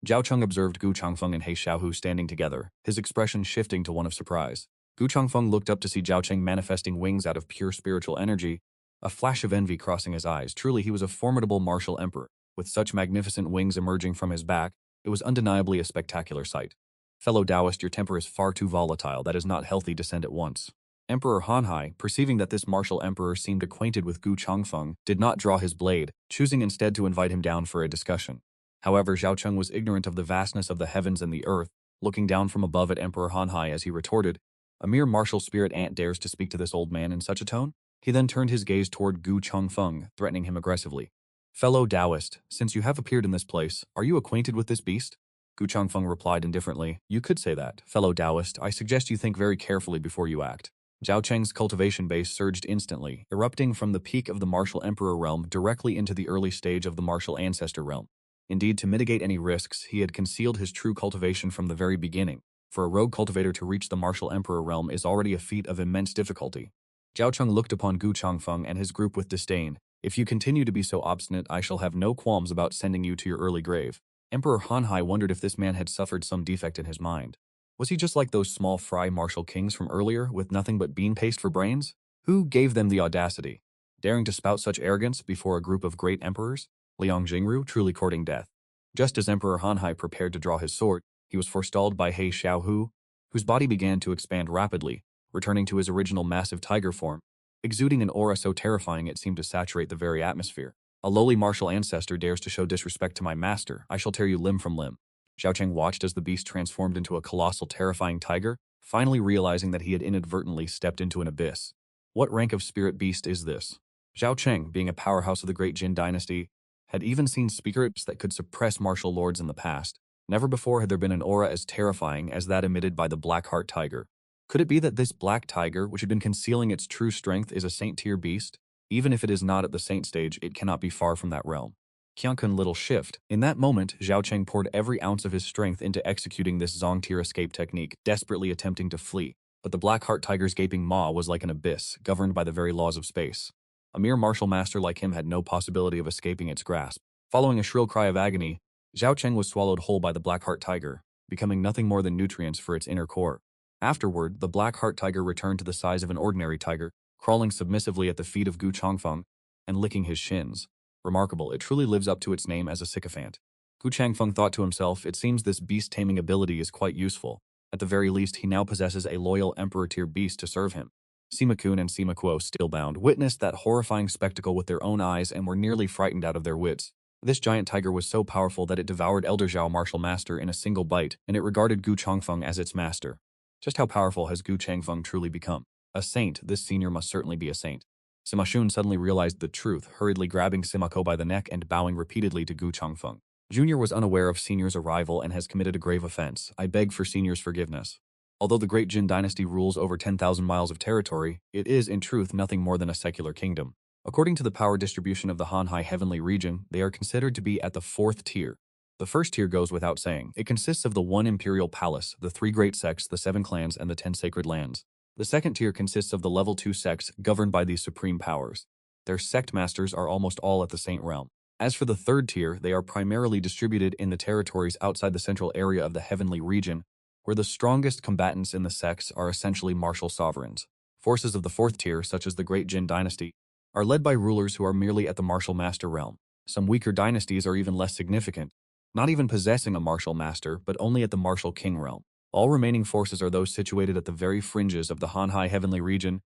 Zhao Cheng observed Gu Changfeng and He Xiaohu standing together, his expression shifting to one of surprise. Gu Changfeng looked up to see Zhao Cheng manifesting wings out of pure spiritual energy, a flash of envy crossing his eyes. Truly, he was a formidable martial emperor. With such magnificent wings emerging from his back, it was undeniably a spectacular sight. Fellow Taoist, your temper is far too volatile. That is not healthy. Descend at once. Emperor Hanhai, perceiving that this martial emperor seemed acquainted with Gu Changfeng, did not draw his blade, choosing instead to invite him down for a discussion. However, Zhao Cheng was ignorant of the vastness of the heavens and the earth, looking down from above at Emperor Hanhai as he retorted, "A mere martial spirit ant dares to speak to this old man in such a tone?" He then turned his gaze toward Gu Changfeng, threatening him aggressively. "Fellow Taoist, since you have appeared in this place, are you acquainted with this beast?" Gu Changfeng replied indifferently, "You could say that. Fellow Taoist, I suggest you think very carefully before you act." Zhao Cheng's cultivation base surged instantly, erupting from the peak of the martial emperor realm directly into the early stage of the martial ancestor realm. Indeed, to mitigate any risks, he had concealed his true cultivation from the very beginning. For a rogue cultivator to reach the martial emperor realm is already a feat of immense difficulty. Zhao Cheng looked upon Gu Changfeng and his group with disdain. "If you continue to be so obstinate, I shall have no qualms about sending you to your early grave." Emperor Hanhai wondered if this man had suffered some defect in his mind. Was he just like those small fry martial kings from earlier, with nothing but bean paste for brains? Who gave them the audacity? Daring to spout such arrogance before a group of great emperors? Liang Jingru, truly courting death. Just as Emperor Hanhai prepared to draw his sword, he was forestalled by He Xiaohu, whose body began to expand rapidly, returning to his original massive tiger form, exuding an aura so terrifying it seemed to saturate the very atmosphere. "A lowly martial ancestor dares to show disrespect to my master. I shall tear you limb from limb." Zhao Cheng watched as the beast transformed into a colossal, terrifying tiger, finally realizing that he had inadvertently stepped into an abyss. What rank of spirit beast is this? Zhao Cheng, being a powerhouse of the Great Jin dynasty, had even seen spirits that could suppress martial lords in the past. Never before had there been an aura as terrifying as that emitted by the Black Heart Tiger. Could it be that this black tiger, which had been concealing its true strength, is a saint-tier beast? Even if it is not at the saint stage, it cannot be far from that realm. Qiankun little shift. In that moment, Zhao Cheng poured every ounce of his strength into executing this Zong-tier escape technique, desperately attempting to flee. But the Black Heart Tiger's gaping maw was like an abyss, governed by the very laws of space. A mere martial master like him had no possibility of escaping its grasp. Following a shrill cry of agony, Zhao Cheng was swallowed whole by the Black Heart Tiger, becoming nothing more than nutrients for its inner core. Afterward, the Black Heart Tiger returned to the size of an ordinary tiger, crawling submissively at the feet of Gu Changfeng and licking his shins. Remarkable, it truly lives up to its name as a sycophant. Gu Changfeng thought to himself, it seems this beast-taming ability is quite useful. At the very least, he now possesses a loyal Emperor-tier beast to serve him. Sima Kun and Sima Kuo, still bound, witnessed that horrifying spectacle with their own eyes and were nearly frightened out of their wits. This giant tiger was so powerful that it devoured Elder Zhao martial master in a single bite, and it regarded Gu Changfeng as its master. Just how powerful has Gu Changfeng truly become? A saint, this senior must certainly be a saint. Sima Shun suddenly realized the truth, hurriedly grabbing Sima Kuo by the neck and bowing repeatedly to Gu Changfeng. Junior was unaware of Senior's arrival and has committed a grave offense. I beg for Senior's forgiveness. Although the Great Jin dynasty rules over 10,000 miles of territory, it is, in truth, nothing more than a secular kingdom. According to the power distribution of the Hanhai Heavenly region, they are considered to be at the 4th tier. The first tier goes without saying. It consists of the 1 imperial palace, the 3 great sects, the 7 clans, and the 10 sacred lands. The second tier consists of the level 2 sects governed by these supreme powers. Their sect masters are almost all at the saint realm. As for the third tier, they are primarily distributed in the territories outside the central area of the Heavenly region, where the strongest combatants in the sects are essentially martial sovereigns. Forces of the 4th tier, such as the Great Jin dynasty, are led by rulers who are merely at the martial master realm. Some weaker dynasties are even less significant, not even possessing a martial master, but only at the martial king realm. All remaining forces are those situated at the very fringes of the Hanhai Heavenly region.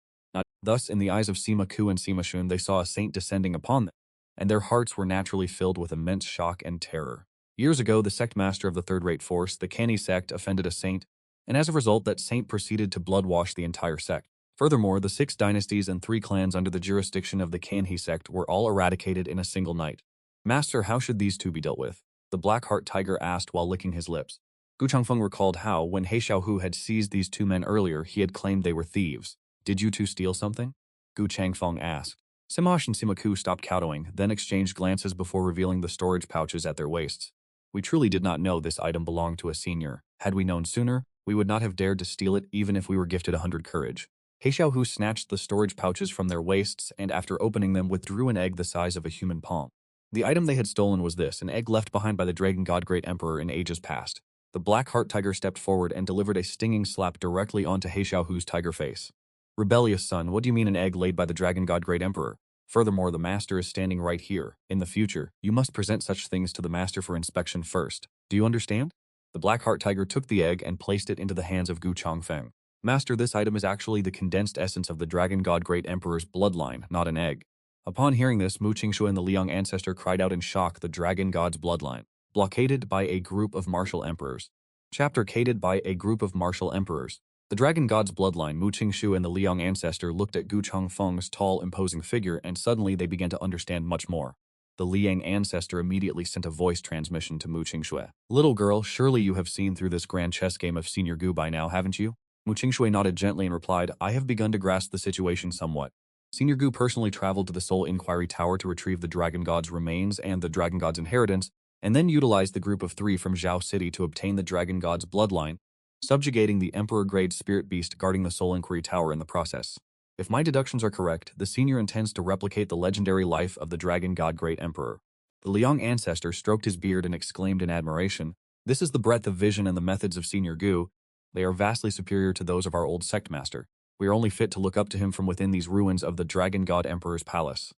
Thus, in the eyes of Sima Ku and Sima Shun, they saw a saint descending upon them, and their hearts were naturally filled with immense shock and terror. Years ago, the sect master of the third-rate force, the Canny sect, offended a saint, and as a result, that saint proceeded to bloodwash the entire sect. Furthermore, the 6 dynasties and 3 clans under the jurisdiction of the Canhy sect were all eradicated in a single night. Master, how should these two be dealt with? The Black Heart Tiger asked while licking his lips. Gu Changfeng recalled how, when He Xiaohu had seized these 2 men earlier, he had claimed they were thieves. Did you two steal something? Gu Changfeng asked. Sima and Sima Ku stopped kowtowing, then exchanged glances before revealing the storage pouches at their waists. We truly did not know this item belonged to a senior. Had we known sooner, we would not have dared to steal it even if we were gifted 100 courage. He Xiaohu snatched the storage pouches from their waists and after opening them withdrew an egg the size of a human palm. The item they had stolen was this, an egg left behind by the Dragon God Great Emperor in ages past. The Black Heart Tiger stepped forward and delivered a stinging slap directly onto He Xiaohu's tiger face. Rebellious son, what do you mean an egg laid by the Dragon God Great Emperor? Furthermore, the master is standing right here. In the future, you must present such things to the master for inspection first. Do you understand? The Black Heart Tiger took the egg and placed it into the hands of Gu Changfeng. Master, this item is actually the condensed essence of the Dragon God Great Emperor's bloodline, not an egg. Upon hearing this, Mu Qingshui and the Liang ancestor cried out in shock, the Dragon God's bloodline. Blockaded by a group of martial emperors. Chapter Cated by a group of martial emperors. The Dragon God's bloodline, Mu Qingshui and the Liang ancestor looked at Gu Changfeng's tall, imposing figure, and suddenly they began to understand much more. The Liang ancestor immediately sent a voice transmission to Mu Qingshui. Little girl, surely you have seen through this grand chess game of Senior Gu by now, haven't you? Mu Qingshui nodded gently and replied, I have begun to grasp the situation somewhat. Senior Gu personally traveled to the Soul Inquiry Tower to retrieve the Dragon God's remains and the Dragon God's inheritance, and then utilized the group of 3 from Zhao City to obtain the Dragon God's bloodline, subjugating the Emperor-grade spirit beast guarding the Soul Inquiry Tower in the process. If my deductions are correct, the senior intends to replicate the legendary life of the Dragon God Great Emperor. The Liang ancestor stroked his beard and exclaimed in admiration, this is the breadth of vision and the methods of Senior Gu. They are vastly superior to those of our old sect master. We are only fit to look up to him from within these ruins of the Dragon God Emperor's palace.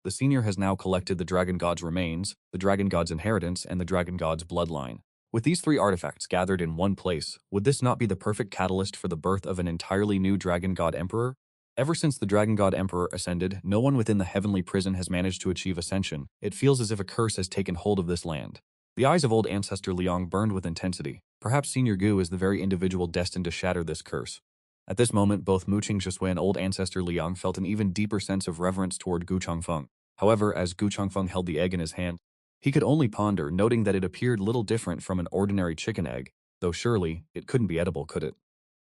The senior has now collected the Dragon God's remains, the Dragon God's inheritance, and the Dragon God's bloodline. With these 3 artifacts gathered in one place, would this not be the perfect catalyst for the birth of an entirely new Dragon God Emperor? Ever since the Dragon God Emperor ascended, no one within the heavenly prison has managed to achieve ascension. It feels as if a curse has taken hold of this land. The eyes of old ancestor Liang burned with intensity. Perhaps Senior Gu is the very individual destined to shatter this curse. At this moment, both Mu Qingxue and old ancestor Liang felt an even deeper sense of reverence toward Gu Changfeng. However, as Gu Changfeng held the egg in his hand, he could only ponder, noting that it appeared little different from an ordinary chicken egg, though surely it couldn't be edible, could it?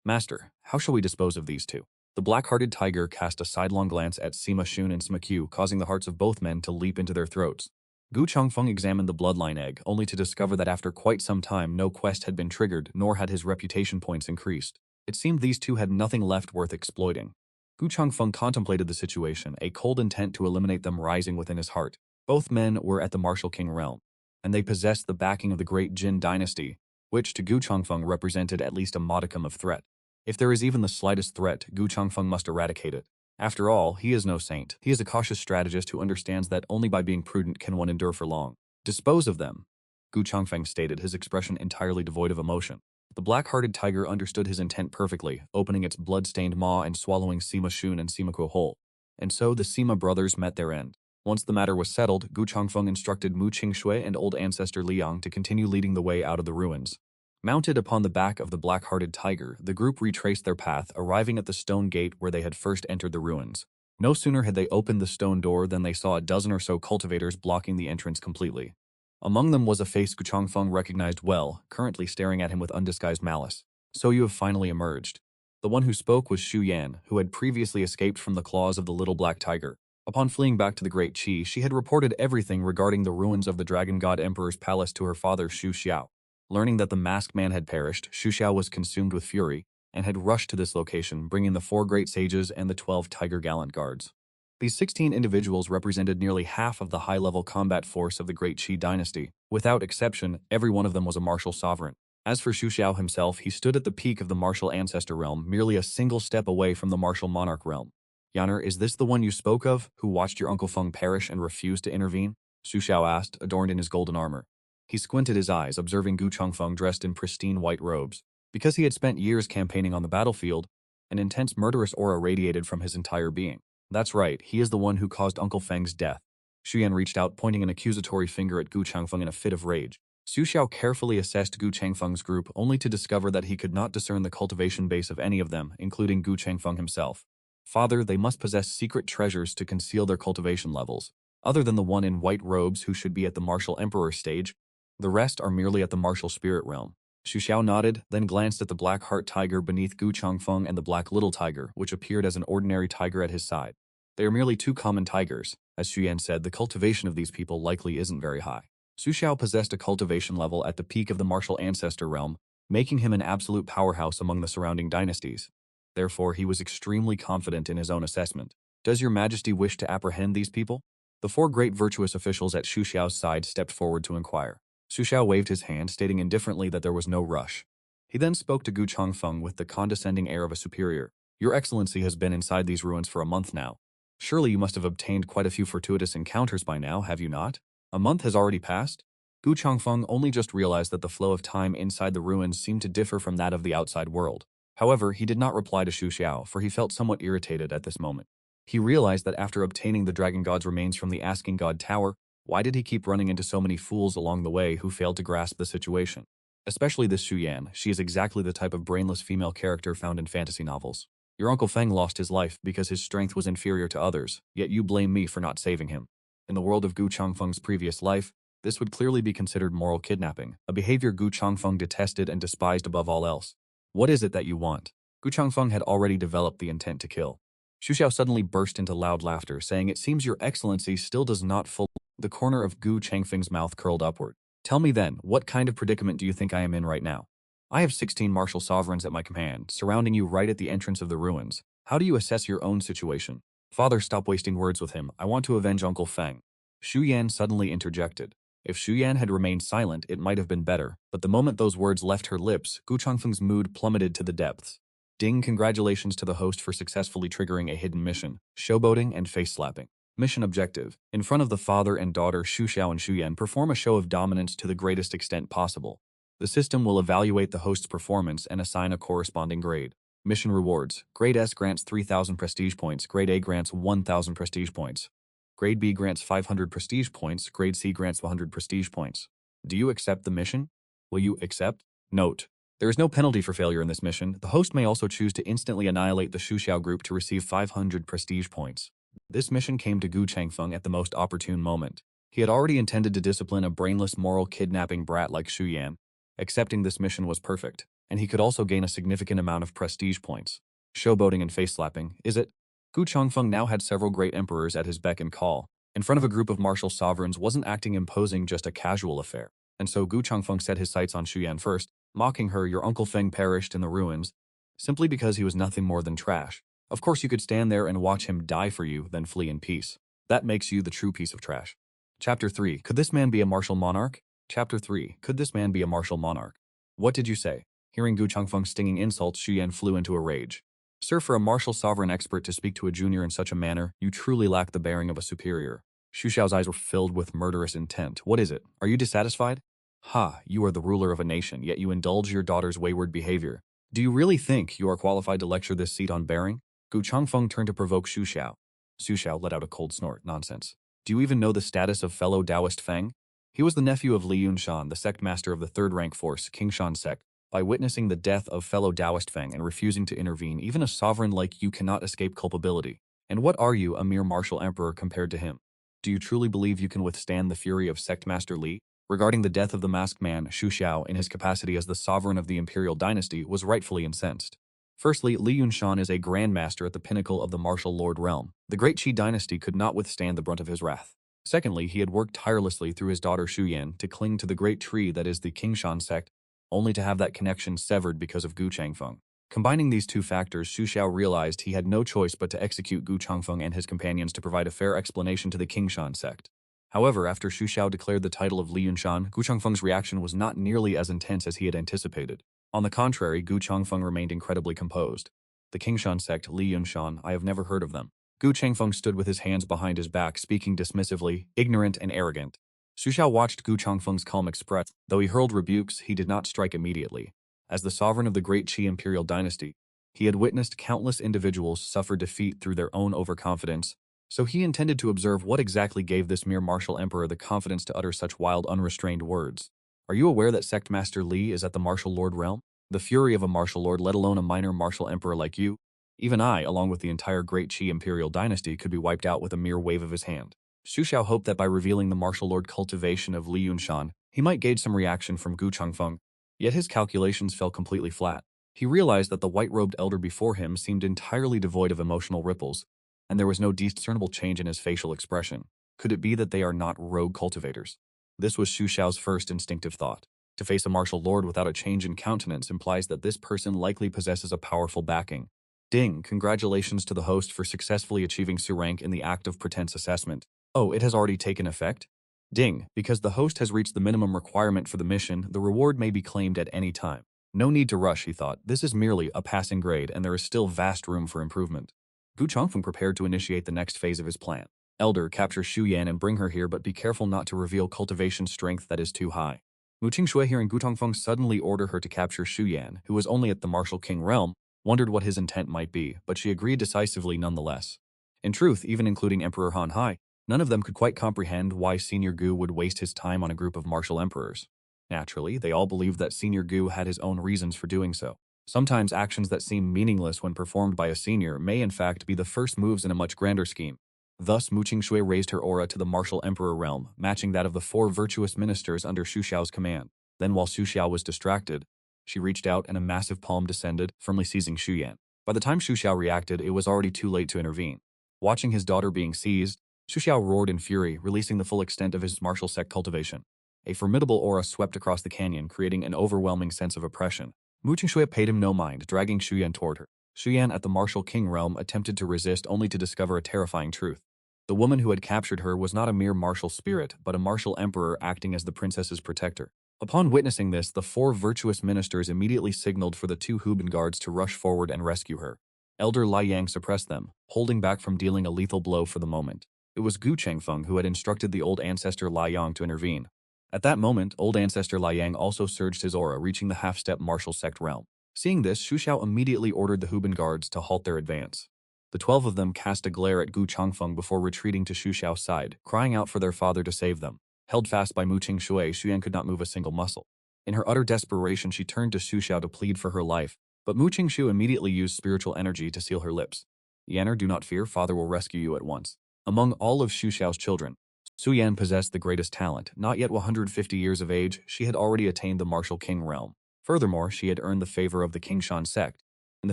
Master, how shall we dispose of these two? The black-hearted tiger cast a sidelong glance at Sima Shun and Sima Qiu, causing the hearts of both men to leap into their throats. Gu Changfeng examined the bloodline egg, only to discover that after quite some time no quest had been triggered, nor had his reputation points increased. It seemed these two had nothing left worth exploiting. Gu Changfeng contemplated the situation, a cold intent to eliminate them rising within his heart. Both men were at the martial king realm, and they possessed the backing of the great Jin dynasty, which to Gu Changfeng represented at least a modicum of threat. If there is even the slightest threat, Gu Changfeng must eradicate it. After all, he is no saint. He is a cautious strategist who understands that only by being prudent can one endure for long. Dispose of them, Gu Changfeng stated, his expression entirely devoid of emotion. The black-hearted tiger understood his intent perfectly, opening its blood-stained maw and swallowing Sima Shun and Sima Qiu whole. And so the Sima brothers met their end. Once the matter was settled, Gu Changfeng instructed Mu Qingxue and old ancestor Liang to continue leading the way out of the ruins. Mounted upon the back of the black-hearted tiger, the group retraced their path, arriving at the stone gate where they had first entered the ruins. No sooner had they opened the stone door than they saw a dozen or so cultivators blocking the entrance completely. Among them was a face Gu Changfeng recognized well, currently staring at him with undisguised malice. So you have finally emerged. The one who spoke was Xu Yan, who had previously escaped from the claws of the little black tiger. Upon fleeing back to the Great Qi, she had reported everything regarding the ruins of the Dragon God Emperor's palace to her father Xu Xiao. Learning that the masked man had perished, Xu Xiao was consumed with fury and had rushed to this location, bringing the 4 great sages and the 12 tiger gallant guards. These 16 individuals represented nearly half of the high-level combat force of the Great Qi dynasty. Without exception, every one of them was a martial sovereign. As for Xu Xiao himself, he stood at the peak of the martial ancestor realm, merely a single step away from the martial monarch realm. Yaner, is this the one you spoke of, who watched your Uncle Feng perish and refused to intervene? Xu Xiao asked, adorned in his golden armor. He squinted his eyes, observing Gu Changfeng dressed in pristine white robes. Because he had spent years campaigning on the battlefield, an intense murderous aura radiated from his entire being. That's right, he is the one who caused Uncle Feng's death. Xu Yan reached out, pointing an accusatory finger at Gu Changfeng in a fit of rage. Xu Xiao carefully assessed Gu Changfeng's group, only to discover that he could not discern the cultivation base of any of them, including Gu Changfeng himself. Father, they must possess secret treasures to conceal their cultivation levels. Other than the one in white robes who should be at the martial emperor stage, the rest are merely at the martial spirit realm. Xu Xiao nodded, then glanced at the black heart tiger beneath Gu Changfeng and the black little tiger, which appeared as an ordinary tiger at his side. They are merely 2 common tigers. As Xu Yan said, the cultivation of these people likely isn't very high. Xu Xiao possessed a cultivation level at the peak of the martial ancestor realm, making him an absolute powerhouse among the surrounding dynasties. Therefore, he was extremely confident in his own assessment. Does your majesty wish to apprehend these people? The 4 great virtuous officials at Xu Xiao's side stepped forward to inquire. Xu Xiao waved his hand, stating indifferently that there was no rush. He then spoke to Gu Changfeng with the condescending air of a superior. Your Excellency has been inside these ruins for a month now. Surely you must have obtained quite a few fortuitous encounters by now, have you not? A month has already passed? Gu Changfeng only just realized that the flow of time inside the ruins seemed to differ from that of the outside world. However, he did not reply to Xu Xiao, for he felt somewhat irritated at this moment. He realized that after obtaining the Dragon God's remains from the Asking God Tower, why did he keep running into so many fools along the way who failed to grasp the situation? Especially this Xu Yan, she is exactly the type of brainless female character found in fantasy novels. Your Uncle Feng lost his life because his strength was inferior to others, yet you blame me for not saving him. In the world of Gu Changfeng's previous life, this would clearly be considered moral kidnapping, a behavior Gu Changfeng detested and despised above all else. What is it that you want? Gu Changfeng had already developed the intent to kill. Xu Xiao suddenly burst into loud laughter, saying, "It seems your excellency still does not fully..." The corner of Gu Changfeng's mouth curled upward. Tell me then, what kind of predicament do you think I am in right now? I have 16 martial sovereigns at my command, surrounding you right at the entrance of the ruins. How do you assess your own situation? Father, stop wasting words with him. I want to avenge Uncle Feng. Xu Yan suddenly interjected. If Xu Yan had remained silent, it might have been better, but the moment those words left her lips, Gu Changfeng's mood plummeted to the depths. Ding, congratulations to the host for successfully triggering a hidden mission, showboating and face-slapping. Mission objective. In front of the father and daughter Xu Xiao and Xu Yan, perform a show of dominance to the greatest extent possible. The system will evaluate the host's performance and assign a corresponding grade. Mission rewards. Grade S grants 3,000 prestige points. Grade A grants 1,000 prestige points. Grade B grants 500 prestige points. Grade C grants 100 prestige points. Do you accept the mission? Will you accept? Note: There is no penalty for failure in this mission. The host may also choose to instantly annihilate the Xu Xiao group to receive 500 prestige points. This mission came to Gu Changfeng at the most opportune moment. He had already intended to discipline a brainless moral kidnapping brat like Xu Yan. Accepting this mission was perfect, and he could also gain a significant amount of prestige points. Showboating and face-slapping, is it? Gu Changfeng now had several great emperors at his beck and call. In front of a group of martial sovereigns wasn't acting imposing, just a casual affair. And so Gu Changfeng set his sights on Xu Yan first, mocking her, "Your Uncle Feng perished in the ruins," simply because he was nothing more than trash. Of course you could stand there and watch him die for you, then flee in peace. That makes you the true piece of trash. Chapter 3. Could this man be a martial monarch? Chapter 3. Could this man be a martial monarch? What did you say? Hearing Gu Changfeng's stinging insults, Xu Yan flew into a rage. Sir, for a martial sovereign expert to speak to a junior in such a manner, you truly lack the bearing of a superior. Xu Xiao's eyes were filled with murderous intent. What is it? Are you dissatisfied? Ha, you are the ruler of a nation, yet you indulge your daughter's wayward behavior. Do you really think you are qualified to lecture this seat on bearing? Gu Changfeng turned to provoke Xu Xiao. Xu Xiao let out a cold snort. Nonsense. Do you even know the status of fellow Taoist Feng? He was the nephew of Li Yunshan, the sect master of the third-rank force, Qingshan sect. By witnessing the death of fellow Taoist Feng and refusing to intervene, even a sovereign like you cannot escape culpability. And what are you, a mere martial emperor compared to him? Do you truly believe you can withstand the fury of sect master Li? Regarding the death of the masked man, Xu Xiao, in his capacity as the sovereign of the imperial dynasty, was rightfully incensed. Firstly, Li Yunshan is a grandmaster at the pinnacle of the martial lord realm. The great Qi dynasty could not withstand the brunt of his wrath. Secondly, he had worked tirelessly through his daughter Xu Yan to cling to the great tree that is the Qingshan sect, only to have that connection severed because of Gu Changfeng. Combining these two factors, Xu Xiao realized he had no choice but to execute Gu Changfeng and his companions to provide a fair explanation to the Qingshan sect. However, after Xu Xiao declared the title of Li Yunshan, Gu Changfeng's reaction was not nearly as intense as he had anticipated. On the contrary, Gu Changfeng remained incredibly composed. The Qingshan sect, Li Yunshan, I have never heard of them. Gu Changfeng stood with his hands behind his back, speaking dismissively, ignorant and arrogant. Xu Xiao watched Gu Changfeng's calm expression. Though he hurled rebukes, he did not strike immediately. As the sovereign of the great Qi imperial dynasty, he had witnessed countless individuals suffer defeat through their own overconfidence, so he intended to observe what exactly gave this mere martial emperor the confidence to utter such wild, unrestrained words. Are you aware that Sect Master Li is at the martial lord realm? The fury of a martial lord, let alone a minor martial emperor like you? Even I, along with the entire great Qi imperial dynasty, could be wiped out with a mere wave of his hand. Xu Xiao hoped that by revealing the martial lord cultivation of Li Yunshan, he might gauge some reaction from Gu Changfeng. Yet his calculations fell completely flat. He realized that the white-robed elder before him seemed entirely devoid of emotional ripples, and there was no discernible change in his facial expression. Could it be that they are not rogue cultivators? This was Xu Xiao's first instinctive thought. To face a martial lord without a change in countenance implies that this person likely possesses a powerful backing. Ding! Congratulations to the host for successfully achieving Su rank in the act of pretense assessment. Oh, it has already taken effect? Ding! Because the host has reached the minimum requirement for the mission, the reward may be claimed at any time. No need to rush, he thought. This is merely a passing grade, and there is still vast room for improvement. Gu Changfeng prepared to initiate the next phase of his plan. Elder, capture Xu Yan and bring her here, but be careful not to reveal cultivation strength that is too high. Mu Qingshui, hearing Gu Changfeng suddenly order her to capture Xu Yan, who was only at the martial king realm, wondered what his intent might be, but she agreed decisively nonetheless. In truth, even including Emperor Han Hai, none of them could quite comprehend why Senior Gu would waste his time on a group of martial emperors. Naturally, they all believed that Senior Gu had his own reasons for doing so. Sometimes actions that seem meaningless when performed by a senior may in fact be the first moves in a much grander scheme. Thus, Mu Qingshui raised her aura to the martial emperor realm, matching that of the 4 virtuous ministers under Xu Xiao's command. Then while Xu Xiao was distracted, she reached out and a massive palm descended, firmly seizing Xu Yan. By the time Xu Xiao reacted, it was already too late to intervene. Watching his daughter being seized, Xu Xiao roared in fury, releasing the full extent of his martial sect cultivation. A formidable aura swept across the canyon, creating an overwhelming sense of oppression. Mu Qingshui paid him no mind, dragging Xu Yan toward her. Xu Yan at the martial king realm attempted to resist only to discover a terrifying truth. The woman who had captured her was not a mere martial spirit, but a martial emperor acting as the princess's protector. Upon witnessing this, the 4 virtuous ministers immediately signaled for the 2 Huban guards to rush forward and rescue her. Elder Lai Yang suppressed them, holding back from dealing a lethal blow for the moment. It was Gu Changfeng who had instructed the old ancestor Lai Yang to intervene. At that moment, old ancestor Lai Yang also surged his aura, reaching the half-step martial sect realm. Seeing this, Xu Xiao immediately ordered the Huban guards to halt their advance. The 12 of them cast a glare at Gu Changfeng before retreating to Xu Xiao's side, crying out for their father to save them. Held fast by Mu Qingshui, Xu Yan could not move a single muscle. In her utter desperation, she turned to Xu Xiao to plead for her life, but Mu Qingshu immediately used spiritual energy to seal her lips. Yanner, do not fear, father will rescue you at once. Among all of Xu Xiao's children, Su Yan possessed the greatest talent. Not yet 150 years of age, she had already attained the martial king realm. Furthermore, she had earned the favor of the Qingshan sect. In the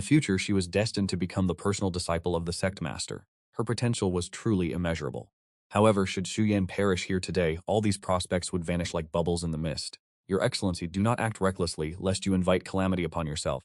future, she was destined to become the personal disciple of the sect master. Her potential was truly immeasurable. However, should Xu Yan perish here today, all these prospects would vanish like bubbles in the mist. Your Excellency, do not act recklessly, lest you invite calamity upon yourself.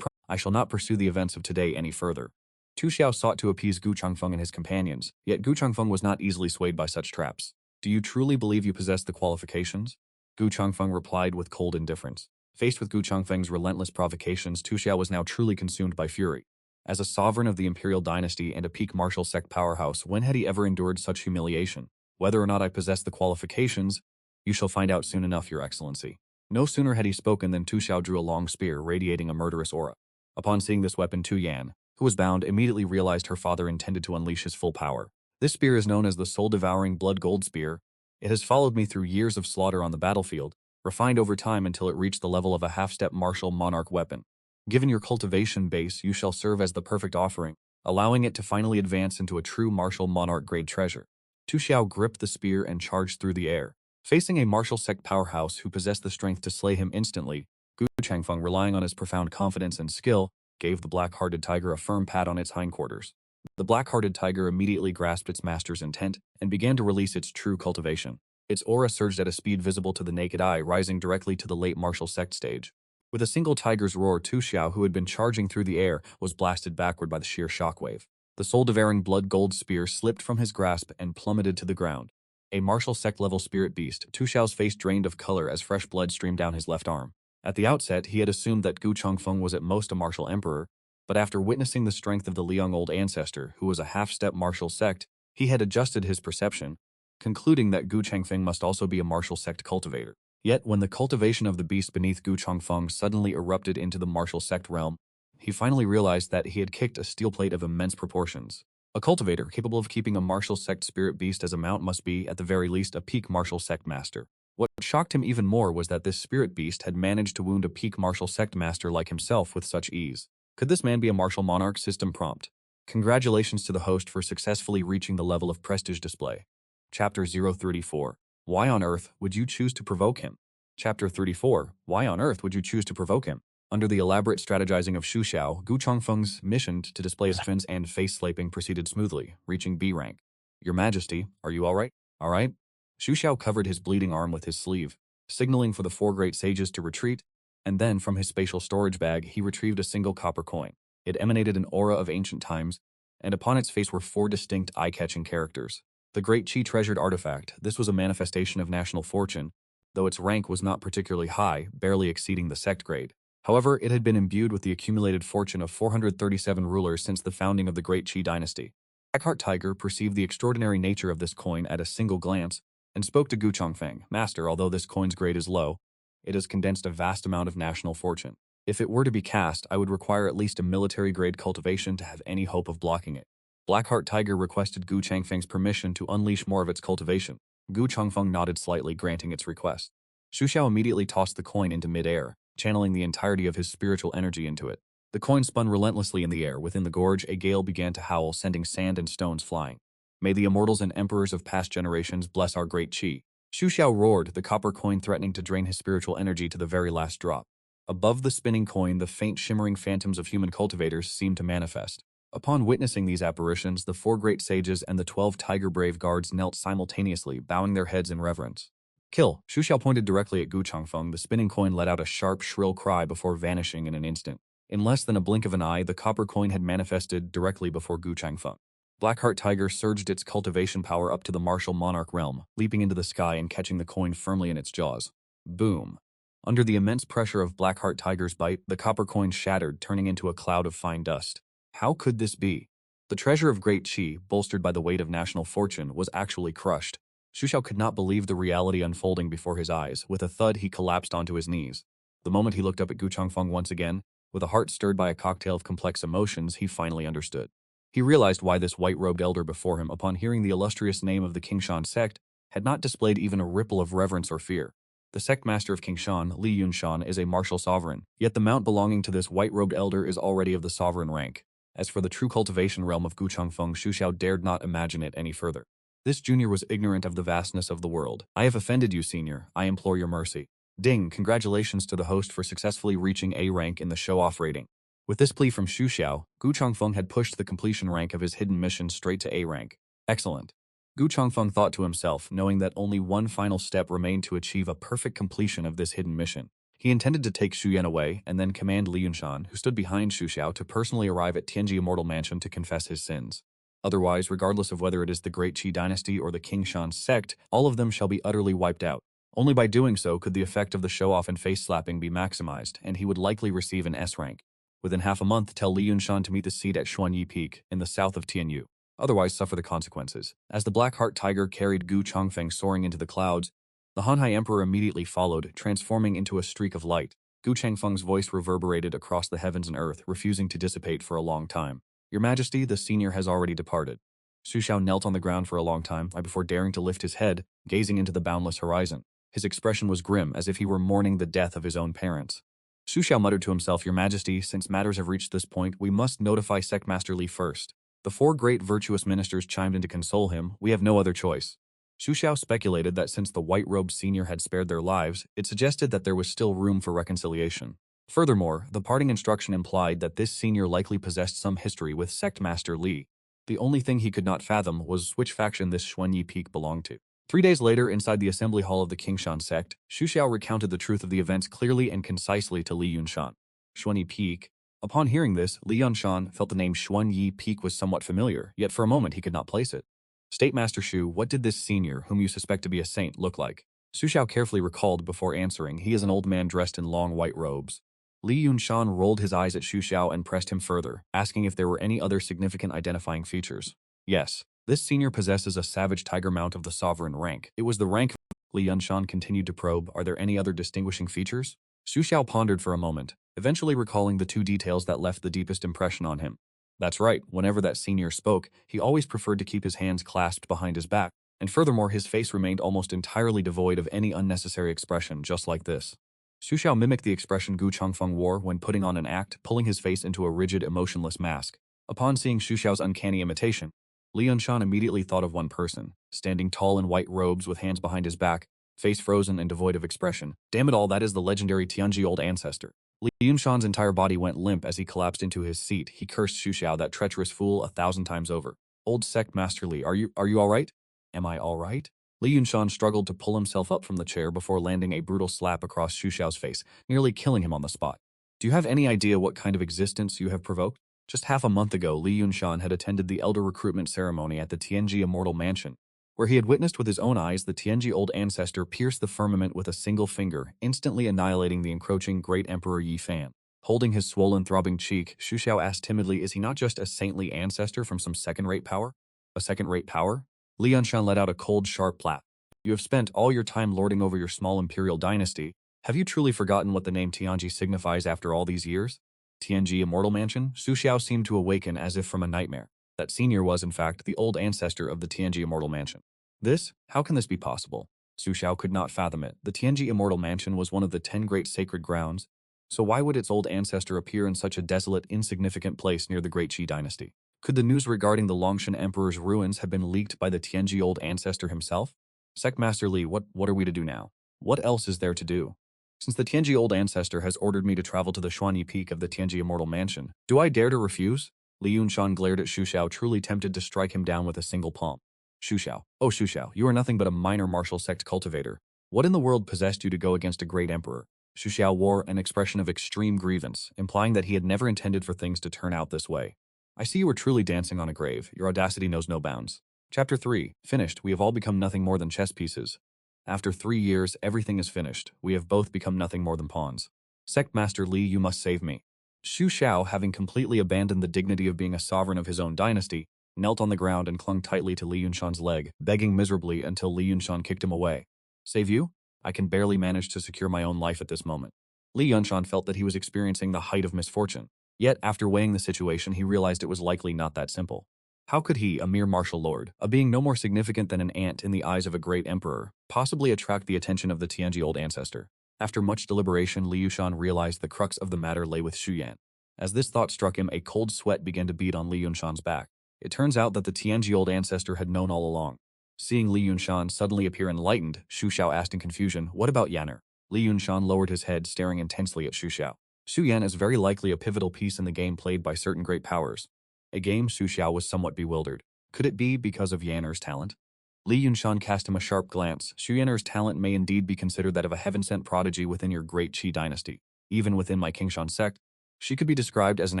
I shall not pursue the events of today any further. Tu Xiao sought to appease Gu Changfeng and his companions, yet Gu Changfeng was not easily swayed by such traps. Do you truly believe you possess the qualifications? Gu Changfeng replied with cold indifference. Faced with Gu Changfeng's relentless provocations, Tu Xiao was now truly consumed by fury. As a sovereign of the imperial dynasty and a peak martial sect powerhouse, when had he ever endured such humiliation? Whether or not I possess the qualifications, you shall find out soon enough, Your Excellency. No sooner had he spoken than Tu Xiao drew a long spear, radiating a murderous aura. Upon seeing this weapon, Tu Yan, who was bound, immediately realized her father intended to unleash his full power. This spear is known as the soul-devouring blood gold spear. It has followed me through years of slaughter on the battlefield, refined over time until it reached the level of a half-step martial monarch weapon. Given your cultivation base, you shall serve as the perfect offering, allowing it to finally advance into a true martial monarch-grade treasure. Tu Xiao gripped the spear and charged through the air. Facing a martial sect powerhouse who possessed the strength to slay him instantly, Gu Changfeng, relying on his profound confidence and skill, gave the black-hearted tiger a firm pat on its hindquarters. The black-hearted tiger immediately grasped its master's intent and began to release its true cultivation. Its aura surged at a speed visible to the naked eye, rising directly to the late martial sect stage. With a single tiger's roar, Tu Xiao, who had been charging through the air, was blasted backward by the sheer shockwave. The soul-devouring blood gold spear slipped from his grasp and plummeted to the ground. A martial sect-level spirit beast, Tu Xiao's face drained of color as fresh blood streamed down his left arm. At the outset, he had assumed that Gu Changfeng was at most a martial emperor, but after witnessing the strength of the Liang old ancestor, who was a half-step martial sect, he had adjusted his perception, concluding that Gu Changfeng must also be a martial sect cultivator. Yet, when the cultivation of the beast beneath Gu Changfeng suddenly erupted into the martial sect realm, he finally realized that he had kicked a steel plate of immense proportions. A cultivator capable of keeping a martial sect spirit beast as a mount must be, at the very least, a peak martial sect master. What shocked him even more was that this spirit beast had managed to wound a peak martial sect master like himself with such ease. Could this man be a martial monarch? System prompt. Congratulations to the host for successfully reaching the level of prestige display. Chapter 034. Why on earth would you choose to provoke him? Chapter 34. Why on earth would you choose to provoke him? Under the elaborate strategizing of Xu Xiao, Gu Changfeng's mission to display his defense and face-slaping proceeded smoothly, reaching B rank. Your Majesty, are you alright? Alright? Xu Xiao covered his bleeding arm with his sleeve, signaling for the four great sages to retreat, and then from his spatial storage bag he retrieved a single copper coin. It emanated an aura of ancient times, and upon its face were four distinct eye-catching characters. The Great Qi treasured artifact. This was a manifestation of national fortune, though its rank was not particularly high, barely exceeding the sect grade. However, it had been imbued with the accumulated fortune of 437 rulers since the founding of the Great Qi dynasty. Blackheart Tiger perceived the extraordinary nature of this coin at a single glance and spoke to Gu Changfeng. Master, although this coin's grade is low, it has condensed a vast amount of national fortune. If it were to be cast, I would require at least a military-grade cultivation to have any hope of blocking it. Blackheart Tiger requested Gu Changfeng's permission to unleash more of its cultivation. Gu Changfeng nodded slightly, granting its request. Xu Xiao immediately tossed the coin into mid-air, channeling the entirety of his spiritual energy into it. The coin spun relentlessly in the air. Within the gorge, a gale began to howl, sending sand and stones flying. May the immortals and emperors of past generations bless our great Qi. Xu Xiao roared, the copper coin threatening to drain his spiritual energy to the very last drop. Above the spinning coin, the faint shimmering phantoms of human cultivators seemed to manifest. Upon witnessing these apparitions, the four great sages and the 12 tiger-brave guards knelt simultaneously, bowing their heads in reverence. Kill! Xu Xiao pointed directly at Gu Changfeng. The spinning coin let out a sharp, shrill cry before vanishing in an instant. In less than a blink of an eye, the copper coin had manifested directly before Gu Changfeng. Blackheart Tiger surged its cultivation power up to the martial monarch realm, leaping into the sky and catching the coin firmly in its jaws. Boom! Under the immense pressure of Blackheart Tiger's bite, the copper coin shattered, turning into a cloud of fine dust. How could this be? The treasure of Great Qi, bolstered by the weight of national fortune, was actually crushed. Xu Xiao could not believe the reality unfolding before his eyes. With a thud, he collapsed onto his knees. The moment he looked up at Gu Changfeng once again, with a heart stirred by a cocktail of complex emotions, he finally understood. He realized why this white-robed elder before him, upon hearing the illustrious name of the Qingshan sect, had not displayed even a ripple of reverence or fear. The sect master of King Shan, Li Yunshan, is a martial sovereign, yet the mount belonging to this white-robed elder is already of the sovereign rank. As for the true cultivation realm of Guchangfeng, Xu Xiao dared not imagine it any further. This junior was ignorant of the vastness of the world. I have offended you, senior. I implore your mercy. Ding, congratulations to the host for successfully reaching A rank in the show-off rating. With this plea from Xu Xiao, Gu Changfeng had pushed the completion rank of his hidden mission straight to A rank. Excellent. Gu Changfeng thought to himself, knowing that only one final step remained to achieve a perfect completion of this hidden mission. He intended to take Xu Yan away and then command Li Yunshan, who stood behind Xu Xiao, to personally arrive at Tianji Immortal Mansion to confess his sins. Otherwise, regardless of whether it is the Great Qi dynasty or the King Shan sect, all of them shall be utterly wiped out. Only by doing so could the effect of the show-off and face-slapping be maximized, and he would likely receive an S rank. Within half a month, tell Li Yunshan to meet the seat at Xuanyi Peak, in the south of Tianyu. Otherwise, suffer the consequences. As the Black Heart Tiger carried Gu Changfeng soaring into the clouds, the Hanhai Emperor immediately followed, transforming into a streak of light. Gu Changfeng's voice reverberated across the heavens and earth, refusing to dissipate for a long time. Your Majesty, the senior has already departed. Xu Xiao knelt on the ground for a long time before daring to lift his head, gazing into the boundless horizon. His expression was grim, as if he were mourning the death of his own parents. Xu Xiao muttered to himself, Your Majesty, since matters have reached this point, we must notify Sect Master Li first. The four great virtuous ministers chimed in to console him. We have no other choice. Xu Xiao speculated that since the white-robed senior had spared their lives, it suggested that there was still room for reconciliation. Furthermore, the parting instruction implied that this senior likely possessed some history with Sect Master Li. The only thing he could not fathom was which faction this Xuanyi Peak belonged to. 3 days later, inside the assembly hall of the Qingshan sect, Xu Xiao recounted the truth of the events clearly and concisely to Li Yunshan. Xuanyi Peak. Upon hearing this, Li Yunshan felt the name Xuanyi Peak was somewhat familiar, yet for a moment he could not place it. State Master Xu, what did this senior, whom you suspect to be a saint, look like? Xu Xiao carefully recalled before answering. He is an old man dressed in long white robes. Li Yunshan rolled his eyes at Xu Xiao and pressed him further, asking if there were any other significant identifying features. Yes. This senior possesses a savage tiger mount of the sovereign rank. It was the rank. Li Yunshan continued to probe. Are there any other distinguishing features? Xu Xiao pondered for a moment, eventually recalling the two details that left the deepest impression on him. That's right, whenever that senior spoke, he always preferred to keep his hands clasped behind his back, and furthermore his face remained almost entirely devoid of any unnecessary expression, just like this. Xu Xiao mimicked the expression Gu Changfeng wore when putting on an act, pulling his face into a rigid, emotionless mask. Upon seeing Xu Xiao's uncanny imitation, Li Yunshan immediately thought of one person, standing tall in white robes with hands behind his back, face frozen and devoid of expression. Damn it all, that is the legendary Tianji old ancestor. Li Yunshan's entire body went limp as he collapsed into his seat. He cursed Xu Xiao, that treacherous fool, 1,000 times over. Old Sect Master Li, are you all right? Am I all right? Li Yunshan struggled to pull himself up from the chair before landing a brutal slap across Xu Xiao's face, nearly killing him on the spot. Do you have any idea what kind of existence you have provoked? Just half a month ago, Li Yunshan had attended the elder recruitment ceremony at the Tianji Immortal Mansion, where he had witnessed with his own eyes the Tianji old ancestor pierce the firmament with a single finger, instantly annihilating the encroaching great Emperor Yi Fan. Holding his swollen, throbbing cheek, Xu Xiao asked timidly, is he not just a saintly ancestor from some second-rate power? A second-rate power? Li Yunshan let out a cold, sharp laugh. You have spent all your time lording over your small imperial dynasty. Have you truly forgotten what the name Tianji signifies after all these years? Tianji Immortal Mansion? Xu Xiao seemed to awaken as if from a nightmare. That senior was, in fact, the old ancestor of the Tianji Immortal Mansion. This? How can this be possible? Xu Xiao could not fathom it. The Tianji Immortal Mansion was one of the 10 great sacred grounds, so why would its old ancestor appear in such a desolate, insignificant place near the Great Qi dynasty? Could the news regarding the Longshan Emperor's ruins have been leaked by the Tianji old ancestor himself? Sect Master Li, what are we to do now? What else is there to do? Since the Tianji old ancestor has ordered me to travel to the Xuanyi Peak of the Tianji Immortal Mansion, do I dare to refuse? Li Yunshan glared at Xu Xiao, truly tempted to strike him down with a single palm. Xu Xiao. Oh, Xu Xiao, you are nothing but a minor martial sect cultivator. What in the world possessed you to go against a great emperor? Xu Xiao wore an expression of extreme grievance, implying that he had never intended for things to turn out this way. I see you are truly dancing on a grave. Your audacity knows no bounds. Chapter 3. Finished. We have all become nothing more than chess pieces. After 3 years, everything is finished. We have both become nothing more than pawns. Sect Master Li, you must save me. Xu Xiao, having completely abandoned the dignity of being a sovereign of his own dynasty, knelt on the ground and clung tightly to Li Yunshan's leg, begging miserably until Li Yunshan kicked him away. Save you? I can barely manage to secure my own life at this moment. Li Yunshan felt that he was experiencing the height of misfortune. Yet, after weighing the situation, he realized it was likely not that simple. How could he, a mere martial lord, a being no more significant than an ant in the eyes of a great emperor, possibly attract the attention of the Tianji old ancestor? After much deliberation, Li Yunshan realized the crux of the matter lay with Xu Yan. As this thought struck him, a cold sweat began to beat on Li Yunshan's back. It turns out that the Tianji old ancestor had known all along. Seeing Li Yunshan suddenly appear enlightened, Xu Xiao asked in confusion, "What about Yanner?" Li Yunshan lowered his head, staring intensely at Xu Xiao. Xu Yan is very likely a pivotal piece in the game played by certain great powers. A game Xu Xiao was somewhat bewildered. Could it be because of Yanner's talent? Li Yunshan cast him a sharp glance. Xu Yanner's talent may indeed be considered that of a heaven-sent prodigy within your great Qi dynasty. Even within my Qingshan sect, she could be described as an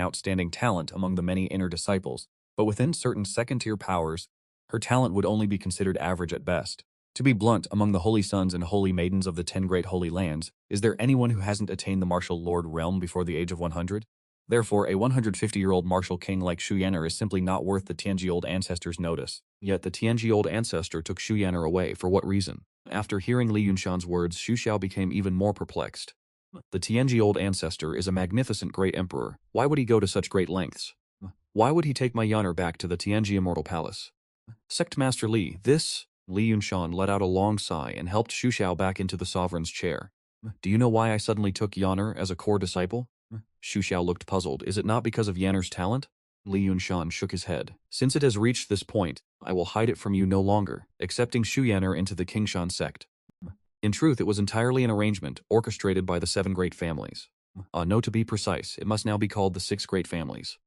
outstanding talent among the many inner disciples, but within certain second-tier powers, her talent would only be considered average at best. To be blunt, among the holy sons and holy maidens of the 10 great holy lands, is there anyone who hasn't attained the martial lord realm before the age of 100? Therefore, a 150-year-old martial king like Xu Yanner is simply not worth the Tianji old ancestor's notice. Yet the Tianji old ancestor took Xu Yanner away, for what reason? After hearing Li Yunshan's words, Xu Xiao became even more perplexed. The Tianji old ancestor is a magnificent great emperor. Why would he go to such great lengths? Why would he take my Yanner back to the Tianji Immortal Palace? Sect Master Li, this... Li Yunshan let out a long sigh and helped Xu Xiao back into the sovereign's chair. Do you know why I suddenly took Yanner as a core disciple? Xu Xiao looked puzzled. Is it not because of Yanner's talent? Li Yunshan shook his head. Since it has reached this point, I will hide it from you no longer, accepting Xu Yanner into the Qingshan sect. In truth, it was entirely an arrangement orchestrated by the 7 great families. No, to be precise, it must now be called the 6 great families.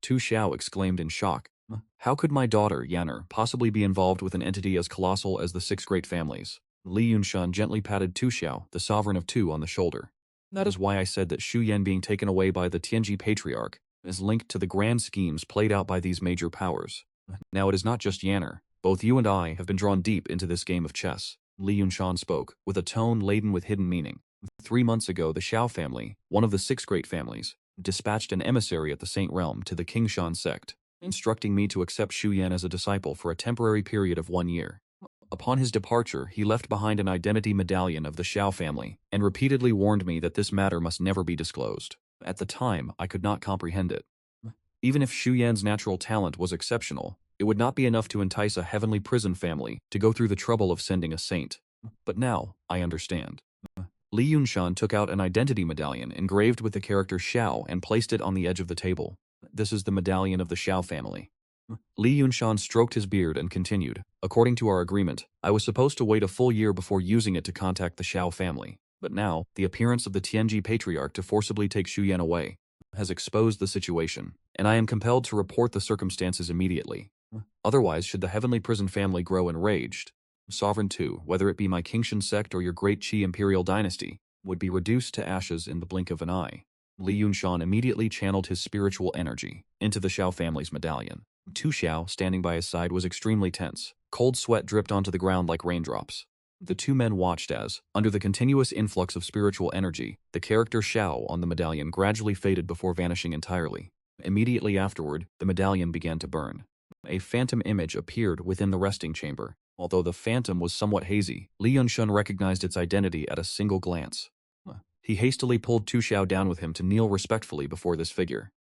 Tu Xiao exclaimed in shock. How could my daughter, Yanner, possibly be involved with an entity as colossal as the 6 great families? Li Yunshan gently patted Tu Xiao, the sovereign of 2, on the shoulder. That is why I said that Xu Yan being taken away by the Tianji patriarch is linked to the grand schemes played out by these major powers. Now it is not just Yanner. Both you and I have been drawn deep into this game of chess. Li Yunshan spoke, with a tone laden with hidden meaning. 3 months ago, the Xiao family, one of the 6 great families, dispatched an emissary at the Saint Realm to the Qingshan sect, instructing me to accept Xu Yan as a disciple for a temporary period of 1 year. Upon his departure, he left behind an identity medallion of the Xiao family and repeatedly warned me that this matter must never be disclosed. At the time, I could not comprehend it. Even if Xu Yan's natural talent was exceptional, it would not be enough to entice a heavenly prison family to go through the trouble of sending a saint. But now, I understand. Li Yunshan took out an identity medallion engraved with the character Xiao and placed it on the edge of the table. This is the medallion of the Xiao family. Li Yunshan stroked his beard and continued, according to our agreement, I was supposed to wait a full year before using it to contact the Xiao family. But now, the appearance of the Tianji patriarch to forcibly take Xu Yan away has exposed the situation, and I am compelled to report the circumstances immediately. Otherwise, should the heavenly prison family grow enraged, Sovereign 2, whether it be my Qingshan sect or your great Qi imperial dynasty, would be reduced to ashes in the blink of an eye. Li Yunshan immediately channeled his spiritual energy into the Xiao family's medallion. Tu Xiao, standing by his side, was extremely tense. Cold sweat dripped onto the ground like raindrops. The 2 men watched as, under the continuous influx of spiritual energy, the character Xiao on the medallion gradually faded before vanishing entirely. Immediately afterward, the medallion began to burn. A phantom image appeared within the resting chamber. Although the phantom was somewhat hazy, Li Yunshan recognized its identity at a single glance. He hastily pulled Tu Xiao down with him to kneel respectfully before this figure.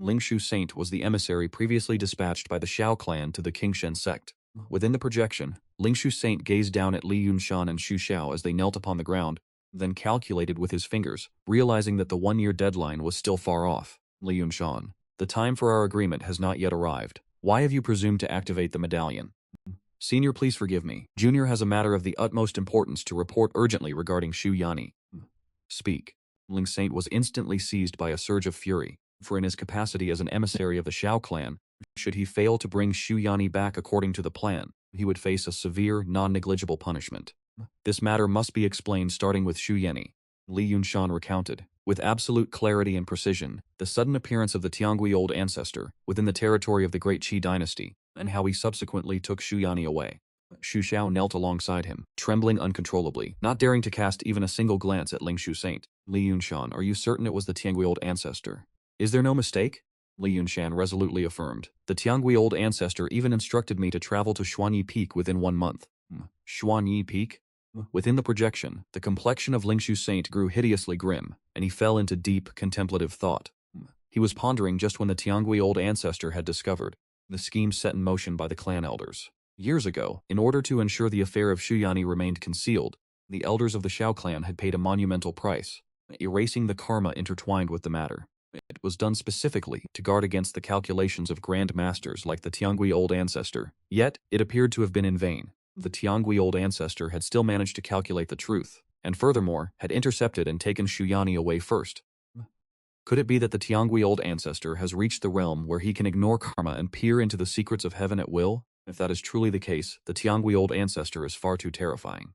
Lingshu Saint was the emissary previously dispatched by the Xiao clan to the Qingshan sect. Within the projection, Lingshu Saint gazed down at Li Yunshan and Xu Xiao as they knelt upon the ground, then calculated with his fingers, realizing that the 1-year deadline was still far off. Li Yunshan, the time for our agreement has not yet arrived. Why have you presumed to activate the medallion? Senior, please forgive me. Junior has a matter of the utmost importance to report urgently regarding Xu Yani. Speak. Ling Saint was instantly seized by a surge of fury, for in his capacity as an emissary of the Xiao clan, should he fail to bring Xu Yani back according to the plan, he would face a severe, non-negligible punishment. This matter must be explained starting with Xu Yani. Li Yunshan recounted, with absolute clarity and precision, the sudden appearance of the Tiangui old ancestor within the territory of the great Qi dynasty, and how he subsequently took Xu Yani away. Xu Xiao knelt alongside him, trembling uncontrollably, not daring to cast even a single glance at Lingshu Saint. Li Yunshan, are you certain it was the Tiangui old ancestor? Is there no mistake? Li Yunshan resolutely affirmed. The Tiangui old ancestor even instructed me to travel to Xuanyi Peak within 1 month. Xuanyi Peak? Within the projection, the complexion of Lingshu Saint grew hideously grim, and he fell into deep, contemplative thought. He was pondering just when the Tiangui old ancestor had discovered the scheme set in motion by the clan elders. Years ago, in order to ensure the affair of Shuyani remained concealed, the elders of the Xiao clan had paid a monumental price, erasing the karma intertwined with the matter. It was done specifically to guard against the calculations of grand masters like the Tiangui Old Ancestor, yet it appeared to have been in vain. The Tiangui Old Ancestor had still managed to calculate the truth, and furthermore, had intercepted and taken Shuyani away first. Could it be that the Tiangui Old Ancestor has reached the realm where he can ignore karma and peer into the secrets of heaven at will? If that is truly the case, the Tiangui Old Ancestor is far too terrifying.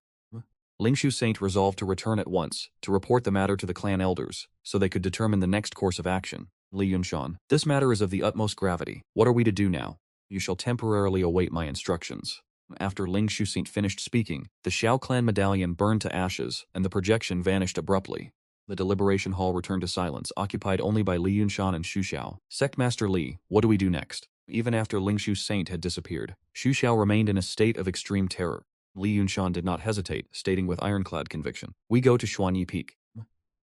Lingshu Saint resolved to return at once, to report the matter to the clan elders, so they could determine the next course of action. Li Yunshan, this matter is of the utmost gravity. What are we to do now? You shall temporarily await my instructions. After Lingshu Saint finished speaking, the Xiao clan medallion burned to ashes, and the projection vanished abruptly. The deliberation hall returned to silence, occupied only by Li Yunshan and Xu Xiao. Sect Master Li, what do we do next? Even after Lingshu Saint had disappeared, Xu Xiao remained in a state of extreme terror. Li Yunshan did not hesitate, stating with ironclad conviction, "We go to Xuanyi Peak."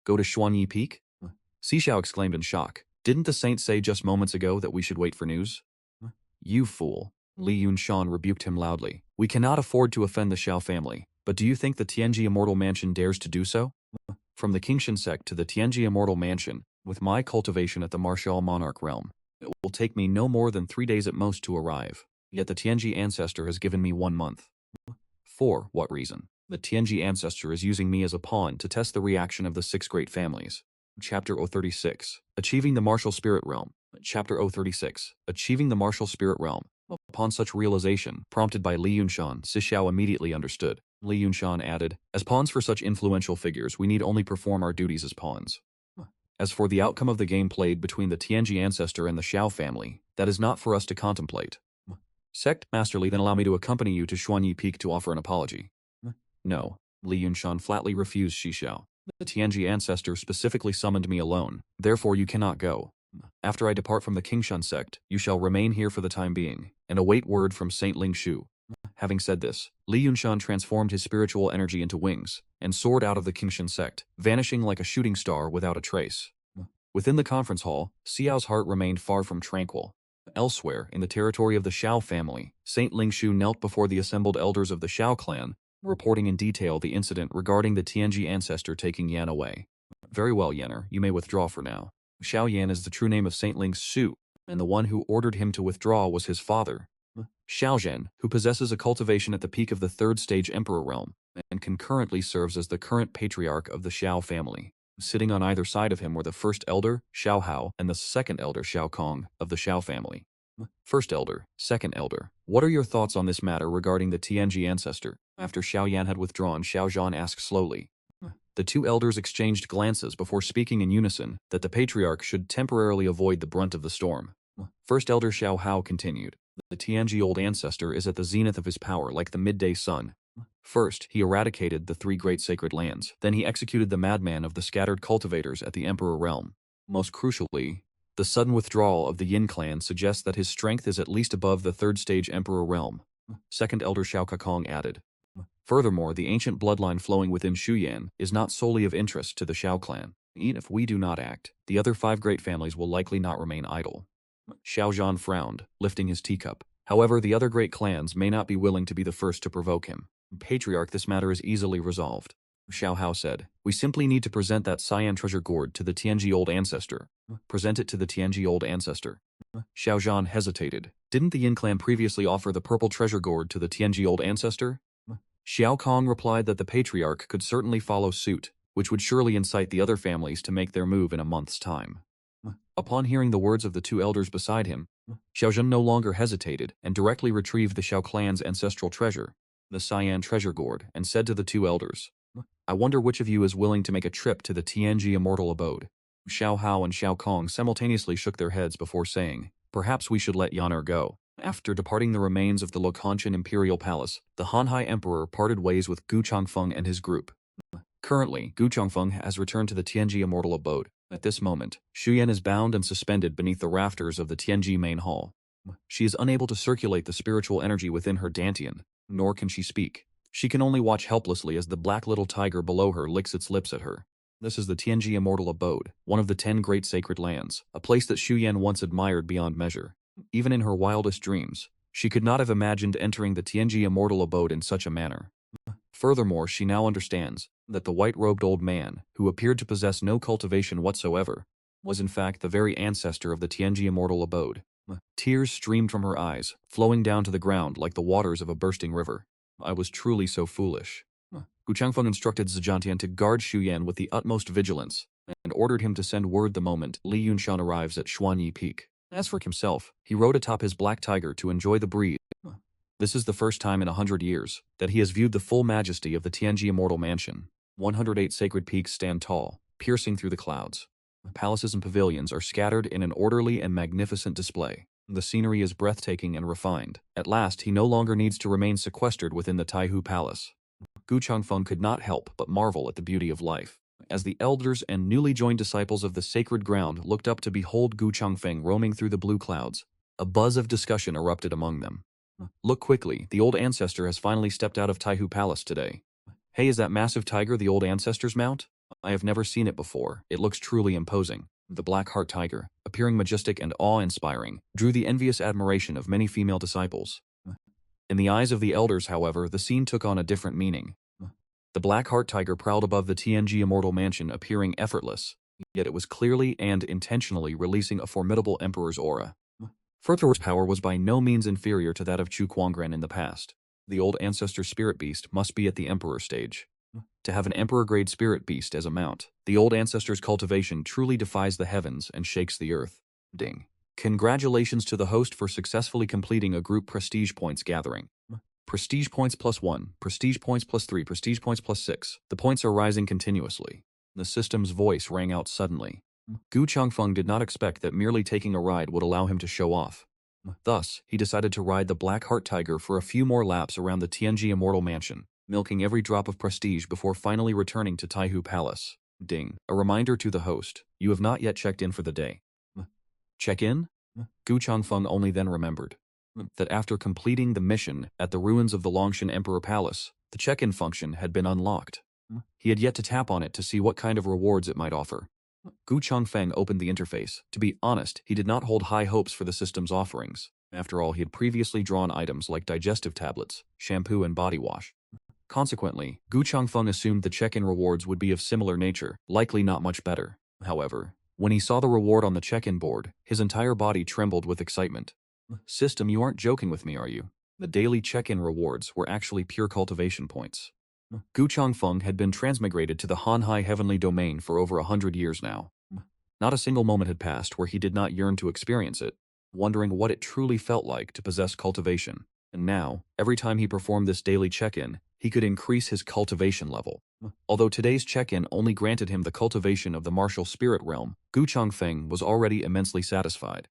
Go to Xuanyi Peak? Si Xiao exclaimed in shock. Didn't the saint say just moments ago that we should wait for news? You fool. Li Yunshan rebuked him loudly. We cannot afford to offend the Xiao family, but do you think the Tianji Immortal Mansion dares to do so? From the Qingshan sect to the Tianji Immortal Mansion, with my cultivation at the Martial Monarch realm, it will take me no more than 3 days at most to arrive. Yet the Tianji Ancestor has given me 1 month. For what reason? The Tianji Ancestor is using me as a pawn to test the reaction of the 6 great families. Chapter 036. Achieving the Martial Spirit Realm. Chapter 036. Achieving the Martial Spirit Realm. Upon such realization, prompted by Li Yunshan, Si Xiao immediately understood. Li Yunshan added, as pawns for such influential figures, we need only perform our duties as pawns. As for the outcome of the game played between the Tianji Ancestor and the Xiao family, that is not for us to contemplate. Sect Master Li, then allow me to accompany you to Xuanyi Peak to offer an apology. No. Li Yunshan flatly refused Si Xiao. The Tianji Ancestor specifically summoned me alone, therefore you cannot go. After I depart from the Qingshan sect, you shall remain here for the time being, and await word from Saint Lingshu. Having said this, Li Yunshan transformed his spiritual energy into wings, and soared out of the Qingshan sect, vanishing like a shooting star without a trace. Within the conference hall, Xiao's heart remained far from tranquil. Elsewhere, in the territory of the Xiao family, Saint Lingshu knelt before the assembled elders of the Xiao clan, reporting in detail the incident regarding the Tianji Ancestor taking Yan away. Very well, Yanner, you may withdraw for now. Xiao Yan is the true name of Saint Lingshu, and the one who ordered him to withdraw was his father, Xiao Zhen, who possesses a cultivation at the peak of the 3rd stage Emperor realm, and concurrently serves as the current patriarch of the Xiao family. Sitting on either side of him were the first elder, Xiao Hao, and the second elder, Xiao Kong, of the Xiao family. First elder, second elder, what are your thoughts on this matter regarding the Tianji Ancestor? After Xiao Yan had withdrawn, Xiao Zhan asked slowly. The 2 elders exchanged glances before speaking in unison that the patriarch should temporarily avoid the brunt of the storm. First elder Xiao Hao continued. The Tianji Old Ancestor is at the zenith of his power like the midday sun. First, he eradicated the 3 great sacred lands. Then he executed the madman of the scattered cultivators at the Emperor realm. Most crucially, the sudden withdrawal of the Yin clan suggests that his strength is at least above the 3rd stage Emperor realm. Second elder Xiao Kakong added. Furthermore, the ancient bloodline flowing within Shuyan is not solely of interest to the Xiao clan. Even if we do not act, the other 5 great families will likely not remain idle. Xiao Zhan frowned, lifting his teacup. However, the other great clans may not be willing to be the first to provoke him. Patriarch, this matter is easily resolved. Xiao Hao said, we simply need to present that cyan treasure gourd to the Tianji Old Ancestor. Present it to the Tianji Old Ancestor. Xiao Zhan hesitated. Didn't the Yin clan previously offer the purple treasure gourd to the Tianji Old Ancestor? Xiao Kong replied that the patriarch could certainly follow suit, which would surely incite the other families to make their move in a month's time. Upon hearing the words of the 2 elders beside him, Xiao Zhen no longer hesitated and directly retrieved the Xiao clan's ancestral treasure, the cyan treasure gourd, and said to the 2 elders, I wonder which of you is willing to make a trip to the Tianji Immortal Abode. Xiao Hao and Xiao Kong simultaneously shook their heads before saying, perhaps we should let Yanner go. After departing the remains of the Lokanshan Imperial Palace, the Hanhai Emperor parted ways with Gu Changfeng and his group. Currently, Gu Changfeng has returned to the Tianji Immortal Abode. At this moment, Shuyan is bound and suspended beneath the rafters of the Tianji main hall. She is unable to circulate the spiritual energy within her dantian, nor can she speak. She can only watch helplessly as the black little tiger below her licks its lips at her. This is the Tianji Immortal Abode, one of the 10 great sacred lands, a place that Shuyan once admired beyond measure. Even in her wildest dreams, she could not have imagined entering the Tianji immortal abode in such a manner. Furthermore, she now understands that the white-robed old man, who appeared to possess no cultivation whatsoever, was in fact the very ancestor of the Tianji immortal abode. Tears streamed from her eyes, flowing down to the ground like the waters of a bursting river. I was truly so foolish. Gu Changfeng instructed Zhejiantian to guard Xu Yan with the utmost vigilance, and ordered him to send word the moment Li Yunshan arrives at Xuanyi Peak. As for himself, he rode atop his black tiger to enjoy the breeze. This is the first time in 100 years that he has viewed the full majesty of the Tianji Immortal Mansion. 108 sacred peaks stand tall, piercing through the clouds. Palaces and pavilions are scattered in an orderly and magnificent display. The scenery is breathtaking and refined. At last, he no longer needs to remain sequestered within the Taihu Palace. Gu Changfeng could not help but marvel at the beauty of life. As the elders and newly joined disciples of the sacred ground looked up to behold Gu Changfeng roaming through the blue clouds, a buzz of discussion erupted among them. Look quickly, the old ancestor has finally stepped out of Taihu Palace today. Hey, is that massive tiger the old ancestor's mount? I have never seen it before. It looks truly imposing. The black heart tiger, appearing majestic and awe-inspiring, drew the envious admiration of many female disciples. In the eyes of the elders, however, the scene took on a different meaning. The black heart tiger prowled above the Tianji Immortal Mansion, appearing effortless, yet it was clearly and intentionally releasing a formidable emperor's aura. Furthermore, power was by no means inferior to that of Chu Kuangren in the past. The old ancestor spirit beast must be at the emperor stage. To have an emperor-grade spirit beast as a mount, the old ancestor's cultivation truly defies the heavens and shakes the earth. Ding. Congratulations to the host for successfully completing a group prestige points gathering. Prestige points +1, prestige points +3, prestige points +6. The points are rising continuously. The system's voice rang out suddenly. Gu Changfeng did not expect that merely taking a ride would allow him to show off. Thus, he decided to ride the Black Heart Tiger for a few more laps around the Tianji Immortal Mansion, milking every drop of prestige before finally returning to Taihu Palace. Ding. A reminder to the host, you have not yet checked in for the day. Check in? Gu Changfeng only then remembered that after completing the mission at the ruins of the Longshan Emperor Palace, the check-in function had been unlocked. He had yet to tap on it to see what kind of rewards it might offer. Gu Changfeng opened the interface. To be honest, he did not hold high hopes for the system's offerings. After all, he had previously drawn items like digestive tablets, shampoo, and body wash. Consequently, Gu Changfeng assumed the check-in rewards would be of similar nature, likely not much better. However, when he saw the reward on the check-in board, his entire body trembled with excitement. System, you aren't joking with me, are you? The daily check-in rewards were actually pure cultivation points. Gu Changfeng had been transmigrated to the Hanhai Heavenly Domain for over 100 years now. Not a single moment had passed where he did not yearn to experience it, wondering what it truly felt like to possess cultivation. And now, every time he performed this daily check-in, he could increase his cultivation level. Although today's check-in only granted him the cultivation of the martial spirit realm, Gu Changfeng was already immensely satisfied.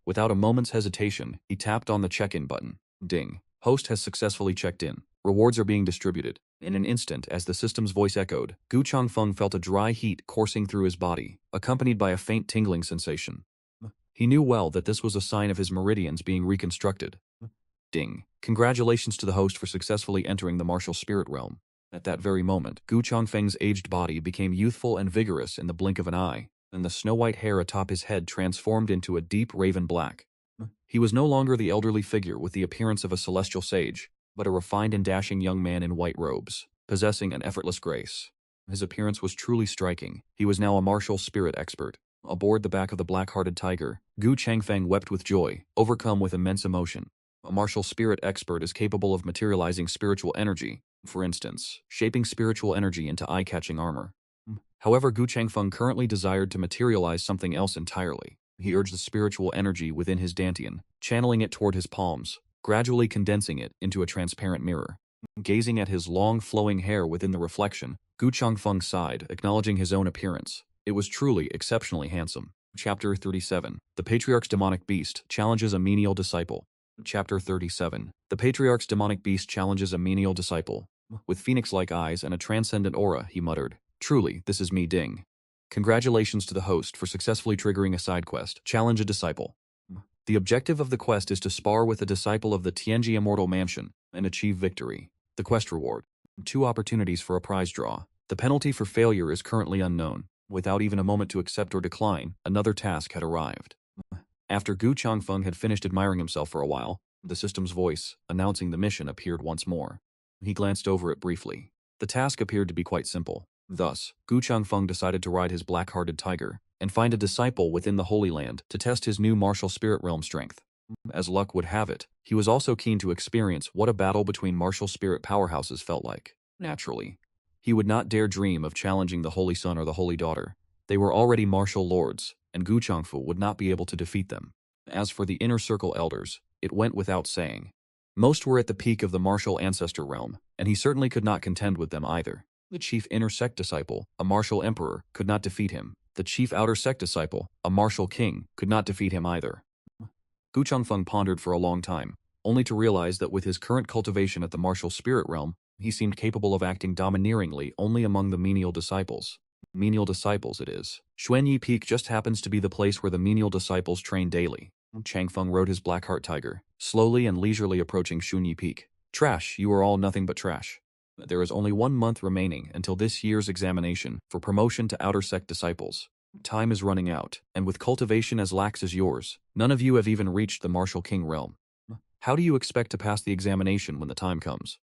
Without a moment's hesitation, he tapped on the check-in button. Ding. Host has successfully checked in. Rewards are being distributed. In an instant, as the system's voice echoed, Gu Changfeng felt a dry heat coursing through his body, accompanied by a faint tingling sensation. He knew well that this was a sign of his meridians being reconstructed. Ding. Congratulations to the host for successfully entering the martial spirit realm. At that very moment, Gu Changfeng's aged body became youthful and vigorous in the blink of an eye, and the snow-white hair atop his head transformed into a deep raven black. He was no longer the elderly figure with the appearance of a celestial sage, but a refined and dashing young man in white robes, possessing an effortless grace. His appearance was truly striking. He was now a martial spirit expert. Aboard the back of the black-hearted tiger, Gu Changfeng wept with joy, overcome with immense emotion. A martial spirit expert is capable of materializing spiritual energy, for instance, shaping spiritual energy into eye-catching armor. However, Gu Changfeng currently desired to materialize something else entirely. He urged the spiritual energy within his dantian, channeling it toward his palms, gradually condensing it into a transparent mirror. Gazing at his long, flowing hair within the reflection, Gu Changfeng sighed, acknowledging his own appearance. It was truly exceptionally handsome. Chapter 37. The Patriarch's Demonic Beast challenges a menial disciple. Chapter 37. The Patriarch's Demonic Beast challenges a menial disciple. With phoenix-like eyes and a transcendent aura, he muttered, "Truly, this is me, Ding. Congratulations to the host for successfully triggering a side quest. Challenge a disciple. The objective of the quest is to spar with a disciple of the Tianji Immortal Mansion and achieve victory. The quest reward: 2 opportunities for a prize draw. The penalty for failure is currently unknown." Without even a moment to accept or decline, another task had arrived. After Gu Changfeng had finished admiring himself for a while, the system's voice, announcing the mission, appeared once more. He glanced over it briefly. The task appeared to be quite simple. Thus, Gu Changfeng decided to ride his black-hearted tiger and find a disciple within the Holy Land to test his new martial spirit realm strength. As luck would have it, he was also keen to experience what a battle between martial spirit powerhouses felt like. Naturally, he would not dare dream of challenging the Holy Son or the Holy Daughter. They were already martial lords, and Gu Changfu would not be able to defeat them. As for the inner circle elders, it went without saying. Most were at the peak of the martial ancestor realm, and he certainly could not contend with them either. The chief inner sect disciple, a martial emperor, could not defeat him. The chief outer sect disciple, a martial king, could not defeat him either. Gu Changfeng pondered for a long time, only to realize that with his current cultivation at the martial spirit realm, he seemed capable of acting domineeringly only among the menial disciples. Menial disciples, it is. Xuanyi Peak just happens to be the place where the menial disciples train daily. Changfeng rode his black-heart tiger, slowly and leisurely approaching Xuanyi Peak. Trash, you are all nothing but trash. There is only 1 month remaining until this year's examination for promotion to outer sect disciples. Time is running out, and with cultivation as lax as yours, none of you have even reached the martial king realm. How do you expect to pass the examination when the time comes?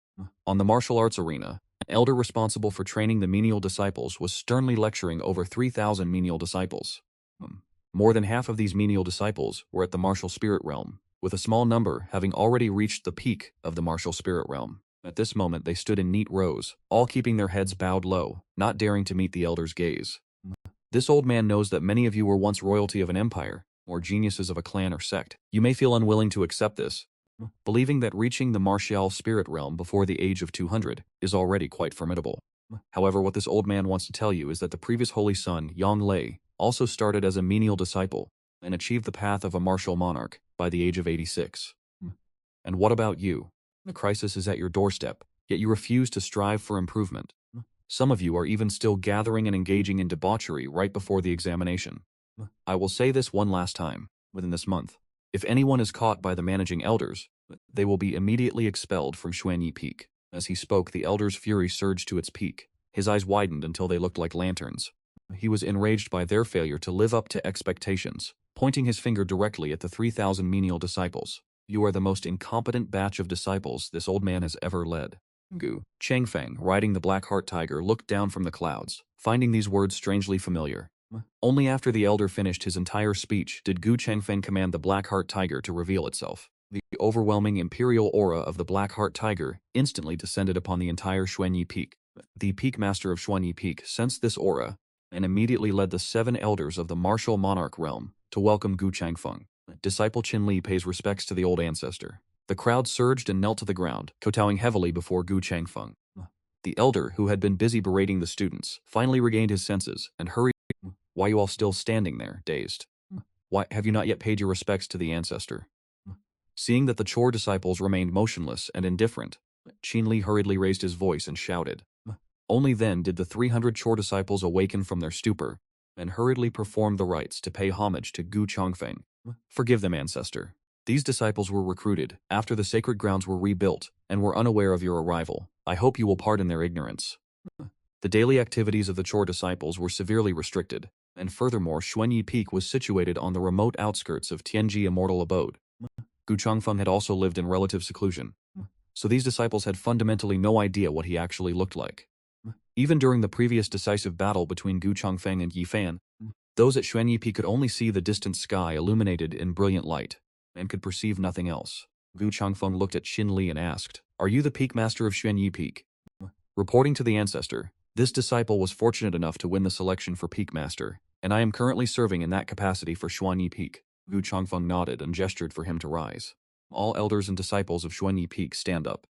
On the martial arts arena, an elder responsible for training the menial disciples was sternly lecturing over 3,000 menial disciples. More than half of these menial disciples were at the martial spirit realm, with a small number having already reached the peak of the martial spirit realm. At this moment they stood in neat rows, all keeping their heads bowed low, not daring to meet the elder's gaze. This old man knows that many of you were once royalty of an empire, or geniuses of a clan or sect. You may feel unwilling to accept this, believing that reaching the martial spirit realm before the age of 200 is already quite formidable. However, what this old man wants to tell you is that the previous holy son, Yang Lei, also started as a menial disciple and achieved the path of a martial monarch by the age of 86. And what about you? The crisis is at your doorstep, yet you refuse to strive for improvement. Some of you are even still gathering and engaging in debauchery right before the examination. I will say this one last time, within this month. If anyone is caught by the managing elders, they will be immediately expelled from Xuanyi Peak. As he spoke, the elder's fury surged to its peak. His eyes widened until they looked like lanterns. He was enraged by their failure to live up to expectations, pointing his finger directly at the 3,000 menial disciples. You are the most incompetent batch of disciples this old man has ever led. Gu Changfeng, riding the black heart tiger, looked down from the clouds, finding these words strangely familiar. Only after the elder finished his entire speech did Gu Changfeng command the black heart tiger to reveal itself. The overwhelming imperial aura of the black heart tiger instantly descended upon the entire Xuanyi Peak. The peak master of Xuanyi Peak sensed this aura and immediately led the 7 elders of the martial monarch realm to welcome Gu Changfeng. Disciple Qin Li pays respects to the old ancestor. The crowd surged and knelt to the ground, kowtowing heavily before Gu Changfeng. The elder, who had been busy berating the students, finally regained his senses and hurried. Why are you all still standing there, dazed? Why have you not yet paid your respects to the ancestor? Seeing that the chore disciples remained motionless and indifferent, Qin Li hurriedly raised his voice and shouted. Only then did the 300 chore disciples awaken from their stupor and hurriedly perform the rites to pay homage to Gu Changfeng. Forgive them, ancestor. These disciples were recruited after the sacred grounds were rebuilt and were unaware of your arrival. I hope you will pardon their ignorance. The daily activities of the chore disciples were severely restricted, and furthermore Xuanyi Peak was situated on the remote outskirts of Tianji Immortal Abode. Gu Changfeng had also lived in relative seclusion, so these disciples had fundamentally no idea what he actually looked like. Even during the previous decisive battle between Gu Changfeng and Yi Fan, those at Xuanyi Peak could only see the distant sky illuminated in brilliant light, and could perceive nothing else. Gu Changfeng looked at Qin Li and asked, "Are you the peak master of Xuanyi Peak?" Reporting to the ancestor, this disciple was fortunate enough to win the selection for peak master, and I am currently serving in that capacity for Xuanyi Peak. Gu Changfeng nodded and gestured for him to rise. All elders and disciples of Xuanyi Peak stand up.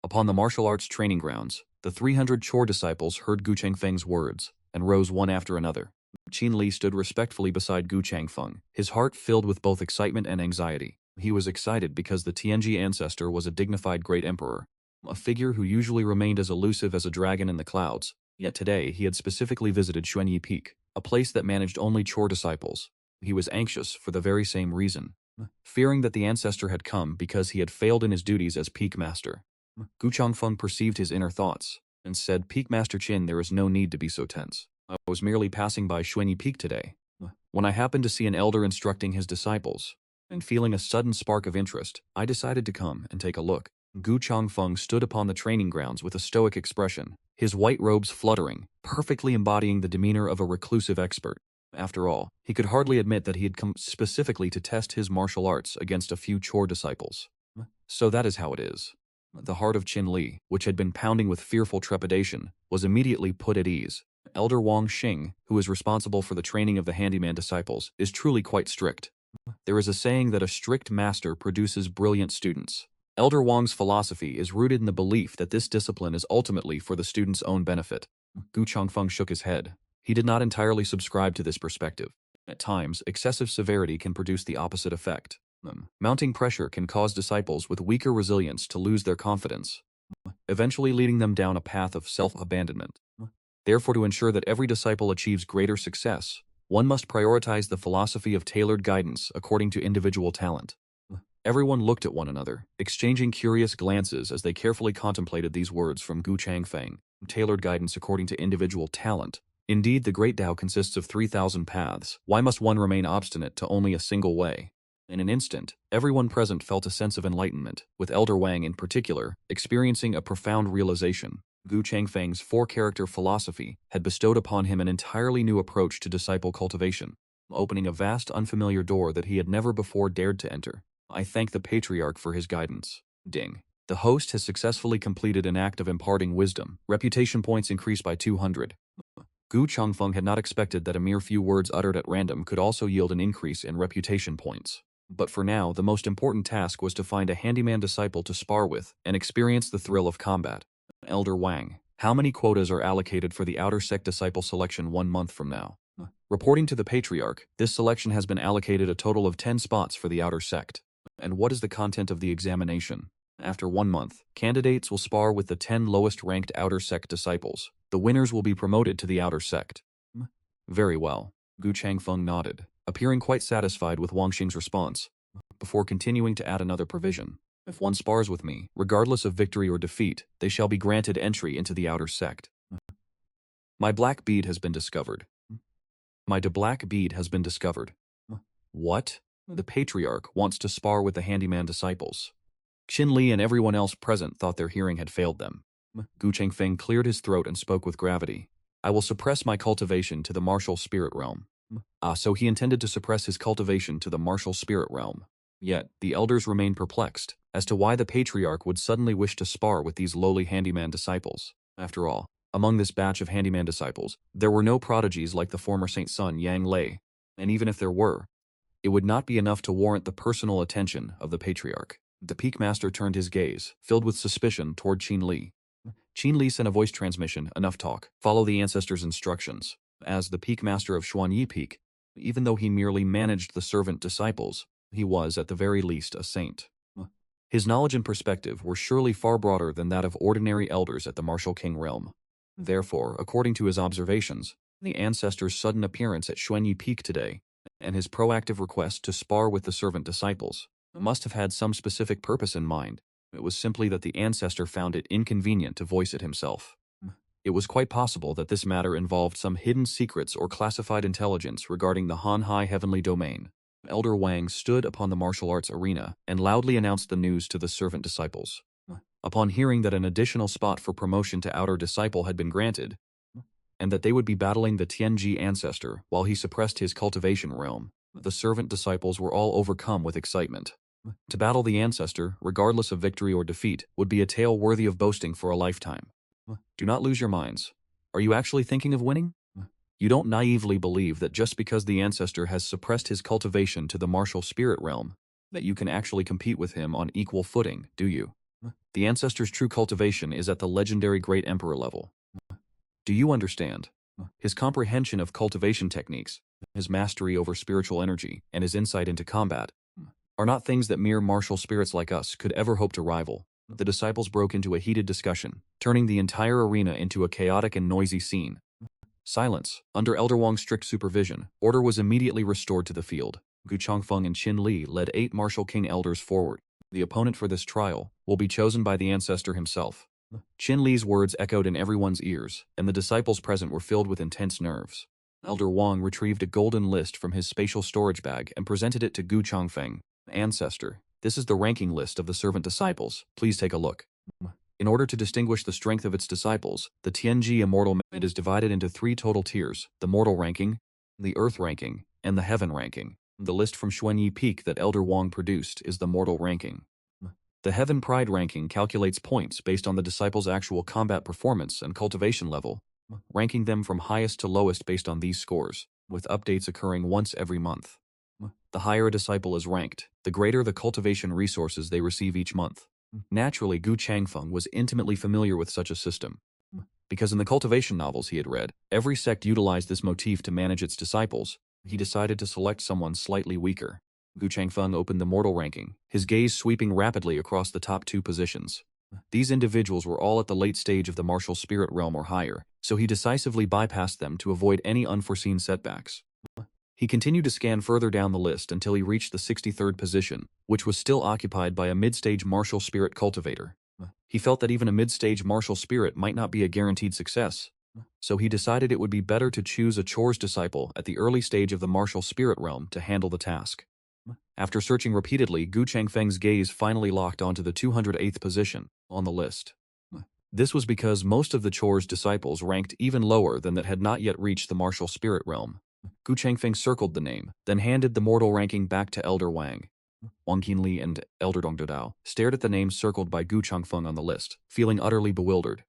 Upon the martial arts training grounds, the 300 chore disciples heard Gu Changfeng's words and rose one after another. Qin Li stood respectfully beside Gu Changfeng, his heart filled with both excitement and anxiety. He was excited because the Tianji ancestor was a dignified great emperor, a figure who usually remained as elusive as a dragon in the clouds, yet today he had specifically visited Xuanyi Peak, a place that managed only chore disciples. He was anxious for the very same reason, fearing that the ancestor had come because he had failed in his duties as peak master. Gu Changfeng perceived his inner thoughts and said, "Peak Master Qin, there is no need to be so tense. I was merely passing by Xuanyi Peak today. when I happened to see an elder instructing his disciples. And feeling a sudden spark of interest, I decided to come and take a look. Gu Changfeng stood upon the training grounds with a stoic expression, his white robes fluttering, perfectly embodying the demeanor of a reclusive expert. After all, he could hardly admit that he had come specifically to test his martial arts against a few chore disciples. So that is how it is. The heart of Qin Li, which had been pounding with fearful trepidation, was immediately put at ease. Elder Wang Xing, who is responsible for the training of the handyman disciples, is truly quite strict. There is a saying that a strict master produces brilliant students. Elder Wang's philosophy is rooted in the belief that this discipline is ultimately for the student's own benefit. Gu Changfeng shook his head. He did not entirely subscribe to this perspective. At times, excessive severity can produce the opposite effect. Mounting pressure can cause disciples with weaker resilience to lose their confidence, eventually leading them down a path of self-abandonment. Therefore, to ensure that every disciple achieves greater success, one must prioritize the philosophy of tailored guidance according to individual talent. Everyone looked at one another, exchanging curious glances as they carefully contemplated these words from Gu Changfeng. Tailored guidance according to individual talent. Indeed, the Great Tao consists of 3,000 paths. Why must one remain obstinate to only a single way? In an instant, everyone present felt a sense of enlightenment, with Elder Wang in particular, experiencing a profound realization. Gu Changfeng's four-character philosophy had bestowed upon him an entirely new approach to disciple cultivation, opening a vast unfamiliar door that he had never before dared to enter. I thank the Patriarch for his guidance. Ding. The host has successfully completed an act of imparting wisdom. Reputation points increased by 200. Gu Changfeng had not expected that a mere few words uttered at random could also yield an increase in reputation points. But for now, the most important task was to find a handyman disciple to spar with and experience the thrill of combat. Elder Wang, how many quotas are allocated for the outer sect disciple selection 1 month from now? Reporting to the Patriarch, this selection has been allocated a total of 10 spots for the outer sect. And what is the content of the examination? After 1 month, candidates will spar with the 10 lowest-ranked outer sect disciples. The winners will be promoted to the outer sect. Very well. Gu Changfeng nodded, appearing quite satisfied with Wang Xing's response, before continuing to add another provision. If one spars with me, regardless of victory or defeat, they shall be granted entry into the outer sect. My black bead has been discovered. My black bead has been discovered. What? The Patriarch wants to spar with the handyman disciples. Qin Li and everyone else present thought their hearing had failed them. Gu Changfeng cleared his throat and spoke with gravity. I will suppress my cultivation to the martial spirit realm. So he intended to suppress his cultivation to the martial spirit realm. Yet, the elders remained perplexed as to why the Patriarch would suddenly wish to spar with these lowly handyman disciples. After all, among this batch of handyman disciples, there were no prodigies like the former Saint Sun Yang Lei, and even if there were, it would not be enough to warrant the personal attention of the Patriarch. The Peak Master turned his gaze, filled with suspicion, toward Qin Li. Qin Li sent a voice transmission, enough talk, follow the ancestors' instructions. As the Peak Master of Xuanyi Peak, even though he merely managed the servant disciples, he was, at the very least, a saint. His knowledge and perspective were surely far broader than that of ordinary elders at the Martial King realm. Therefore, according to his observations, the ancestors' sudden appearance at Xuanyi Peak today, and his proactive request to spar with the servant disciples, must have had some specific purpose in mind. It was simply that the ancestor found it inconvenient to voice it himself. It was quite possible that this matter involved some hidden secrets or classified intelligence regarding the Han Hai heavenly domain. Elder Wang stood upon the martial arts arena and loudly announced the news to the servant disciples. Upon hearing that an additional spot for promotion to outer disciple had been granted, and that they would be battling the Tianji ancestor while he suppressed his cultivation realm, the servant disciples were all overcome with excitement. To battle the ancestor, regardless of victory or defeat, would be a tale worthy of boasting for a lifetime. Do not lose your minds. Are you actually thinking of winning? You don't naively believe that just because the ancestor has suppressed his cultivation to the martial spirit realm, that you can actually compete with him on equal footing, do you? The ancestor's true cultivation is at the legendary Great Emperor level. Do you understand? His comprehension of cultivation techniques, his mastery over spiritual energy, and his insight into combat are not things that mere martial spirits like us could ever hope to rival. The disciples broke into a heated discussion, turning the entire arena into a chaotic and noisy scene. Silence. Under Elder Wang's strict supervision, order was immediately restored to the field. Gu Changfeng and Qin Li led 8 Martial King elders forward. The opponent for this trial will be chosen by the ancestor himself. Qin Li's words echoed in everyone's ears, and the disciples present were filled with intense nerves. Elder Wang retrieved a golden list from his spatial storage bag and presented it to Gu Changfeng, ancestor. This is the ranking list of the servant disciples. Please take a look. In order to distinguish the strength of its disciples, the Tianji Immortal Mandate is divided into 3 total tiers: the mortal ranking, the earth ranking, and the heaven ranking. The list from Xuanyi Peak that Elder Wang produced is the mortal ranking. The Heaven Pride ranking calculates points based on the disciples' actual combat performance and cultivation level, ranking them from highest to lowest based on these scores, with updates occurring once every month. The higher a disciple is ranked, the greater the cultivation resources they receive each month. Naturally, Gu Changfeng was intimately familiar with such a system, because in the cultivation novels he had read, every sect utilized this motif to manage its disciples. He decided to select someone slightly weaker. Gu Changfeng opened the mortal ranking, his gaze sweeping rapidly across the top 2 positions. These individuals were all at the late stage of the martial spirit realm or higher, so he decisively bypassed them to avoid any unforeseen setbacks. He continued to scan further down the list until he reached the 63rd position, which was still occupied by a mid-stage martial spirit cultivator. He felt that even a mid-stage martial spirit might not be a guaranteed success, so he decided it would be better to choose a chores disciple at the early stage of the martial spirit realm to handle the task. After searching repeatedly, Gu Changfeng's gaze finally locked onto the 208th position on the list. This was because most of the chores disciples ranked even lower than that had not yet reached the martial spirit realm. Gu Changfeng circled the name, then handed the mortal ranking back to Elder Wang. Wang Qinli and Elder Dong Dodao stared at the names circled by Gu Changfeng on the list, feeling utterly bewildered.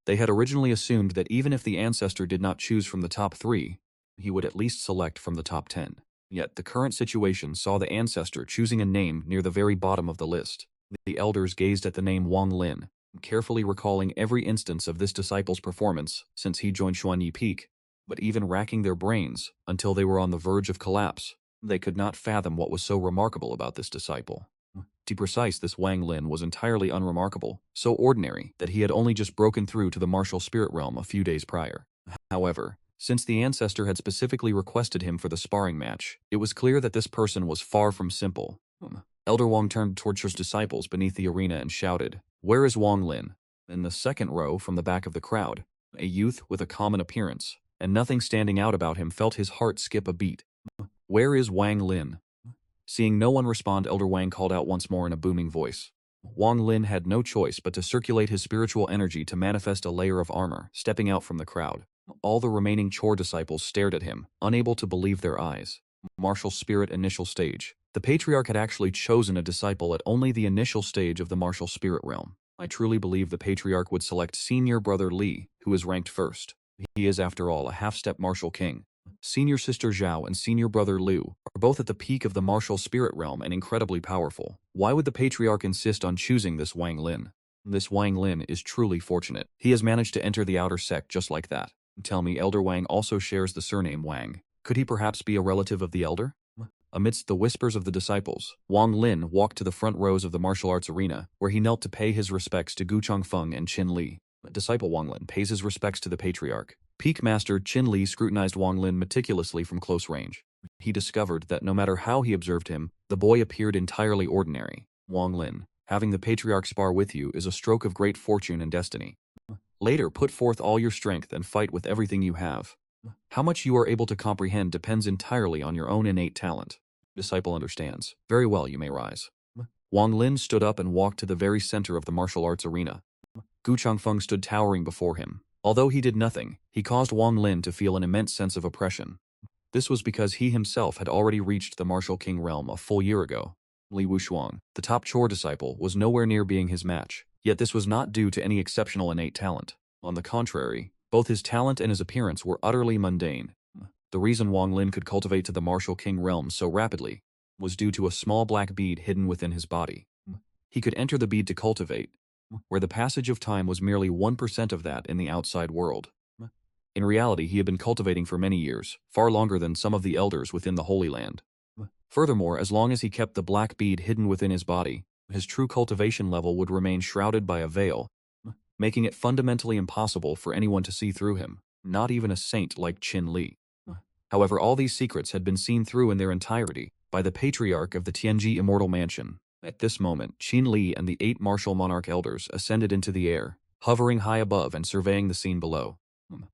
They had originally assumed that even if the ancestor did not choose from the top 3, he would at least select from the top 10. Yet the current situation saw the ancestor choosing a name near the very bottom of the list. The elders gazed at the name Wang Lin, carefully recalling every instance of this disciple's performance since he joined Xuanyi Peak, but even racking their brains until they were on the verge of collapse. They could not fathom what was so remarkable about this disciple. To be precise, this Wang Lin was entirely unremarkable, so ordinary that he had only just broken through to the martial spirit realm a few days prior. However, since the ancestor had specifically requested him for the sparring match, it was clear that this person was far from simple. Elder Wang turned towards his disciples beneath the arena and shouted, "Where is Wang Lin?" In the second row from the back of the crowd, a youth with a common appearance, and nothing standing out about him felt his heart skip a beat. "Where is Wang Lin?" Seeing no one respond, Elder Wang called out once more in a booming voice. Wang Lin had no choice but to circulate his spiritual energy to manifest a layer of armor, stepping out from the crowd. All the remaining chore disciples stared at him, unable to believe their eyes. Martial spirit initial stage. The Patriarch had actually chosen a disciple at only the initial stage of the martial spirit realm. I truly believe the Patriarch would select Senior Brother Li, who is ranked first. He is, after all, a half-step martial king. Senior Sister Zhao and Senior Brother Liu are both at the peak of the martial spirit realm and incredibly powerful. Why would the Patriarch insist on choosing this Wang Lin? This Wang Lin is truly fortunate. He has managed to enter the outer sect just like that. Tell me, Elder Wang also shares the surname Wang. Could he perhaps be a relative of the Elder? Amidst the whispers of the disciples, Wang Lin walked to the front rows of the martial arts arena, where he knelt to pay his respects to Gu Changfeng and Qin Li. Disciple Wang Lin pays his respects to the Patriarch. Peak Master Qin Li scrutinized Wang Lin meticulously from close range. He discovered that no matter how he observed him, the boy appeared entirely ordinary. Wang Lin, having the Patriarch spar with you is a stroke of great fortune and destiny. Later, put forth all your strength and fight with everything you have. How much you are able to comprehend depends entirely on your own innate talent. Disciple understands. Very well, you may rise. Wang Lin stood up and walked to the very center of the martial arts arena. Gu Changfeng stood towering before him. Although he did nothing, he caused Wang Lin to feel an immense sense of oppression. This was because he himself had already reached the martial king realm a full year ago. Li Wushuang, the top chore disciple, was nowhere near being his match, yet this was not due to any exceptional innate talent. On the contrary, both his talent and his appearance were utterly mundane. The reason Wang Lin could cultivate to the martial king realm so rapidly was due to a small black bead hidden within his body. He could enter the bead to cultivate, where the passage of time was merely 1% of that in the outside world. In reality, he had been cultivating for many years, far longer than some of the elders within the Holy Land. Furthermore, as long as he kept the black bead hidden within his body, his true cultivation level would remain shrouded by a veil, making it fundamentally impossible for anyone to see through him, not even a saint like Qin Li. However, all these secrets had been seen through in their entirety by the Patriarch of the Tianji Immortal Mansion. At this moment, Qin Li and the 8 martial monarch elders ascended into the air, hovering high above and surveying the scene below.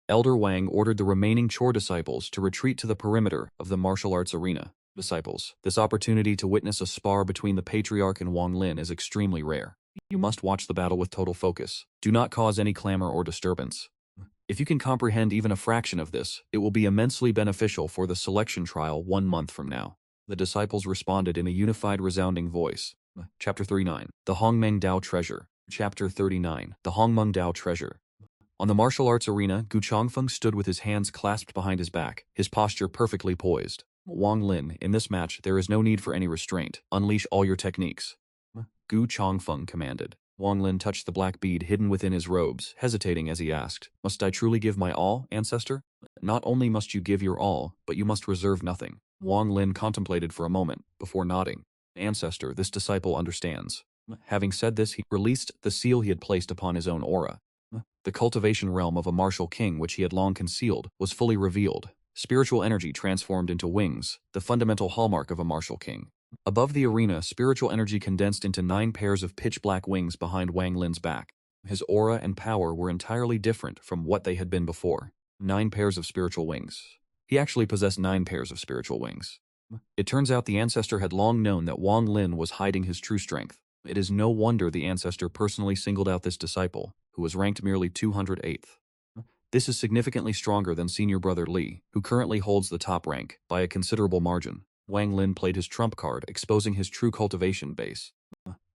Elder Wang ordered the remaining Chor disciples to retreat to the perimeter of the martial arts arena. Disciples, this opportunity to witness a spar between the Patriarch and Wang Lin is extremely rare. You must watch the battle with total focus. Do not cause any clamor or disturbance. If you can comprehend even a fraction of this, it will be immensely beneficial for the selection trial 1 month from now. The disciples responded in a unified, resounding voice. Chapter 39. The Hongmeng Dao Treasure. Chapter 39. The Hongmeng Dao Treasure. On the martial arts arena, Gu Chongfeng stood with his hands clasped behind his back, his posture perfectly poised. Wang Lin, in this match, there is no need for any restraint. Unleash all your techniques. Gu Chongfeng commanded. Wang Lin touched the black bead hidden within his robes, hesitating as he asked, "Must I truly give my all, ancestor?" "Not only must you give your all, but you must reserve nothing." Wang Lin contemplated for a moment, before nodding. "Ancestor, this disciple understands." Having said this, he released the seal he had placed upon his own aura. The cultivation realm of a martial king, which he had long concealed, was fully revealed. Spiritual energy transformed into wings, the fundamental hallmark of a martial king. Above the arena, spiritual energy condensed into 9 pairs of pitch-black wings behind Wang Lin's back. His aura and power were entirely different from what they had been before. 9 pairs of spiritual wings. He actually possessed 9 pairs of spiritual wings. It turns out the ancestor had long known that Wang Lin was hiding his true strength. It is no wonder the ancestor personally singled out this disciple, who was ranked merely 208th. This is significantly stronger than senior brother Li, who currently holds the top rank, by a considerable margin. Wang Lin played his trump card, exposing his true cultivation base.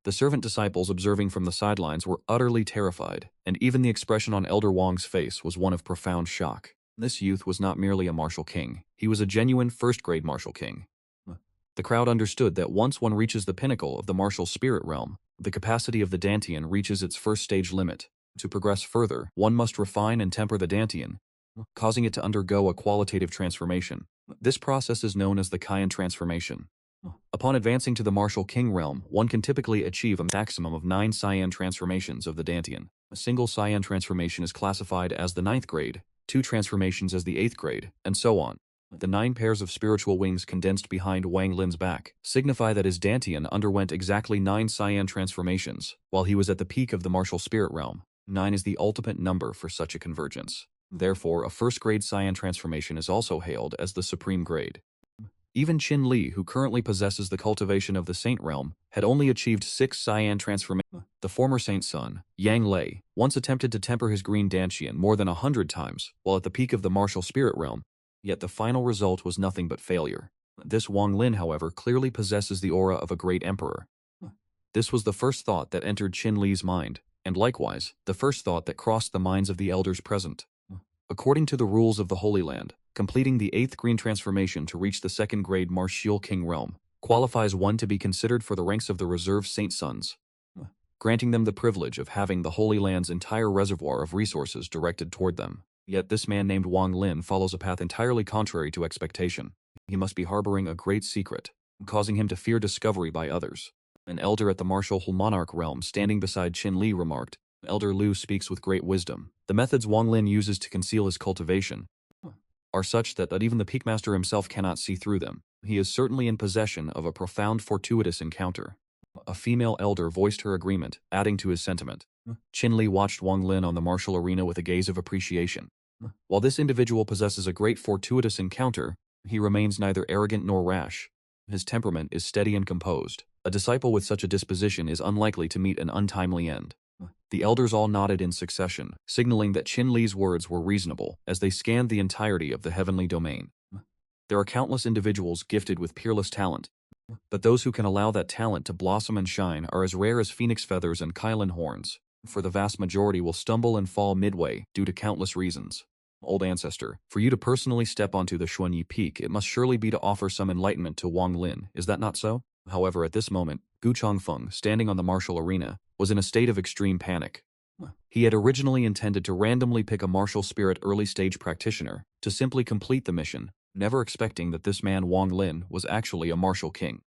The servant disciples observing from the sidelines were utterly terrified, and even the expression on Elder Wang's face was one of profound shock. This youth was not merely a martial king, he was a genuine first-grade martial king. The crowd understood that once one reaches the pinnacle of the martial spirit realm, the capacity of the Dantian reaches its first stage limit. To progress further, one must refine and temper the Dantian, causing it to undergo a qualitative transformation. This process is known as the Kaiyan transformation. Upon advancing to the martial king realm, one can typically achieve a maximum of 9 Cyan transformations of the Dantian. A single Cyan transformation is classified as the 9th grade, 2 transformations as the 8th grade, and so on. The 9 pairs of spiritual wings condensed behind Wang Lin's back signify that his Dantian underwent exactly 9 Cyan transformations, while he was at the peak of the martial spirit realm. 9 is the ultimate number for such a convergence. Therefore, a first-grade Cyan transformation is also hailed as the supreme grade. Even Qin Li, who currently possesses the cultivation of the Saint realm, had only achieved 6 Cyan transformations. The former Saint's son, Yang Lei, once attempted to temper his green Dantian more than 100 times, while at the peak of the martial spirit realm, yet the final result was nothing but failure. This Wang Lin, however, clearly possesses the aura of a great emperor. This was the first thought that entered Qin Li's mind, and likewise, the first thought that crossed the minds of the elders present. According to the rules of the Holy Land, completing the 8th green transformation to reach the 2nd grade martial king realm qualifies one to be considered for the ranks of the reserve saint sons, granting them the privilege of having the Holy Land's entire reservoir of resources directed toward them. Yet this man named Wang Lin follows a path entirely contrary to expectation. He must be harboring a great secret, causing him to fear discovery by others. An elder at the martial monarch realm standing beside Qin Li remarked, "Elder Liu speaks with great wisdom. The methods Wang Lin uses to conceal his cultivation are such that even the peak master himself cannot see through them. He is certainly in possession of a profound fortuitous encounter." A female elder voiced her agreement, adding to his sentiment. Qin Li watched Wang Lin on the martial arena with a gaze of appreciation. While this individual possesses a great fortuitous encounter, he remains neither arrogant nor rash. His temperament is steady and composed. A disciple with such a disposition is unlikely to meet an untimely end. The elders all nodded in succession, signaling that Qin Li's words were reasonable as they scanned the entirety of the heavenly domain. There are countless individuals gifted with peerless talent, but those who can allow that talent to blossom and shine are as rare as phoenix feathers and Kylan horns, for the vast majority will stumble and fall midway due to countless reasons. Old ancestor, for you to personally step onto the Xuanyi Peak, it must surely be to offer some enlightenment to Wang Lin, is that not so? However, at this moment, Gu Chongfeng, standing on the martial arena, was in a state of extreme panic. He had originally intended to randomly pick a martial spirit early-stage practitioner to simply complete the mission, never expecting that this man Wang Lin was actually a martial king.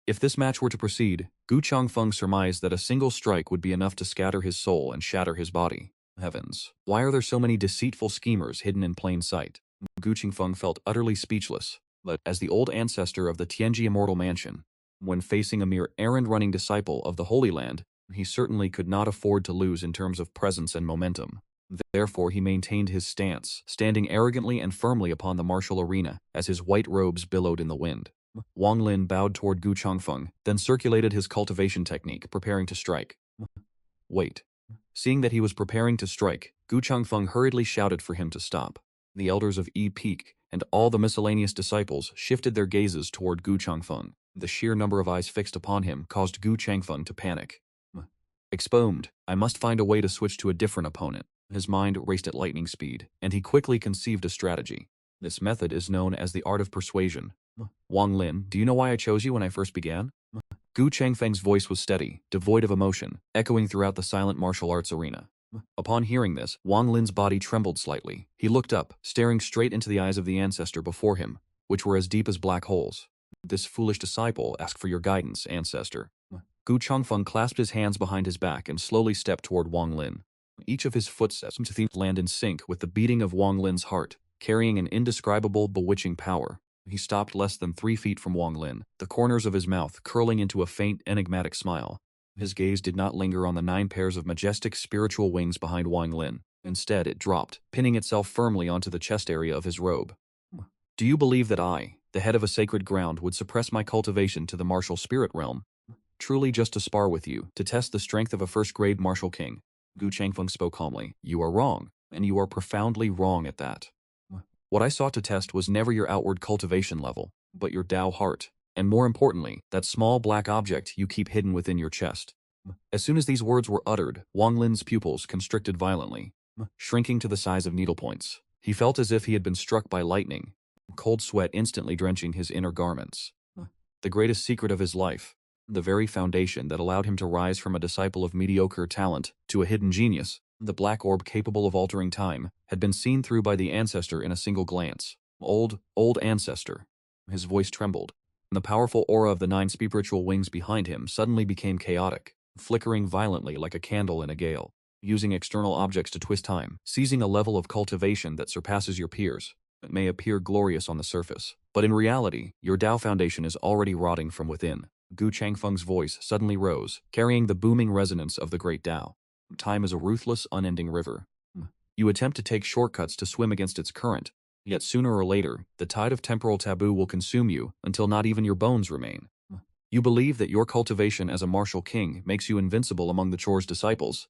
If this match were to proceed, Gu Chongfeng surmised that a single strike would be enough to scatter his soul and shatter his body. Heavens, why are there so many deceitful schemers hidden in plain sight? Gu Chongfeng felt utterly speechless, but as the old ancestor of the Tianji Immortal Mansion, when facing a mere errand-running disciple of the Holy Land, he certainly could not afford to lose in terms of presence and momentum. Therefore he maintained his stance, standing arrogantly and firmly upon the martial arena as his white robes billowed in the wind. Wang Lin bowed toward Gu Changfeng, then circulated his cultivation technique, preparing to strike. Wait. Seeing that he was preparing to strike, Gu Changfeng hurriedly shouted for him to stop. The elders of Yi Peak and all the miscellaneous disciples shifted their gazes toward Gu Changfeng. The sheer number of eyes fixed upon him caused Gu Changfeng to panic. Exposed, I must find a way to switch to a different opponent. His mind raced at lightning speed, and he quickly conceived a strategy. This method is known as the art of persuasion. Wang Lin, do you know why I chose you when I first began? Gu Changfeng's voice was steady, devoid of emotion, echoing throughout the silent martial arts arena. Upon hearing this, Wang Lin's body trembled slightly. He looked up, staring straight into the eyes of the ancestor before him, which were as deep as black holes. This foolish disciple asked for your guidance, ancestor. Gu Changfeng clasped his hands behind his back and slowly stepped toward Wang Lin. Each of his footsteps seemed to land in sync with the beating of Wang Lin's heart, carrying an indescribable, bewitching power. He stopped less than 3 feet from Wang Lin, the corners of his mouth curling into a faint, enigmatic smile. His gaze did not linger on the 9 pairs of majestic spiritual wings behind Wang Lin. Instead, it dropped, pinning itself firmly onto the chest area of his robe. Do you believe that I, the head of a sacred ground, would suppress my cultivation to the martial spirit realm? Truly just to spar with you, to test the strength of a first-grade martial king. Gu Changfeng spoke calmly. You are wrong, and you are profoundly wrong at that. What I sought to test was never your outward cultivation level, but your Tao heart, and more importantly, that small black object you keep hidden within your chest. As soon as these words were uttered, Wang Lin's pupils constricted violently, shrinking to the size of needlepoints. He felt as if he had been struck by lightning, cold sweat instantly drenching his inner garments. The greatest secret of his life, the very foundation that allowed him to rise from a disciple of mediocre talent to a hidden genius, the black orb capable of altering time, had been seen through by the ancestor in a single glance. Old ancestor. His voice trembled, and the powerful aura of the 9 spiritual wings behind him suddenly became chaotic, flickering violently like a candle in a gale. Using external objects to twist time, seizing a level of cultivation that surpasses your peers. It may appear glorious on the surface, but in reality, your Tao foundation is already rotting from within. Gu Changfeng's voice suddenly rose, carrying the booming resonance of the great Tao. Time is a ruthless, unending river. You attempt to take shortcuts to swim against its current, yet sooner or later, the tide of temporal taboo will consume you until not even your bones remain. You believe that your cultivation as a martial king makes you invincible among the Chore's disciples.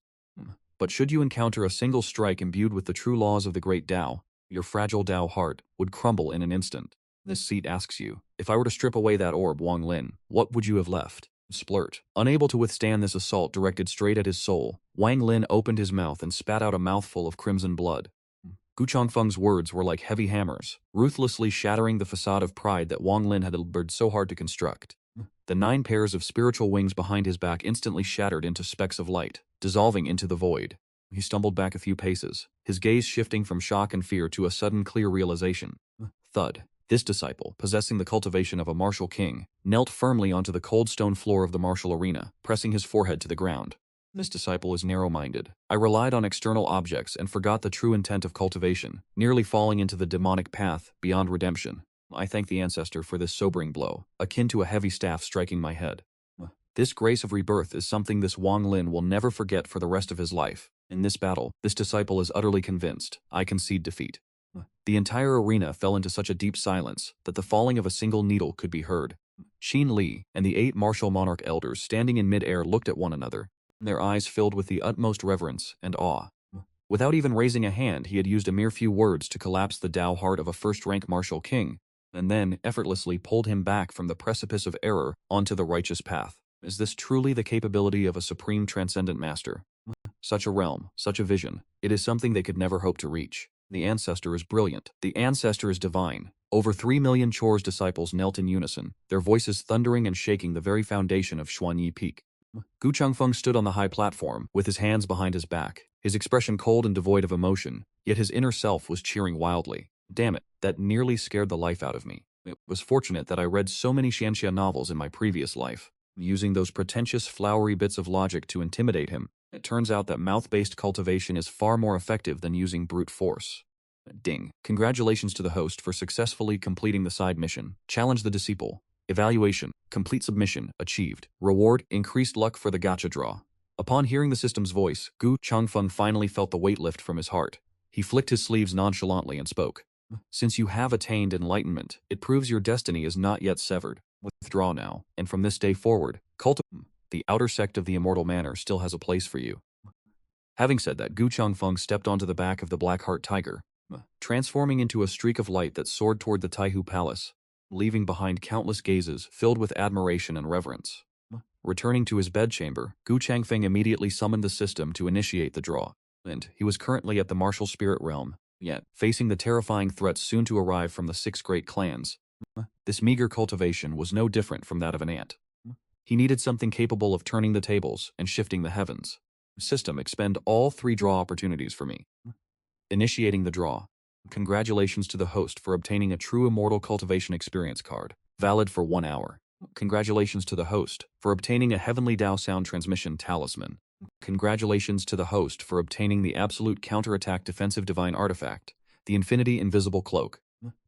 But should you encounter a single strike imbued with the true laws of the great Tao, your fragile Tao heart would crumble in an instant. This seat asks you, if I were to strip away that orb, Wang Lin, what would you have left? Splurt. Unable to withstand this assault directed straight at his soul, Wang Lin opened his mouth and spat out a mouthful of crimson blood. Gu Changfeng's words were like heavy hammers, ruthlessly shattering the facade of pride that Wang Lin had labored so hard to construct. The 9 pairs of spiritual wings behind his back instantly shattered into specks of light, dissolving into the void. He stumbled back a few paces, his gaze shifting from shock and fear to a sudden clear realization. Thud. This disciple, possessing the cultivation of a martial king, knelt firmly onto the cold stone floor of the martial arena, pressing his forehead to the ground. This disciple is narrow-minded. I relied on external objects and forgot the true intent of cultivation, nearly falling into the demonic path beyond redemption. I thank the ancestor for this sobering blow, akin to a heavy staff striking my head. This grace of rebirth is something this Wang Lin will never forget for the rest of his life. In this battle, this disciple is utterly convinced. I concede defeat. The entire arena fell into such a deep silence that the falling of a single needle could be heard. Qin Li and the 8 martial monarch elders standing in mid-air looked at one another, their eyes filled with the utmost reverence and awe. Without even raising a hand, he had used a mere few words to collapse the Tao heart of a first-rank martial king, and then effortlessly pulled him back from the precipice of error onto the righteous path. Is this truly the capability of a supreme transcendent master? Such a realm, such a vision, it is something they could never hope to reach. The ancestor is brilliant. The ancestor is divine. Over 3 million Chore's disciples knelt in unison, their voices thundering and shaking the very foundation of Xuanyi Peak. Gu Changfeng stood on the high platform, with his hands behind his back, his expression cold and devoid of emotion, yet his inner self was cheering wildly. Damn it, that nearly scared the life out of me. It was fortunate that I read so many Xianxia novels in my previous life. Using those pretentious, flowery bits of logic to intimidate him, it turns out that mouth-based cultivation is far more effective than using brute force. Ding. Congratulations to the host for successfully completing the side mission. Challenge the disciple. Evaluation. Complete submission. Achieved. Reward. Increased luck for the gacha draw. Upon hearing the system's voice, Gu Changfeng finally felt the weight lift from his heart. He flicked his sleeves nonchalantly and spoke. Since you have attained enlightenment, it proves your destiny is not yet severed. Withdraw now, and from this day forward, Cultivation, the outer sect of the Immortal Manor, still has a place for you. Having said that, Gu Changfeng stepped onto the back of the Black Heart Tiger, transforming into a streak of light that soared toward the Taihu Palace, leaving behind countless gazes filled with admiration and reverence. Returning to his bedchamber, Gu Changfeng immediately summoned the system to initiate the draw, and he was currently at the martial spirit realm, yet facing the terrifying threats soon to arrive from the 6 great clans. This meager cultivation was no different from that of an ant. He needed something capable of turning the tables and shifting the heavens. System, expend all 3 draw opportunities for me. Initiating the draw. Congratulations to the host for obtaining a true immortal cultivation experience card, valid for 1 hour. Congratulations to the host for obtaining a Heavenly Dao Sound Transmission Talisman. Congratulations to the host for obtaining the Absolute Counterattack Defensive Divine Artifact, the Infinity Invisible Cloak.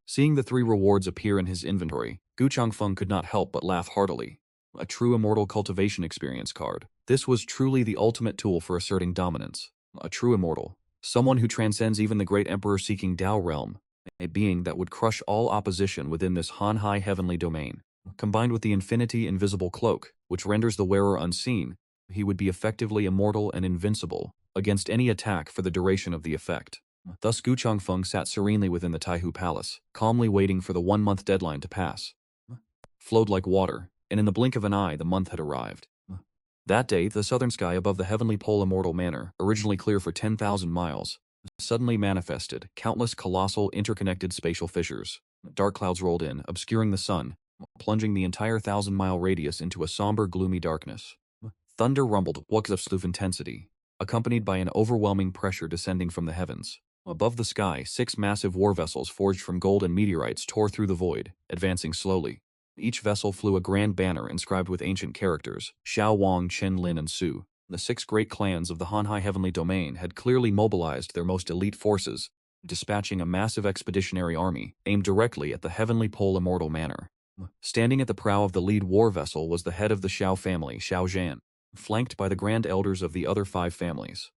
Seeing the 3 rewards appear in his inventory, Gu Changfeng could not help but laugh heartily. A true immortal cultivation experience card. This was truly the ultimate tool for asserting dominance. A true immortal. Someone who transcends even the great emperor seeking Dao realm. A being that would crush all opposition within this Han-Hai heavenly domain. Combined with the Infinity Invisible Cloak, which renders the wearer unseen, he would be effectively immortal and invincible against any attack for the duration of the effect. Thus Gu Changfeng sat serenely within the Taihu Palace, calmly waiting for the 1-month deadline to pass. Flowed like water, and in the blink of an eye the month had arrived. That day, the southern sky above the heavenly pole Immortal Manor, originally clear for 10,000 miles, suddenly manifested countless colossal interconnected spatial fissures. Dark clouds rolled in, obscuring the sun, plunging the entire 1,000-mile radius into a somber, gloomy darkness. Thunder rumbled, wuxs of intensity, accompanied by an overwhelming pressure descending from the heavens. Above the sky, 6 massive war vessels forged from gold and meteorites tore through the void, advancing slowly. Each vessel flew a grand banner inscribed with ancient characters, Xiao Wang, Chen Lin and Su. The 6 great clans of the Han-Hai heavenly domain had clearly mobilized their most elite forces, dispatching a massive expeditionary army aimed directly at the heavenly pole Immortal Manor. Standing at the prow of the lead war vessel was the head of the Xiao family, Xiao Zhan, flanked by the grand elders of the other 5 families.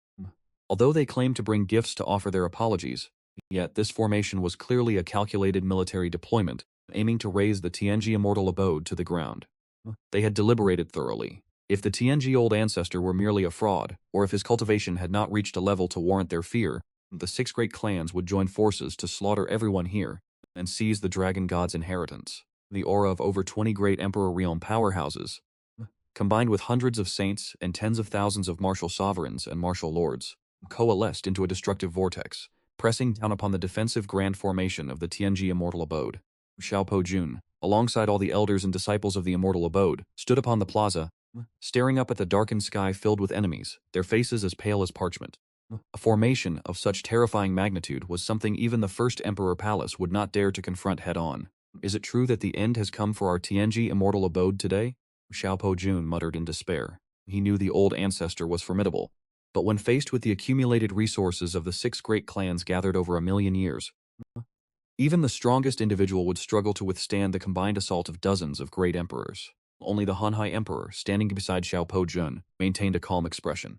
Although they claimed to bring gifts to offer their apologies, yet this formation was clearly a calculated military deployment, aiming to raise the Tianji Immortal Abode to the ground. They had deliberated thoroughly. If the Tianji Old Ancestor were merely a fraud, or if his cultivation had not reached a level to warrant their fear, the 6 great clans would join forces to slaughter everyone here and seize the Dragon God's inheritance. The aura of over 20 great Emperor realm powerhouses, combined with hundreds of saints and tens of thousands of martial sovereigns and martial lords, coalesced into a destructive vortex, pressing down upon the defensive grand formation of the Tianji Immortal Abode. Xiaopo Jun, alongside all the elders and disciples of the Immortal Abode, stood upon the plaza, staring up at the darkened sky filled with enemies, their faces as pale as parchment. A formation of such terrifying magnitude was something even the first Emperor Palace would not dare to confront head-on. Is it true that the end has come for our Tianji Immortal Abode today? Xiaopo Jun muttered in despair. He knew the old ancestor was formidable, but when faced with the accumulated resources of the 6 great clans gathered over 1,000,000 years, even the strongest individual would struggle to withstand the combined assault of dozens of great emperors. Only the Han-Hai Emperor, standing beside Xiaopo Jun, maintained a calm expression.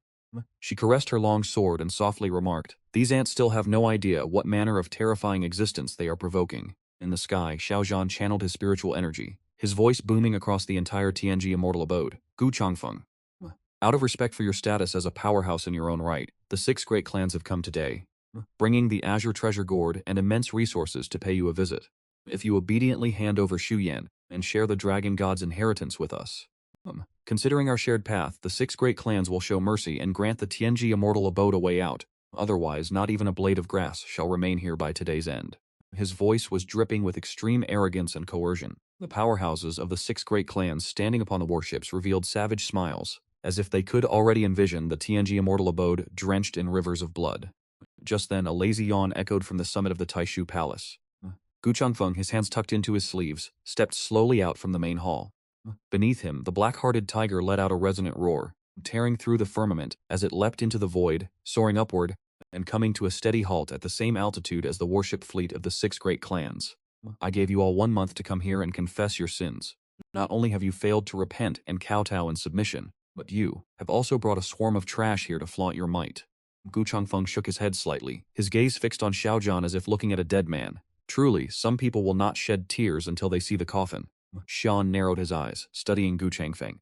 She caressed her long sword and softly remarked, "These ants still have no idea what manner of terrifying existence they are provoking." In the sky, Xiao Zhan channeled his spiritual energy, his voice booming across the entire Tianji Immortal Abode. Gu Changfeng. Out of respect for your status as a powerhouse in your own right, the 6 great clans have come today, bringing the Azure Treasure Gourd and immense resources to pay you a visit. If you obediently hand over Shuyan and share the Dragon God's inheritance with us. Considering our shared path, the 6 great clans will show mercy and grant the Tianji Immortal Abode a way out. Otherwise, not even a blade of grass shall remain here by today's end. His voice was dripping with extreme arrogance and coercion. The powerhouses of the 6 great clans standing upon the warships revealed savage smiles, as if they could already envision the Tianji Immortal Abode drenched in rivers of blood. Just then, a lazy yawn echoed from the summit of the Taishu Palace. Gu Changfeng, his hands tucked into his sleeves, stepped slowly out from the main hall. Beneath him, the black-hearted tiger let out a resonant roar, tearing through the firmament as it leapt into the void, soaring upward, and coming to a steady halt at the same altitude as the warship fleet of the 6 great clans. I gave you all 1 month to come here and confess your sins. Not only have you failed to repent and kowtow in submission, But you have also brought a swarm of trash here to flaunt your might. Gu Changfeng shook his head slightly, his gaze fixed on Xiaozhan as if looking at a dead man. Truly, some people will not shed tears until they see the coffin. Xian narrowed his eyes, studying Gu Changfeng.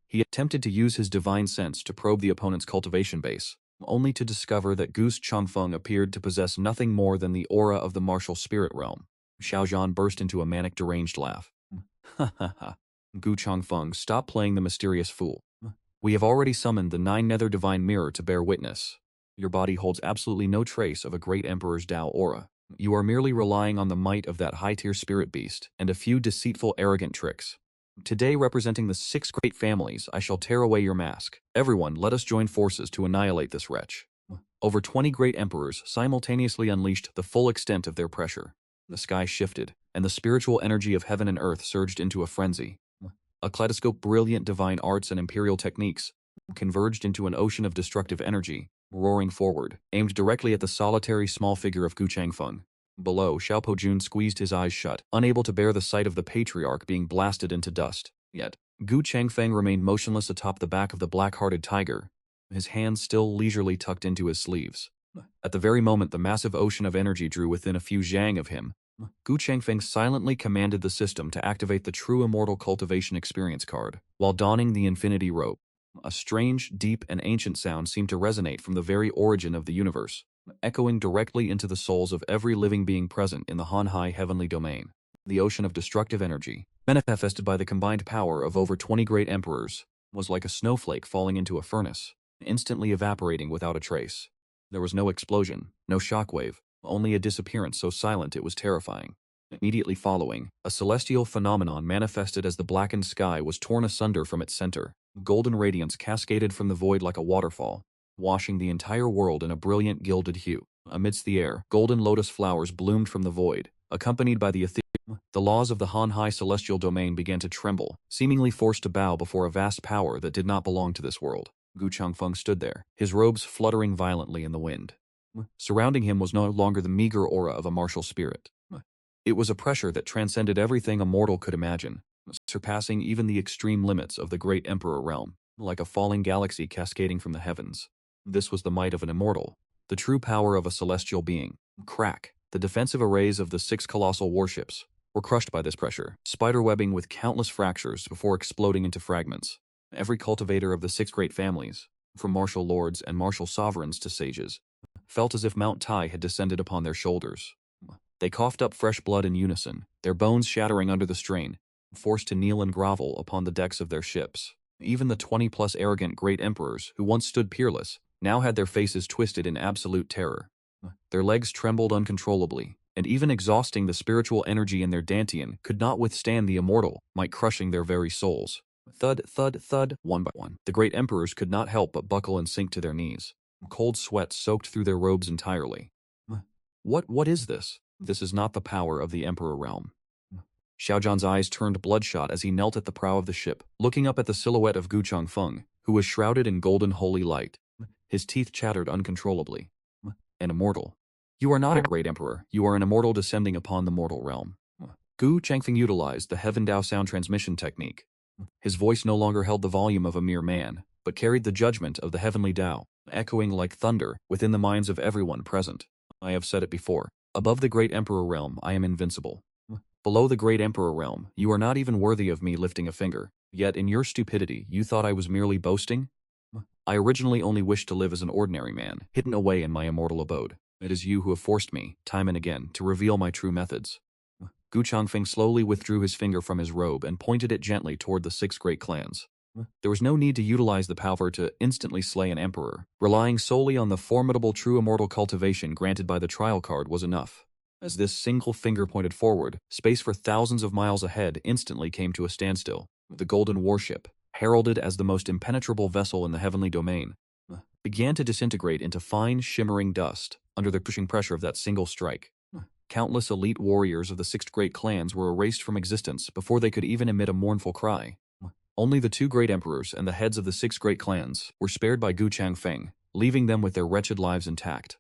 He attempted to use his divine sense to probe the opponent's cultivation base, only to discover that Gu Changfeng appeared to possess nothing more than the aura of the martial spirit realm. Xiaozhan burst into a manic deranged laugh. Ha ha ha. Gu Changfeng, stop playing the mysterious fool. We have already summoned the 9 nether divine mirror to bear witness. Your body holds absolutely no trace of a great emperor's Dao aura. You are merely relying on the might of that high-tier spirit beast and a few deceitful, arrogant tricks. Today, representing the 6 great families, I shall tear away your mask. Everyone, let us join forces to annihilate this wretch. Over 20 great emperors simultaneously unleashed the full extent of their pressure. The sky shifted, and the spiritual energy of heaven and earth surged into a frenzy. A kaleidoscope brilliant divine arts and imperial techniques converged into an ocean of destructive energy, roaring forward, aimed directly at the solitary small figure of Gu Changfeng. Below, Xiao Jun squeezed his eyes shut, unable to bear the sight of the patriarch being blasted into dust. Yet, Gu Changfeng remained motionless atop the back of the black-hearted tiger, his hands still leisurely tucked into his sleeves. At the very moment the massive ocean of energy drew within a few zhang of him, Gu Changfeng silently commanded the system to activate the true immortal cultivation experience card, while donning the infinity robe. A strange, deep, and ancient sound seemed to resonate from the very origin of the universe, echoing directly into the souls of every living being present in the Han-Hai heavenly domain. The ocean of destructive energy, manifested by the combined power of over 20 great emperors, was like a snowflake falling into a furnace, instantly evaporating without a trace. There was no explosion, no shockwave, only a disappearance so silent it was terrifying. Immediately following, a celestial phenomenon manifested as the blackened sky was torn asunder from its center. Golden radiance cascaded from the void like a waterfall, washing the entire world in a brilliant gilded hue. Amidst the air, golden lotus flowers bloomed from the void, accompanied by the ethereal. The laws of the Han-Hai celestial domain began to tremble, seemingly forced to bow before a vast power that did not belong to this world. Gu Changfeng stood there, his robes fluttering violently in the wind. Surrounding him was no longer the meager aura of a martial spirit. It was a pressure that transcended everything a mortal could imagine, surpassing even the extreme limits of the great emperor realm, like a falling galaxy cascading from the heavens. This was the might of an immortal, the true power of a celestial being. Crack! The defensive arrays of the 6 colossal warships were crushed by this pressure, spiderwebbing with countless fractures before exploding into fragments. Every cultivator of the 6 great families, from martial lords and martial sovereigns to sages, felt as if Mount Tai had descended upon their shoulders. They coughed up fresh blood in unison, their bones shattering under the strain, forced to kneel and grovel upon the decks of their ships. Even the 20-plus arrogant great emperors, who once stood peerless, now had their faces twisted in absolute terror. Their legs trembled uncontrollably, and even exhausting the spiritual energy in their dantian could not withstand the immortal might, crushing their very souls. Thud, thud, thud, one by one, the great emperors could not help but buckle and sink to their knees. Cold sweat soaked through their robes entirely. What is this? This is not the power of the Emperor realm. Xiaozhan's eyes turned bloodshot as he knelt at the prow of the ship, looking up at the silhouette of Gu Changfeng, who was shrouded in golden holy light. His teeth chattered uncontrollably. An immortal. You are not a great emperor, you are an immortal descending upon the mortal realm. Gu Changfeng utilized the Heaven Dao sound transmission technique. His voice no longer held the volume of a mere man, but carried the judgment of the heavenly Dao, echoing like thunder within the minds of everyone present. I have said it before. Above the great emperor realm, I am invincible. Below the great emperor realm, you are not even worthy of me lifting a finger. Yet in your stupidity, you thought I was merely boasting? I originally only wished to live as an ordinary man, hidden away in my immortal abode. It is you who have forced me, time and again, to reveal my true methods. Gu Changfeng slowly withdrew his finger from his robe and pointed it gently toward the 6 great clans. There was no need to utilize the power to instantly slay an emperor. Relying solely on the formidable true immortal cultivation granted by the trial card was enough. As this single finger pointed forward, space for thousands of miles ahead instantly came to a standstill. The golden warship, heralded as the most impenetrable vessel in the heavenly domain, began to disintegrate into fine, shimmering dust under the crushing pressure of that single strike. Countless elite warriors of the 6 great clans were erased from existence before they could even emit a mournful cry. Only the 2 great emperors and the heads of the 6 great clans were spared by Gu Changfeng, leaving them with their wretched lives intact.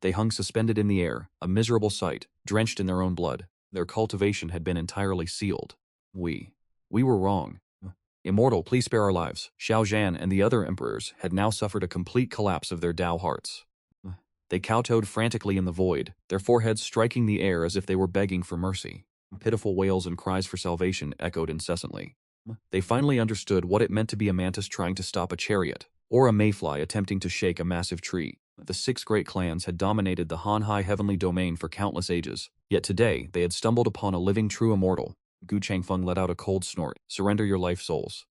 They hung suspended in the air, a miserable sight, drenched in their own blood. Their cultivation had been entirely sealed. We were wrong. Immortal, please spare our lives. Xiao Zhan and the other emperors had now suffered a complete collapse of their Tao hearts. They kowtowed frantically in the void, their foreheads striking the air as if they were begging for mercy. Pitiful wails and cries for salvation echoed incessantly. They finally understood what it meant to be a mantis trying to stop a chariot, or a mayfly attempting to shake a massive tree. The 6 great clans had dominated the Han Hai heavenly domain for countless ages, yet today they had stumbled upon a living true immortal. Gu Changfeng let out a cold snort. Surrender your life souls.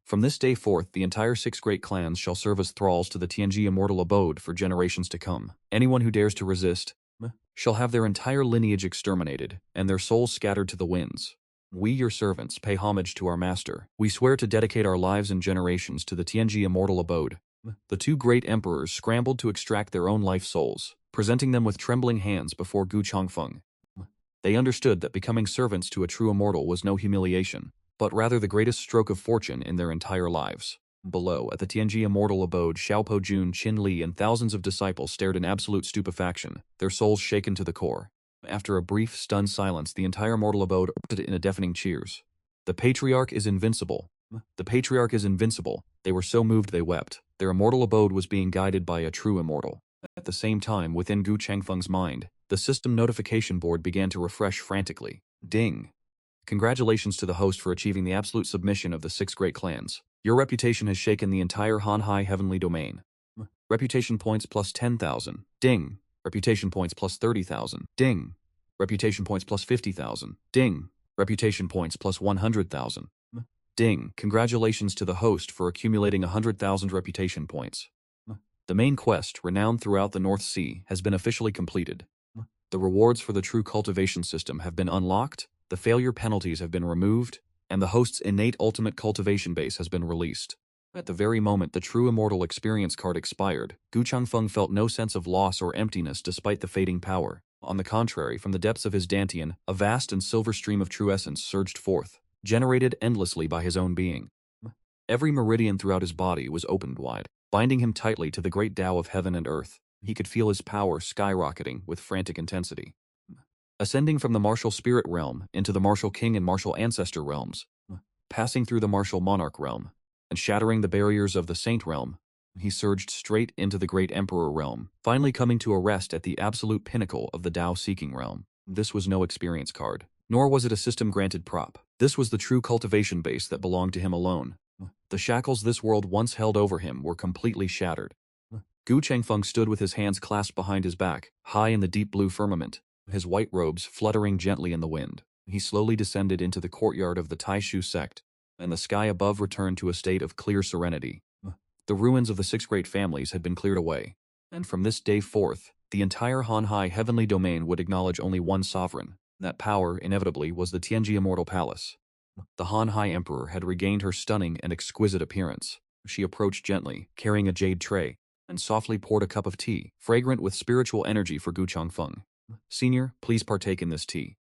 From this day forth, the entire 6 great clans shall serve as thralls to the Tianji immortal abode for generations to come. Anyone who dares to resist shall have their entire lineage exterminated, and their souls scattered to the winds. We, your servants, pay homage to our master. We swear to dedicate our lives and generations to the Tianji immortal abode. The 2 great emperors scrambled to extract their own life souls, presenting them with trembling hands before Gu Changfeng. They understood that becoming servants to a true immortal was no humiliation, but rather the greatest stroke of fortune in their entire lives. Below, at the Tianji immortal abode, Xiaopo Jun, Qin Li, and thousands of disciples stared in absolute stupefaction, their souls shaken to the core. After a brief, stunned silence, the entire mortal abode erupted in a deafening cheers. The Patriarch is invincible. The Patriarch is invincible. They were so moved they wept. Their immortal abode was being guided by a true immortal. At the same time, within Gu Changfeng's mind, the system notification board began to refresh frantically. Ding! Congratulations to the host for achieving the absolute submission of the 6 great clans. Your reputation has shaken the entire Han Hai heavenly domain. Reputation points plus 10,000. Ding! Reputation points plus 30,000. Ding! Reputation points plus 50,000. Ding! Reputation points plus 100,000. Ding! Congratulations to the host for accumulating 100,000 reputation points. The main quest, renowned throughout the North Sea, has been officially completed. The rewards for the true cultivation system have been unlocked, the failure penalties have been removed, and the host's innate ultimate cultivation base has been released. At the very moment the true immortal experience card expired, Gu Changfeng felt no sense of loss or emptiness despite the fading power. On the contrary, from the depths of his dantian, a vast and silver stream of true essence surged forth, generated endlessly by his own being. Every meridian throughout his body was opened wide, binding him tightly to the great Tao of heaven and earth. He could feel his power skyrocketing with frantic intensity. Ascending from the martial spirit realm into the martial king and martial ancestor realms, passing through the martial monarch realm, and shattering the barriers of the saint realm, he surged straight into the great emperor realm, finally coming to a rest at the absolute pinnacle of the Tao-seeking realm. This was no experience card, nor was it a system-granted prop. This was the true cultivation base that belonged to him alone. The shackles this world once held over him were completely shattered. Gu Changfeng stood with his hands clasped behind his back, high in the deep blue firmament, his white robes fluttering gently in the wind. He slowly descended into the courtyard of the Taishu sect, and the sky above returned to a state of clear serenity. The ruins of the 6 great families had been cleared away, and from this day forth, the entire Han Hai heavenly domain would acknowledge only one sovereign. That power, inevitably, was the Tianji Immortal Palace. The Han Hai Emperor had regained her stunning and exquisite appearance. She approached gently, carrying a jade tray, and softly poured a cup of tea, fragrant with spiritual energy for Gu Changfeng. Senior, please partake in this tea.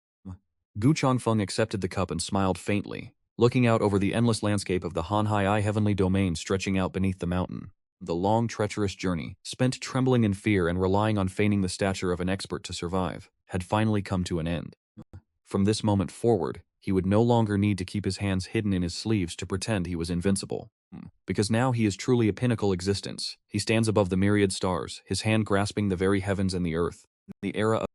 Gu Changfeng accepted the cup and smiled faintly, looking out over the endless landscape of the Han Hai heavenly domain stretching out beneath the mountain. The long, treacherous journey, spent trembling in fear and relying on feigning the stature of an expert to survive, had finally come to an end. From this moment forward, he would no longer need to keep his hands hidden in his sleeves to pretend he was invincible. Because now he is truly a pinnacle existence. He stands above the myriad stars, his hand grasping the very heavens and the earth. The era of